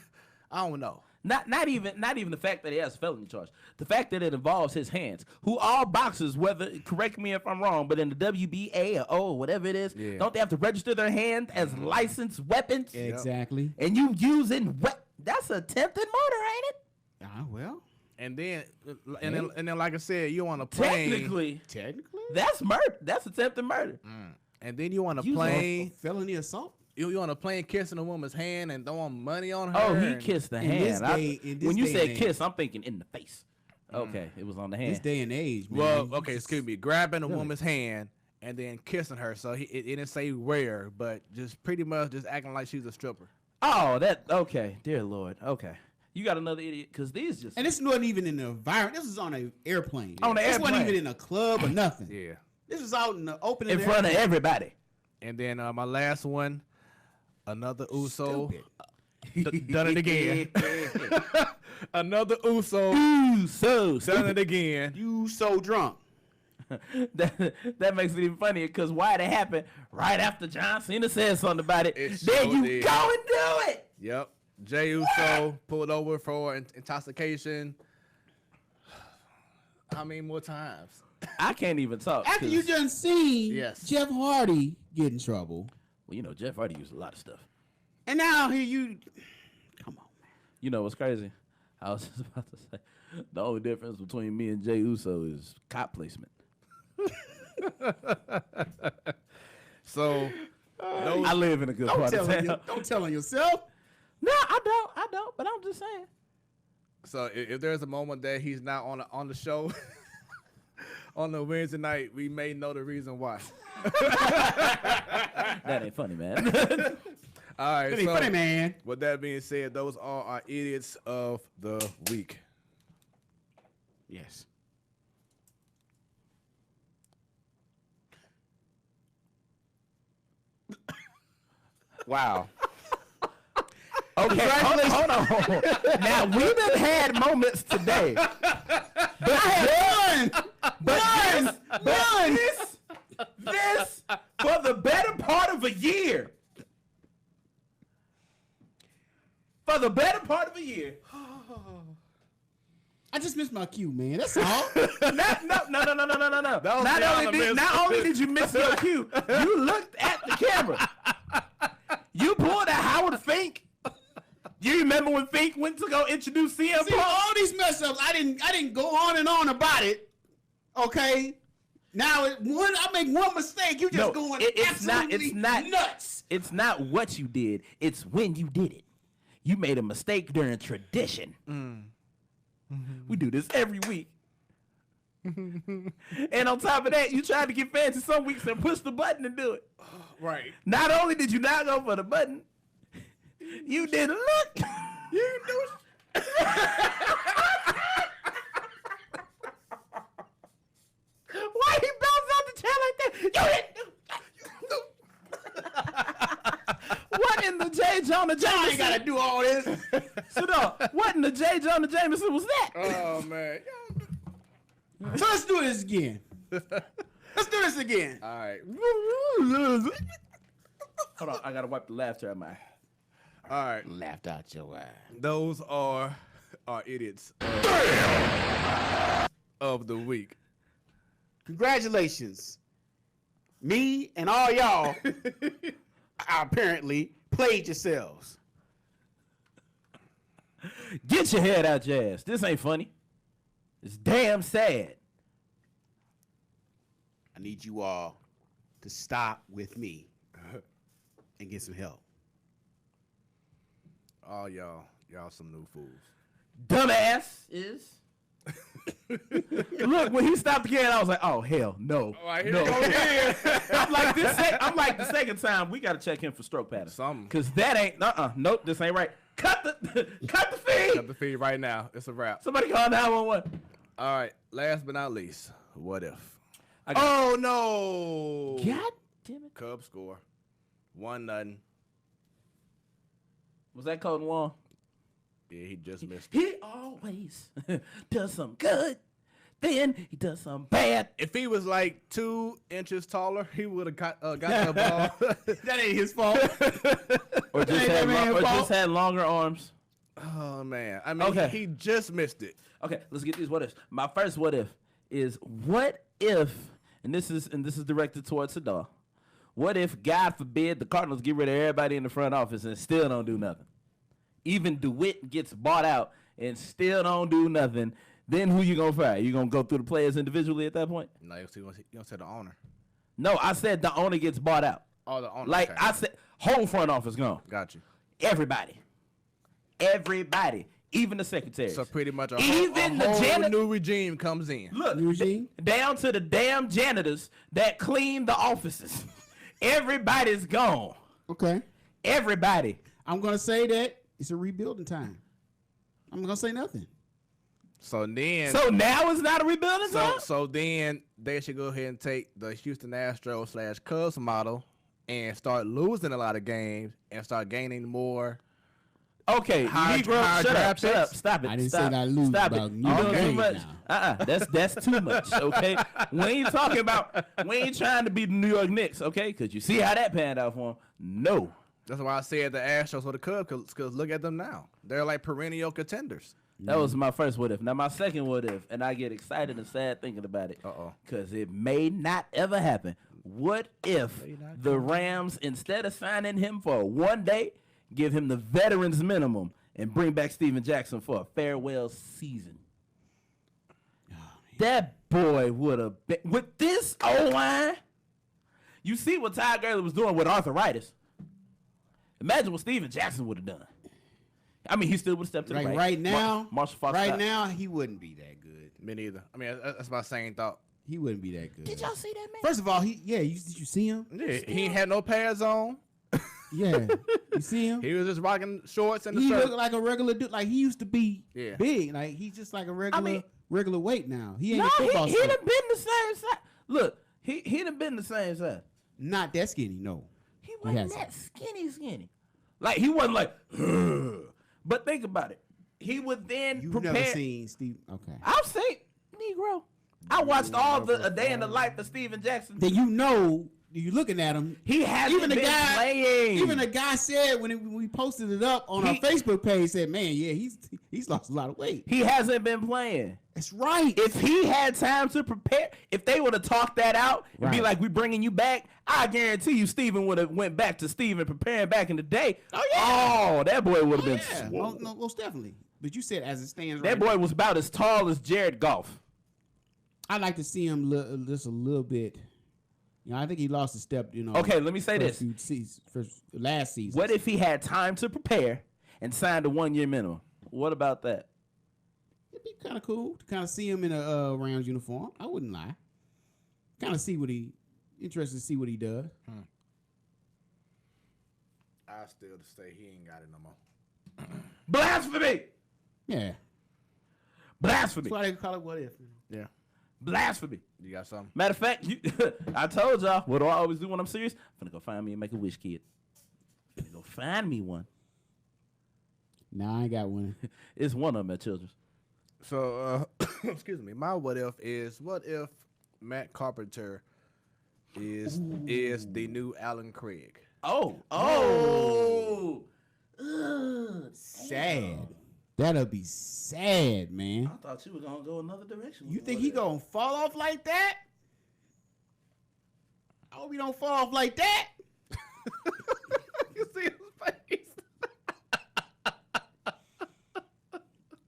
I don't know. Not even the fact that he has a felony charge. The fact that it involves his hands. Who all boxers, whether correct me if I'm wrong, but in the WBA or whatever it is, don't they have to register their hand as licensed weapons? Exactly. And you using that's attempted murder, ain't it? Well. And then like I said, you on a plane. Technically. That's murder. That's attempted murder. And then you on a Use plane. Felony assault. You on a plane kissing a woman's hand and throwing money on her. Oh, he and- kissed the in this hand. day- When you day said and kiss, I'm thinking in the face. Okay, it was on the hand. This day and age, man. Well, okay, excuse me. Grabbing a woman's hand and then kissing her. So it didn't say where, but just pretty much just acting like she's a stripper. Oh, okay. Dear Lord. Okay. You got another idiot because these just. And this wasn't even in the environment. This was on an airplane. On the This wasn't airplane. even in a club or nothing. Yeah. This was out in the open. in front of everybody. And then my last one, another Uso. Stupid. Done it again. Another Uso. Done it again. You so drunk. that makes it even funnier because why it happened right after John Cena said something about it. It Then sure you did. go and do it. Yep. Jey Uso pulled over for intoxication. How many more times? I can't even talk. After you just seen Yes. Jeff Hardy get in trouble, Well, you know, Jeff Hardy used a lot of stuff. and now here you, come on, man. You know what's crazy? I was just about to say the only difference between me and Jey Uso is cop placement. So I live in a good part of town. Don't tell on yourself. No, I don't. But I'm just saying. So if there's a moment that he's not on the show on the Wednesday night, we may know the reason why. That ain't funny, man. All right. It ain't funny, man. With that being said, those are our idiots of the week. Yes. Wow. Okay, hold on. Now we done had moments today, but this for the better part of a year. For the better part of a year. I just missed my cue, man. That's all. No. Not only did you miss your cue, you looked at the camera. You pulled a Howard Fink. You remember when Fink went to go introduce CM See, Punk? all these mess ups, I didn't go on and on about it. Okay. Now I make one mistake, you just going absolutely nuts. It's not what you did, it's when you did it. You made a mistake during tradition. We do this every week. And on top of that, you tried to get fancy some weeks and push the button and do it. Right. Not only did you not go for the button, You didn't look. You knew. Why he bounced out the chair like that? You didn't. What in the J. Jonah Jameson? I ain't gotta do all this. So no, what in the J. Jonah Jameson was that? Oh man. So let's do this again. Let's do this again. All right. Hold on, I gotta wipe the laughter out my. All right. Laughed out your eye. Those are our idiots of the week. Congratulations. Me and all y'all apparently played yourselves. Get your head out your ass. This ain't funny. It's damn sad. I need you all to stop with me and get some help. Oh, y'all some new fools. Dumbass is. Look, when he stopped again, I was like, "Oh hell, no, no." I'm like the second time we got to check him for stroke patterns, Something. because that ain't. Nope, this ain't right. Cut the feed. Cut the feed right now. It's a wrap. Somebody call 911. All right. Last but not least, what if? Oh no! God damn it! Cubs score 1-0. Was that Colton Wong? Yeah, he just missed it. He always does some good, then he does some bad. If he was like 2 inches taller, he would have got the ball. That ain't his fault. Or just had longer arms. Oh man! I mean, Okay. he just missed it. Okay, let's get these what ifs. My first what if is what if, and this is directed towards Sadar. What if, God forbid, the Cardinals get rid of everybody in the front office and still don't do nothing? Even DeWitt gets bought out and still don't do nothing. Then who you gonna fire? You gonna go through the players individually at that point? No, you don't say the owner. No, I said the owner gets bought out. Oh, the owner. Like okay. I said, whole front office gone. Got you. Everybody, even the secretaries. So pretty much a Even the whole new regime comes in. Look, Eugene? down to the damn janitors that clean the offices. Everybody's gone. Okay. Everybody. I'm gonna say that it's a rebuilding time. I'm gonna say nothing. So then, So now it's not a rebuilding time? so then they should go ahead and take the Houston Astros / Cubs model and start losing a lot of games and start gaining more. Okay, High Negro, draft shut up, picks? stop it. I didn't stop, say that I lose stop about it. new You doing too games much. now. That's too much, okay? We ain't talking about, we ain't trying to be the New York Knicks, okay? Because you see how that panned out for them. No. That's why I said the Astros or the Cubs, because look at them now. They're like perennial contenders. That was my first what if. Now my second what if, and I get excited and sad thinking about it. Uh-oh. Because it may not ever happen. What if the Rams, instead of signing him for 1 day, give him the veterans minimum and bring back Steven Jackson for a farewell season? That boy would have been, with this O-line, you see what Ty Gurley was doing with arthritis. Imagine what Steven Jackson would have done. I mean, he still would have stepped to the Like right. right now, Marshall Faulk right Scott. now, he wouldn't be that good. Me neither. I mean, that's my same thought. He wouldn't be that good. Did y'all see that, man? First of all, did you see him? Yeah, he ain't had no pads on. Yeah, you see him? He was just rocking shorts and the He shirt. looked like a regular dude. Like he used to be Yeah. big. Like he's just like a regular weight now. He ain't No, a football he star. done been the same size. Look, he done been the same size. Not that skinny, no. He wasn't hasn't. that skinny. Like, he wasn't like, but think about it. He would then You've prepare. never seen Steve. Okay. I've seen Negro. I watched all the A Day in the Life of Steven Jackson. Then you looking at him. He hasn't been playing. Even the guy said when we posted it up on our Facebook page, said, "Man, yeah, he's lost a lot of weight." He hasn't been playing. That's right. If he had time to prepare, if they would have talked that out and be Right. like, "We bringing you back," I guarantee you, Steven would have went back to Steven preparing back in the day. Oh yeah. Oh, that boy would have been. yeah, swole. no, most definitely. But you said as it stands That right boy was about as tall as Jared Goff. I'd like to see him just a little bit. You know, I think he lost a step. You know. Okay, let me say this. Last season. What if he had time to prepare and signed a 1 year minimum? What about that? It'd be kind of cool to kind of see him in a Rams uniform. I wouldn't lie. Kind of interested to see what he does. I still say he ain't got it no more. Blasphemy! Yeah. Blasphemy! That's why they call it what if. Yeah. Blasphemy! You got something? Matter of fact, I told y'all, what do I always do when I'm serious? I'm finna go find me and make a wish kid. Finna go find me one. Nah, I ain't got one. It's one of them at Children's. So, excuse me. My what if is, what if Matt Carpenter is the new Alan Craig? Oh. Sad. That'll be sad, man. I thought you were gonna go another direction. You think he gonna fall off like that? I hope he don't fall off like that. You see his face?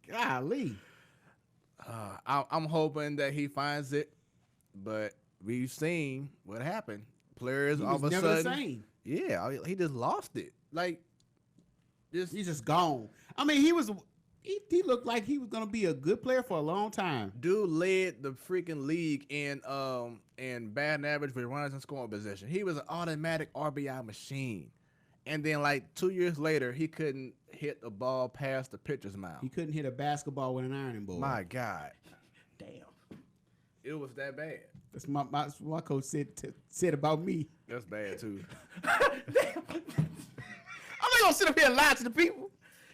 Golly. I'm hoping that he finds it, but we've seen what happened. Players He all was of a never sudden, the same. yeah, he just lost it. Like, He's just gone. I mean, he looked like he was gonna be a good player for a long time. dude led the freaking league in batting average with runners in scoring position. He was an automatic RBI machine. And then like 2 years later, he couldn't hit a ball past the pitcher's mound. He couldn't hit a basketball with an ironing board. My God, Damn. it was that bad. That's what my coach said about me. That's bad too. I'm not gonna sit up here and lie to the people.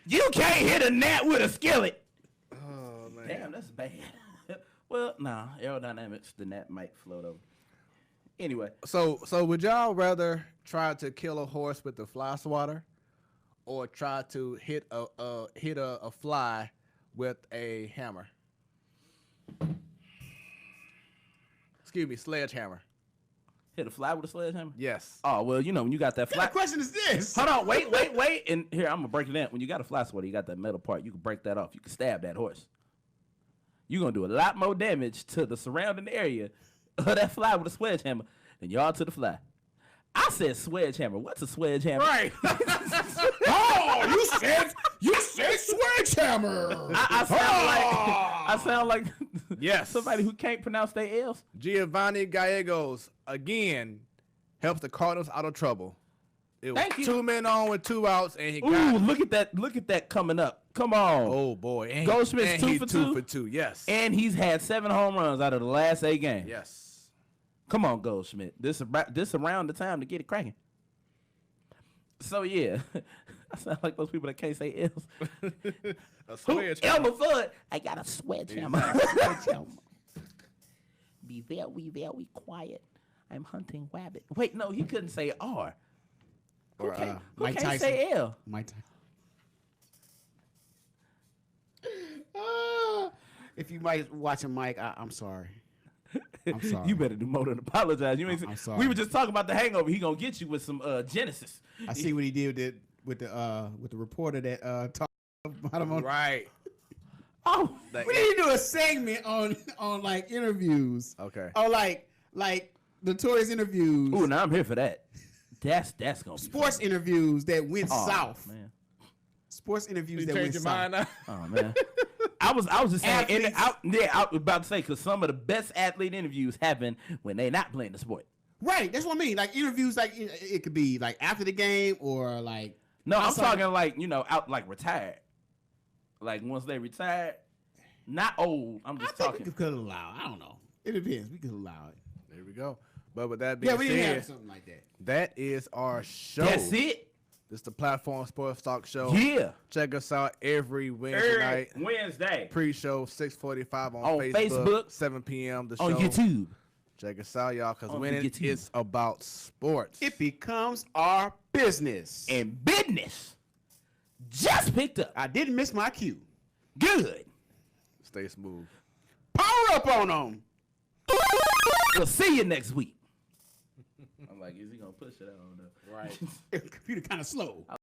You can't hit a gnat with a skillet. Oh man. Damn, that's bad. Well, nah, aerodynamics, the gnat might float over. Anyway, So would y'all rather try to kill a horse with the fly swatter, or try to hit a fly with a hammer? Excuse me, sledgehammer. hit a fly with a sledgehammer? Yes. Oh, well, when you got that What fly. kind of question is this? Hold on, wait. And here, I'm going to break it down. When you got a fly swatter, you got that metal part. You can break that off. You can stab that horse. You're going to do a lot more damage to the surrounding area of that fly with a sledgehammer than y'all to the fly. I said sledgehammer. What's a sledgehammer? Right. Oh, you said sledgehammer. I sound like Yes. somebody who can't pronounce their L's. Giovanni Gallegos again helps the Cardinals out of trouble. It was Thank you. 2 men on with 2 outs, and he Ooh, got. look at that coming up. Come on. Oh boy, and Goldschmidt's he's 2 for 2 2? for 2. Yes. And he's had 7 home runs out of the last 8 games. Yes. Come on, Goldschmidt. This around the time to get it cracking. So yeah, I sound like those people that can't say L's. A sledgehammer. Elmer Fudd, I got a sledgehammer. Be very, very quiet. I'm hunting rabbit. Wait, no, he couldn't say R. Or, Who Mike can't Tyson. say L? Mike Tyson. If you might watching Mike, I'm sorry. I'm sorry. You better do more than apologize. You ain't. I'm sorry. We were just talking about the Hangover. He gonna get you with some Genesis. I see what he did with the reporter that talked about him on. Right. Oh, That- We need to do a segment on like interviews. Okay. Or like notorious interviews. ooh, now I'm here for that. That's gonna be Sports interviews that went fun. Oh, south. man. Sports interviews You that went changed your south. mind now? Oh man. I was just saying. Athletes. I was about to say because some of the best athlete interviews happen when they not playing the sport. Right, that's what I mean. Like interviews, like it could be like after the game or like. No, I'm outside- talking like out like retired. Like once they retired, not old. I'm I just think talking. we could allow. I don't know. It depends. We could allow it. There we go. But with that being Yeah, we didn't have said, something like that. that is our show. That's it. This is the Platform Sportstalk show. Yeah. Check us out every Wednesday night. Wednesday Pre-show 6:45 on On Facebook. 7 p.m. The on show. YouTube. Check us out, y'all, because On when YouTube. it's about sports. It becomes our business. And business just picked up. I didn't miss my cue. Good. Stay smooth. Power up on them. We'll see you next week. I'm like, is he gonna push it? I don't know. Right. Computer kind of slow.